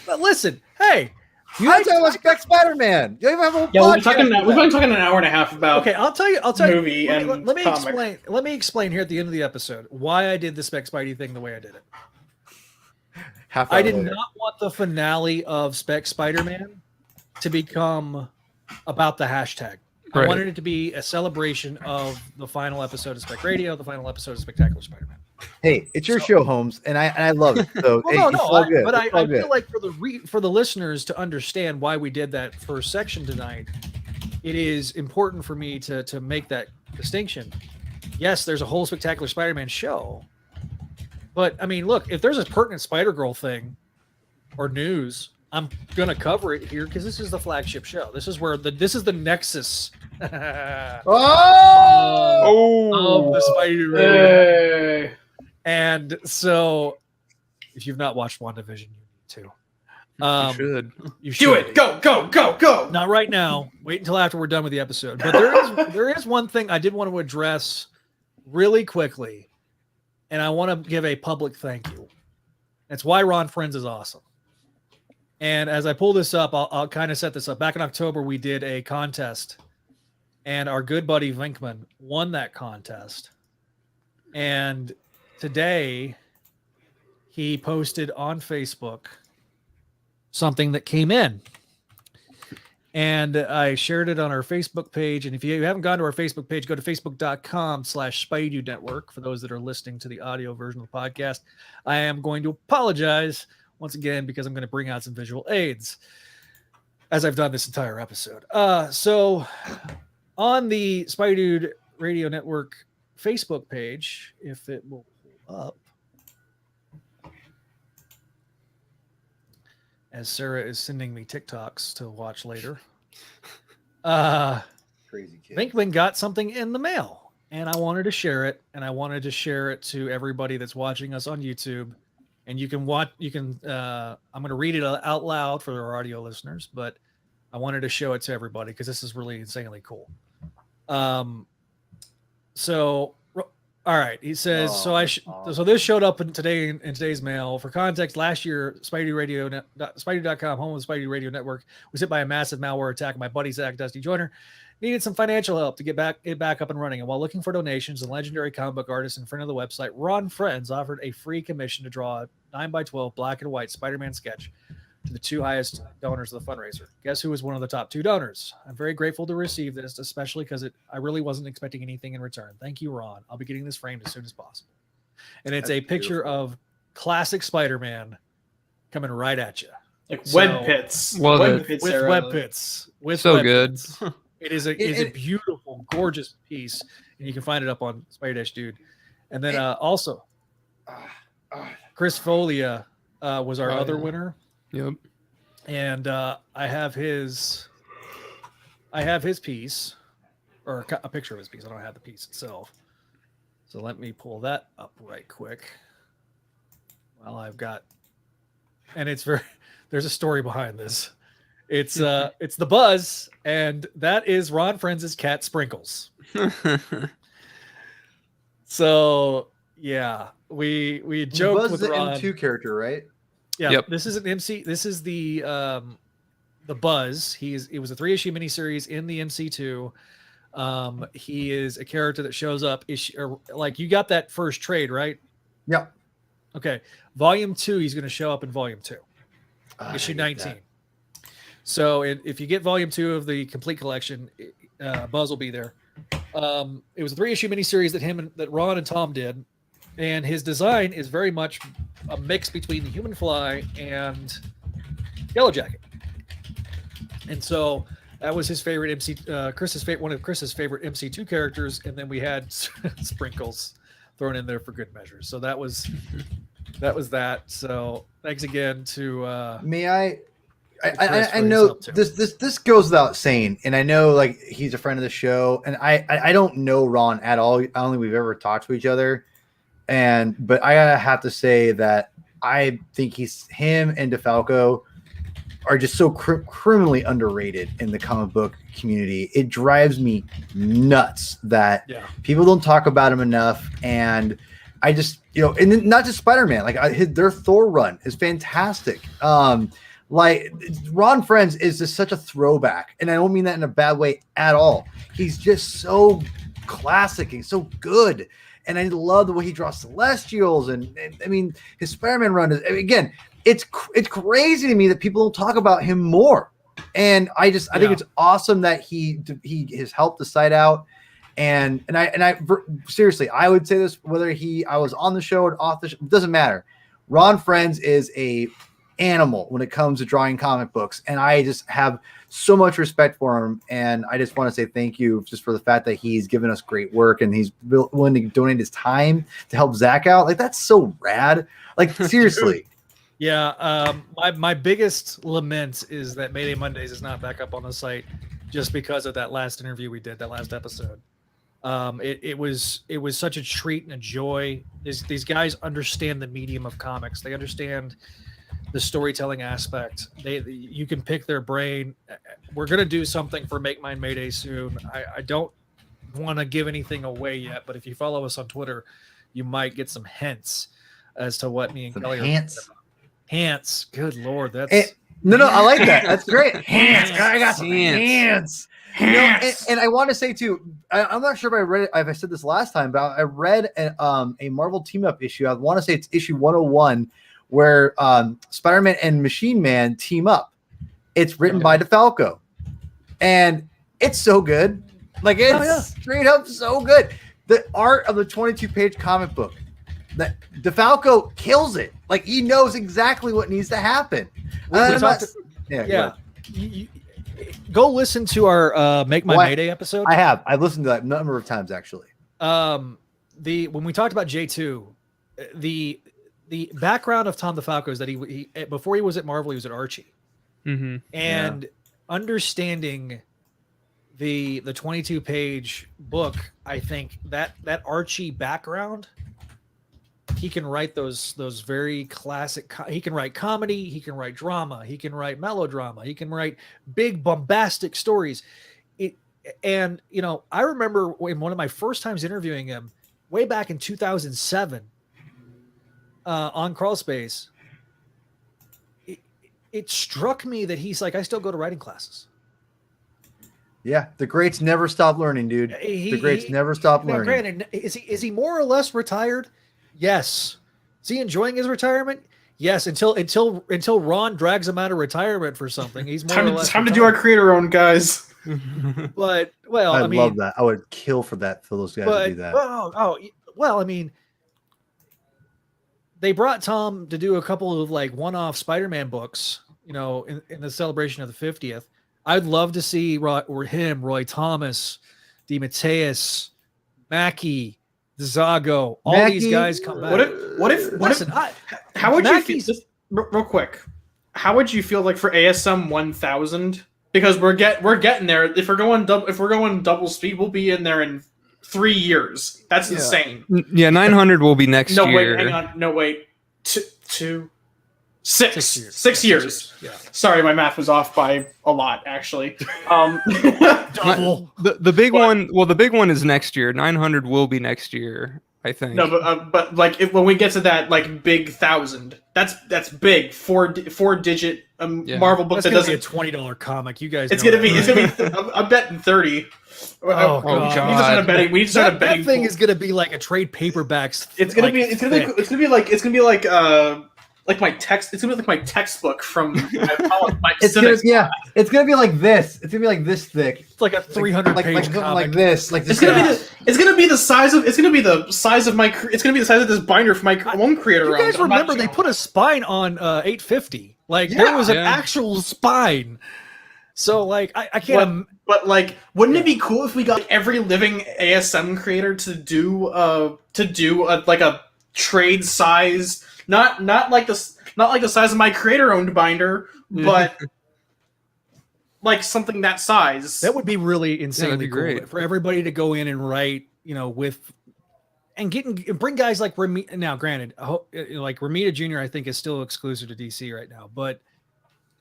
But listen, hey, I talking about Spec Spider-Man. You don't even have a whole we've been talking an hour and a half about. Okay, I'll tell you. Movie let me comic. explain. Let me explain here at the end of the episode why I did the Spec Spidey thing the way I did it. I did not want the finale of Spec Spider-Man to become about the hashtag. I Right. wanted it to be a celebration of the final episode of Spec Radio, the final episode of Spectacular Spider-Man. Hey, it's your show, Holmes, and I love it. So Well, I I feel like for the listeners to understand why we did that first section tonight, it is important for me to make that distinction. Yes, there's a whole Spectacular Spider-Man show, but I mean, look, if there's a pertinent Spider-Girl thing or news, I'm gonna cover it here because this is the flagship show. This is where this is the nexus of the Spideydude Radio. Hey. And so, if you've not watched WandaVision, you need to. You should. You should. Do it. Go. Not right now. Wait until after we're done with the episode. But there is one thing I did want to address really quickly, and I want to give a public thank you. That's why Ron Friends is awesome. And as I pull this up, I'll kind of set this up. Back in October, we did a contest, and our good buddy Vinkman won that contest. And today, he posted on Facebook something that came in. And I shared it on our Facebook page. And if you haven't gone to our Facebook page, go to facebook.com/Spideydude Network. For those that are listening to the audio version of the podcast, I am going to apologize once again because I'm going to bring out some visual aids as I've done this entire episode. So on the Spideydude Radio Network Facebook page, if it will pull up, as Sarah is sending me TikToks to watch later. Crazy kid. Vinkman got something in the mail, and I wanted to share it, and I wanted to share it to everybody that's watching us on YouTube. And you can watch. I'm going to read it out loud for our audio listeners, but I wanted to show it to everybody because this is really insanely cool. So. All right, he says. So this showed up in today's mail. For context, last year, Spidey.com, home of the Spidey Radio Network, was hit by a massive malware attack. My buddy Zach Dusty Joyner needed some financial help to get it back up and running. And while looking for donations, the legendary comic book artist in front of the website, Ron Friends, offered a free commission to draw a 9x12 black and white Spider-Man sketch to the two highest donors of the fundraiser. Guess who was one of the top two donors? I'm very grateful to receive this, especially because I really wasn't expecting anything in return. Thank you, Ron. I'll be getting this framed as soon as possible. And it's a picture of classic Spider-Man coming right at you. Like web pits. Love Web it. pits, With Sarah. web pits. With So web good. pits. It is a beautiful, gorgeous piece. And you can find it up on Spideydude. And then also, Chris Folia was our other winner. Yep. And I have his piece, or a picture of his piece. I don't have the piece itself. So let me pull that up right quick. Well, I've got, and there's a story behind this. It's the Buzz, and that is Ron Friends' cat Sprinkles. So yeah, we joked Buzz with is the Ron. M2 character, right? Yeah, Yep. This is an MC. This is the Buzz. It was a 3-issue miniseries in the MC2. He is a character that shows up like you got that first trade, right? Yep. Okay. Volume 2, he's going to show up in Volume 2, issue 19. So if you get Volume 2 of the complete collection, Buzz will be there. It was a 3-issue miniseries that Ron and Tom did. And his design is very much a mix between the Human Fly and Yellow Jacket. And so that was his favorite one of Chris's favorite MC2 characters. And then we had Sprinkles thrown in there for good measure. So that was that. So thanks again to May I Chris for know his help, too. this goes without saying, and I know like he's a friend of the show, and I don't know Ron at all. I don't think we've ever talked to each other. But I have to say that I think him and DeFalco are just so criminally underrated in the comic book community. It drives me nuts that people don't talk about him enough. And I just, and then not just Spider-Man, like their Thor run is fantastic. Like Ron Frenz is just such a throwback, and I don't mean that in a bad way at all. He's just so classic. He's so good. And I love the way he draws Celestials. And I mean, his Spider-Man run is, again, it's crazy to me that people don't talk about him more. And I think it's awesome that he has helped the site out. And I seriously, I would say this, whether I was on the show or off the show, it doesn't matter. Ron Frenz is a animal when it comes to drawing comic books, and I just have so much respect for him. And I just want to say thank you just for the fact that he's given us great work and he's willing to donate his time to help Zach out. Like, that's so rad. Like, seriously. Yeah. My biggest lament is that Mayday Mondays is not back up on the site just because of that last interview we did, that last episode. It was such a treat and a joy. These guys understand the medium of comics. They understand the storytelling aspect. You can pick their brain. We're going to do something for Make Mine Mayday soon. I don't want to give anything away yet, but if you follow us on Twitter, you might get some hints as to what me and Kelly are talking about. Hints. Good Lord. That's no, I like that. That's great. Hands. I got some hands. And I want to say too, I'm not sure if I read it, if I said this last time, but I read a Marvel team up issue. I want to say it's issue 101, where Spider-Man and Machine Man team up. It's written by DeFalco, and it's so good. Like, it's straight up so good. The art of the 22-page comic book, that DeFalco kills it. Like, he knows exactly what needs to happen. Go listen to our Make My Mayday episode. I've listened to that a number of times, actually. When we talked about J2, the background of Tom DeFalco is that he before he was at Marvel, he was at Archie. Mm-hmm. And understanding the 22-page book, I think that Archie background, he can write those very classic. He can write comedy. He can write drama. He can write melodrama. He can write big bombastic stories. And I remember in one of my first times interviewing him, way back in 2007, on Crawl Space, it struck me that he's like, I still go to writing classes. Yeah, the greats never stop learning, dude. The greats never stop learning. Granted, is he more or less retired? Yes. Is he enjoying his retirement? Yes. Until Ron drags him out of retirement for something, he's more or less time to do our creator own, guys. But I mean, love that. I would kill for those guys to do that. Well, I mean, they brought Tom to do a couple of like one-off Spider-Man books, in the celebration of the 50th. I'd love to see Roy Thomas, DeMatteis, Mackie, Zago, all these guys come back. How would you feel? Just real quick, how would you feel like for ASM 1000? Because we're getting there. If we're going double speed, we'll be in there in 3 years. That's insane. Yeah, 900 will be next year. No, wait, hang on. No, wait. 6 years. Yeah. Sorry, my math was off by a lot, actually. Double. The big one. Well, the big one is next year. 900 will be next year, I think. No, but like when we get to that like big 1,000, that's big. Four digit Marvel book. That's gonna be a $20 comic. You guys. It's gonna be. I'm betting 30. Oh God! We need to start betting. That thing is gonna be like a trade paperbacks. It's gonna be like my text. It's gonna be like my textbook from my civics. It's gonna be like this. It's gonna be like this thick. It's like a 300-page comic. Like this. Like this. It's gonna be the size of. It's gonna be the size of my. It's gonna be the size of this binder for my own creator. You guys remember they put a spine on 850? Like there was an actual spine. So like I can't. But like, wouldn't it be cool if we got every living ASM creator to do like a trade size, not like the size of my creator owned binder, but like something that size. That would be really insanely cool. Great for everybody to go in and write, with and bring guys like Ramita. Now, granted, like Ramita Jr. I think is still exclusive to DC right now, but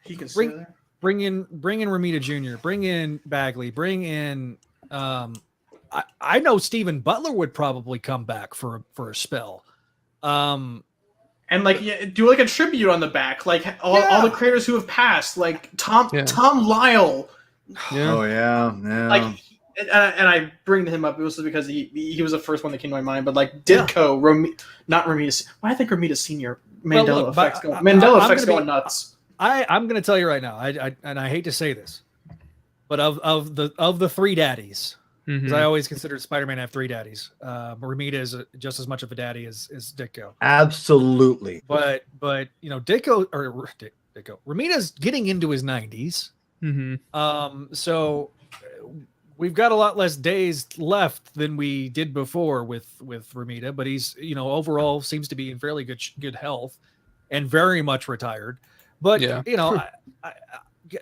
He can Bring- stay there. Bring in Ramita Jr., bring in Bagley, bring in I know Stephen Butler would probably come back for a spell. And like do like a tribute on the back, like all the creators who have passed, like Tom Lyle. Yeah. Oh yeah. Like and I bring him up mostly because he was the first one that came to my mind. But like Ditko, not Romita. Why I think Romita Senior Mandela effect's going nuts. I'm going to tell you right now. I hate to say this, but of the three daddies, because I always considered Spider-Man to have three daddies. Romita is just as much of a daddy as Ditko. Absolutely. But Ditko Romita's getting into his 90s. So we've got a lot less days left than we did before with Romita, but he's overall seems to be in fairly good health and very much retired. But I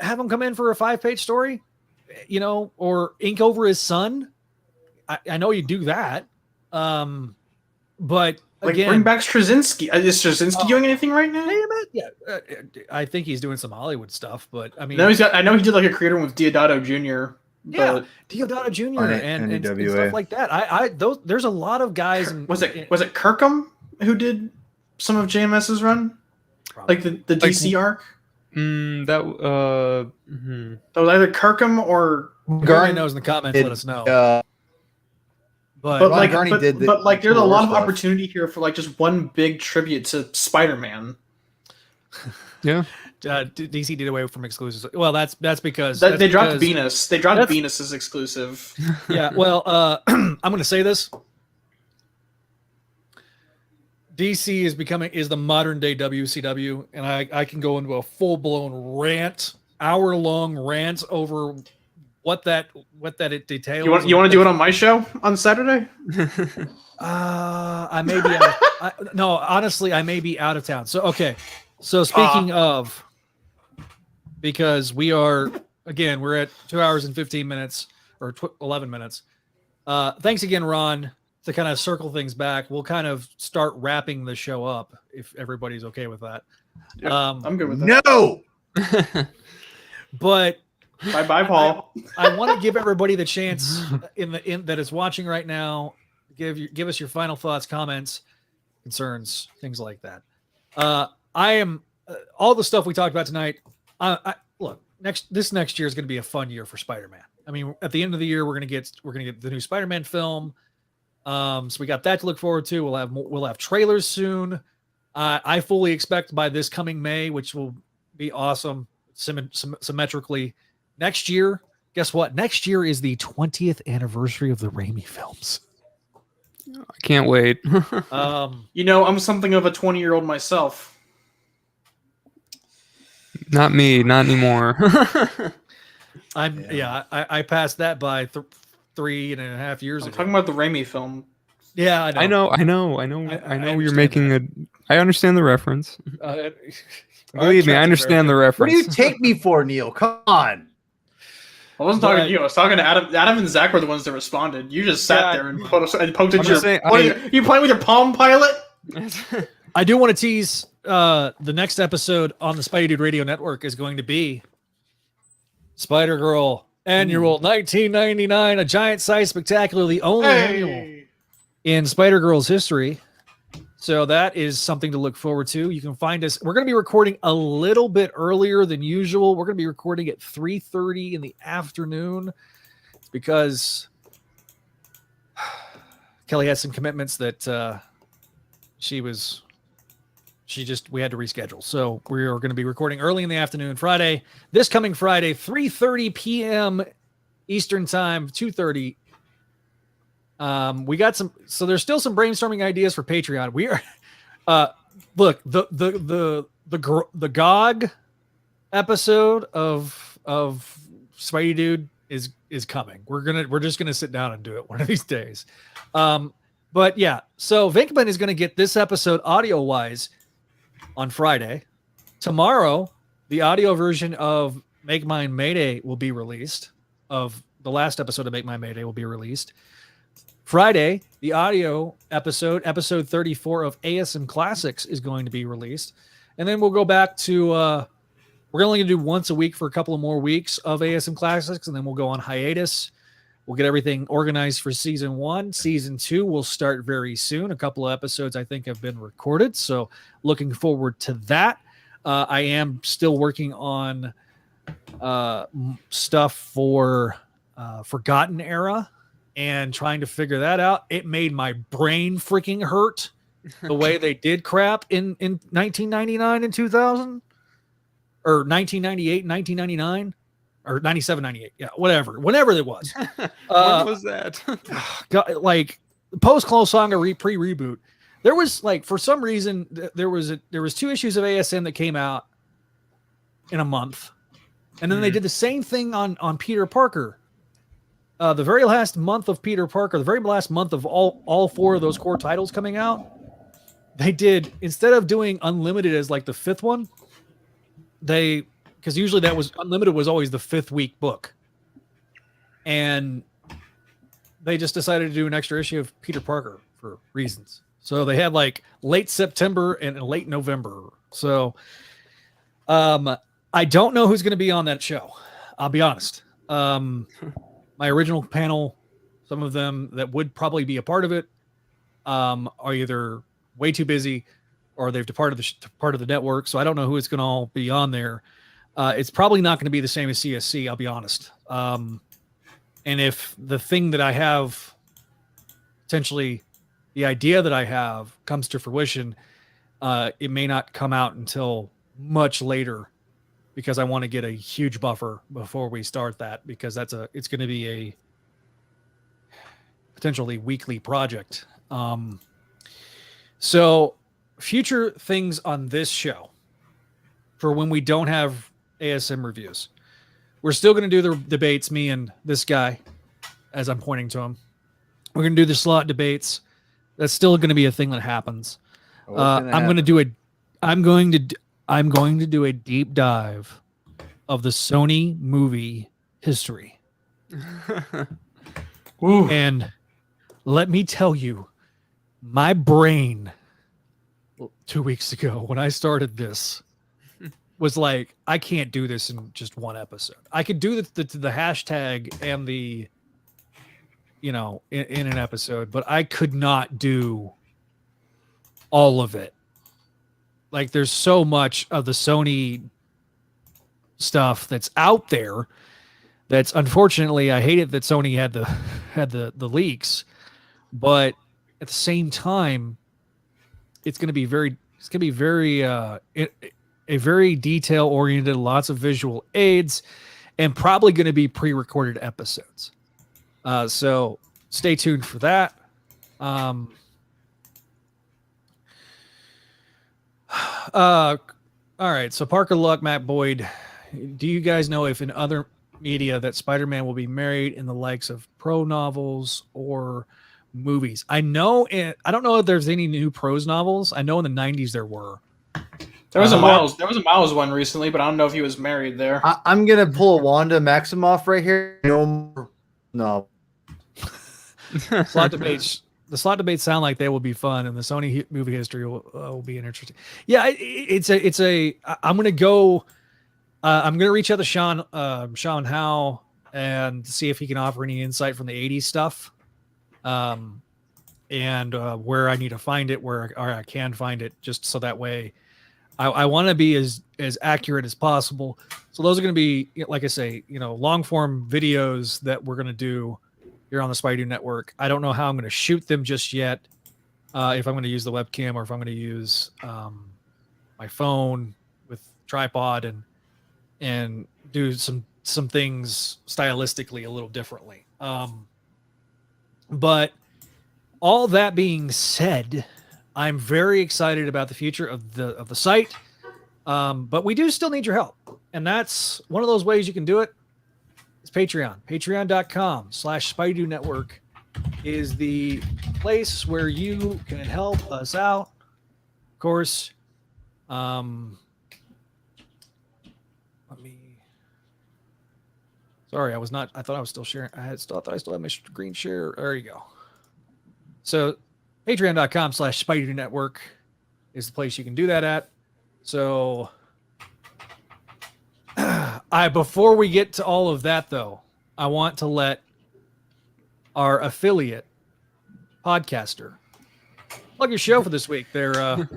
have him come in for a 5-page story, or ink over his son. I know you do that, but again, bring back Straczynski. Is Straczynski doing anything right now? Yeah, I think he's doing some Hollywood stuff, but I mean, I know he did like a creator with Deodato Jr. Yeah, Deodato Jr. and stuff like that. There's a lot of guys. Was it Kirkham who did some of JMS's run? Probably. Like the DC arc? That was either Kirkham or Garney knows in the comments. Let us know. But there's a lot of opportunity here for like just one big tribute to Spider-Man. Yeah. DC did away from exclusives. Well, that's because they dropped Venus. They dropped Venus as exclusive. Yeah. Well, I'm going to say this. DC is the modern day WCW, and I can go into a full blown hour-long rant over what that it details. You want to do it on my show on Saturday? I may be no, honestly, I may be out of town. So okay. So speaking of, because we're at 2 hours and 15 minutes or 11 minutes. Thanks again, Ron. To kind of circle things back, we'll kind of start wrapping the show up if everybody's okay with that. I'm good with that. No. But bye, Paul. I want to give everybody the chance that is watching right now. Give us your final thoughts, comments, concerns, things like that. I am all the stuff we talked about tonight. Look, this next year is going to be a fun year for Spider-Man. I mean, at the end of the year, we're going to get the new Spider-Man film. So we got that to look forward to. We'll have trailers soon. I fully expect by this coming May, which will be awesome, symmetrically. Next year, guess what? Next year is the 20th anniversary of the Raimi films. I can't wait. I'm something of a 20-year-old myself. Not me, not anymore. I passed that by 3.5 years ago. Talking about the Raimi film. Yeah, I know. You're making I understand the reference. Believe me, I understand the reference. What do you take me for, Neil? Come on. I wasn't talking to you. I was talking to Adam. Adam and Zach were the ones that responded. You just sat there and poked at you playing with your Palm Pilot? I do want to tease the next episode on the Spideydude Radio Network is going to be Spider-Girl Annual 1999, a giant-sized spectacular, the only annual in Spider-Girl's history. So that is something to look forward to. You can find us. We're going to be recording a little bit earlier than usual. We're going to be recording at 3:30 in the afternoon because Kelly had some commitments that we had to reschedule. So we are going to be recording early in the afternoon, this coming Friday, 3:30 p.m. Eastern time, 2:30. We got so there's still some brainstorming ideas for Patreon. We are, look, the GOG episode of Spideydude is coming. We're just gonna sit down and do it one of these days. But yeah, so Venkman is gonna get this episode audio wise on Friday. Tomorrow, the audio version of Make Mine Mayday will be released. Of the last episode of Make Mine Mayday will be released. Friday, the audio episode 34 of ASM Classics is going to be released. And then we'll go back to we're only going to do once a week for a couple of more weeks of ASM Classics, and then we'll go on hiatus. We'll get everything organized for season 1. Season 2 will start very soon. A couple of episodes, I think, have been recorded. So looking forward to that. I am still working on stuff for Forgotten Era and trying to figure that out. It made my brain freaking hurt the way they did crap in 1999 and 2000, or 1998 and 1999. Or 97, 98. Yeah, whatever. Whenever it was. When was that? Like post-Clone Saga pre-reboot. There was like, for some reason, there was 2 issues of ASM that came out in a month. And then they did the same thing on Peter Parker. The very last month of Peter Parker, the very last month of all 4 of those core titles coming out, they did, instead of doing Unlimited as like the 5th one, because usually that was Unlimited was always the 5th week book. And they just decided to do an extra issue of Peter Parker for reasons. So they had like late September and late November. So I don't know who's going to be on that show. I'll be honest. My original panel, some of them that would probably be a part of it, are either way too busy or they've departed the network. So I don't know who is going to all be on there. It's probably not going to be the same as CSC, I'll be honest. And if the thing that I have, potentially the idea that I have, comes to fruition, it may not come out until much later, because I want to get a huge buffer before we start that, because it's going to be a potentially weekly project. So future things on this show for when we don't have ASM reviews. We're still going to do the debates, me and this guy, as I'm pointing to him. We're going to do the slot debates. That's still going to be a thing that happens. I'm going to do a deep dive of the Sony movie history. And let me tell you, my brain 2 weeks ago when I started this was like, I can't do this in just one episode. I could do the hashtag and the, in an episode, but I could not do all of it. Like, there's so much of the Sony stuff that's out there that's, unfortunately, I hate it that Sony had the leaks, but at the same time, it's going to be very a very detail oriented, lots of visual aids, and probably going to be pre-recorded episodes. So stay tuned for that. All right. So Parker Luck, Matt Boyd, do you guys know if in other media that Spider-Man will be married in the likes of prose novels or movies? I don't know if there's any new prose novels. I know in the 90s there were. There was a Miles one recently, but I don't know if he was married there. I'm gonna pull a Wanda Maximoff right here. No. Slot debates. The slot debates sound like they will be fun, and the Sony movie history will be an interesting. Yeah, I'm gonna go. I'm gonna reach out to Sean Howe and see if he can offer any insight from the '80s stuff, and where I need to find it, where I can find it, just so that way. I want to be as accurate as possible. So those are going to be, like I say, long form videos that we're going to do here on the Spideydude Network. I don't know how I'm going to shoot them just yet. If I'm going to use the webcam or if I'm going to use my phone with tripod and do some things stylistically a little differently. But all that being said, I'm very excited about the future of the site, but we do still need your help, and that's one of those ways you can do it. It's Patreon. Patreon.com/Spideydude Network is the place where you can help us out. Of course, let me. Sorry, I was not. I thought I was still sharing. I thought I still had my screen share. There you go. So. Patreon.com/Spideydude Network is the place you can do that at. So Before we get to all of that, though, I want to let our affiliate podcaster plug your show for this week. They're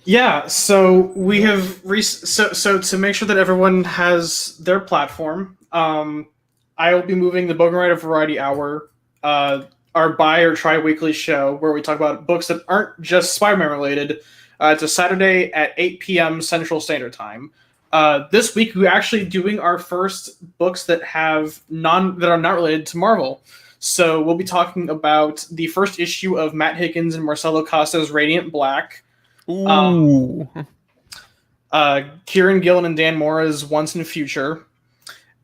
Yeah, so we have so to make sure that everyone has their platform, I will be moving the Bogenrieder Variety Hour, our buy or try weekly show where we talk about books that aren't just Spider-Man related. It's a Saturday at 8 p.m. Central Standard Time. This week we're actually doing our first books that are not related to Marvel. So we'll be talking about the first issue of Matt Higgins and Marcelo Costa's Radiant Black. Ooh. Kieran Gillen and Dan Mora's Once and Future.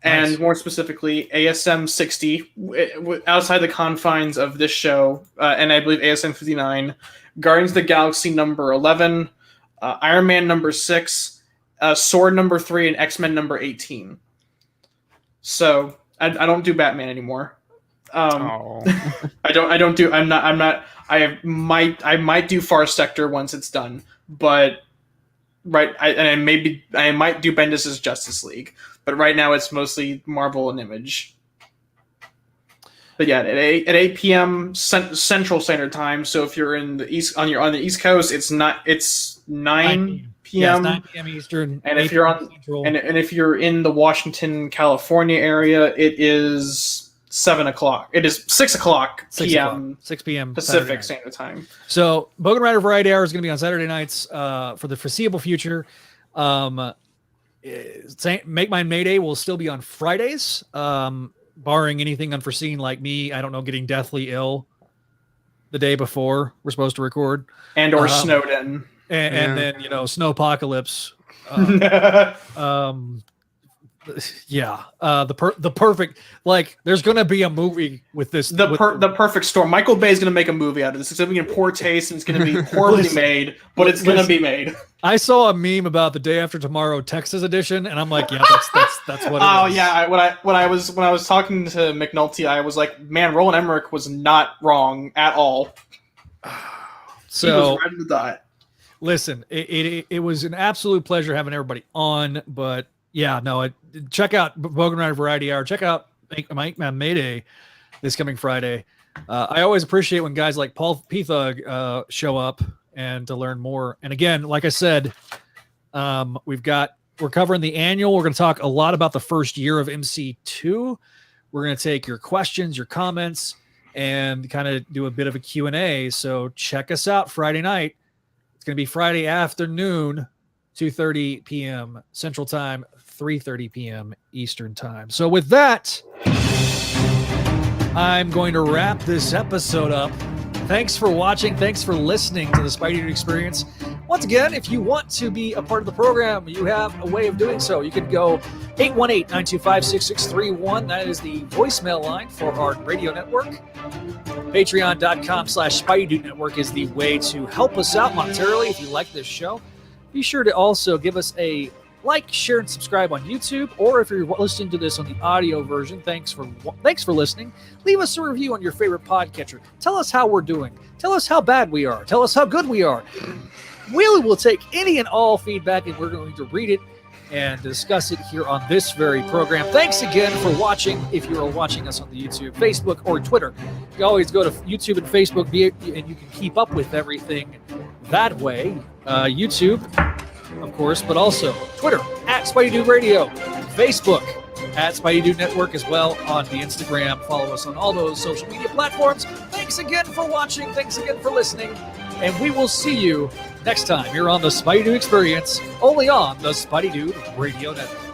And Nice. more specifically, ASM 60, outside the confines of this show, and I believe ASM 59, Guardians of the Galaxy number 11, Iron Man number 6, Sword number 3, and X-Men number 18. So I don't do Batman anymore. I might do Far Sector once it's done, but I might do Bendis' Justice League. But right now it's mostly Marvel and Image. But yeah, at 8 p.m. Central Standard Time. So if you're on the East Coast, it's 9 p.m. 9 p.m. Eastern. And if you're Central. and if you're in the Washington, California area, it is 7 o'clock. It is 6 o'clock 6 p.m. 6 p.m. Pacific Saturday night. Standard Time. So Bogenrieder Variety Hour is going to be on Saturday nights for the foreseeable future. Make Mine Mayday will still be on Fridays, barring anything unforeseen like me, I don't know, getting deathly ill the day before we're supposed to record. Or Snowden. And then, Snowpocalypse. The perfect, there's going to be a movie with this. The perfect storm. Michael Bay is going to make a movie out of this. It's going to be in poor taste and it's going to be horribly made, but it's going to be made. I saw a meme about the Day After Tomorrow Texas edition, and I'm like, yeah, that's what it is. Oh yeah, when I was talking to McNulty, I was like, man, Roland Emmerich was not wrong at all. So he was right on the dot. Listen, it was an absolute pleasure having everybody on, but yeah, no, check out Bogenrieder Variety Hour. Check out Make Man Mayday this coming Friday. I always appreciate when guys like Paul P-Thug show up and to learn more. And again, like I said, we're covering the annual. We're going to talk a lot about the first year of MC2. We're going to take your questions, your comments, and kind of do a bit of a Q&A. So check us out Friday night. It's going to be Friday afternoon, 2:30 p.m. Central Time, 3:30 p.m. Eastern Time. So with that, I'm going to wrap this episode up. Thanks for watching. Thanks for listening to the Spideydude Experience. Once again, if you want to be a part of the program, you have a way of doing so. You can go 818-925-6631. That is the voicemail line for our radio network. Patreon.com/Spideydude Network is the way to help us out monetarily if you like this show. Be sure to also give us a like, share, and subscribe on YouTube, or if you're listening to this on the audio version, thanks for listening. Leave us a review on your favorite podcatcher. Tell us how we're doing. Tell us how bad we are. Tell us how good we are. We will take any and all feedback, and we're going to read it and discuss it here on this very program. Thanks again for watching. If you are watching us on the YouTube, Facebook, or Twitter, you always go to YouTube and Facebook, and you can keep up with everything that way. YouTube, of course, but also Twitter @Spideydude Radio, Facebook @Spideydude Network as well on the Instagram. Follow us on all those social media platforms. Thanks again for watching. Thanks again for listening. And we will see you next time here on the Spideydude Experience, only on the Spideydude Radio Network.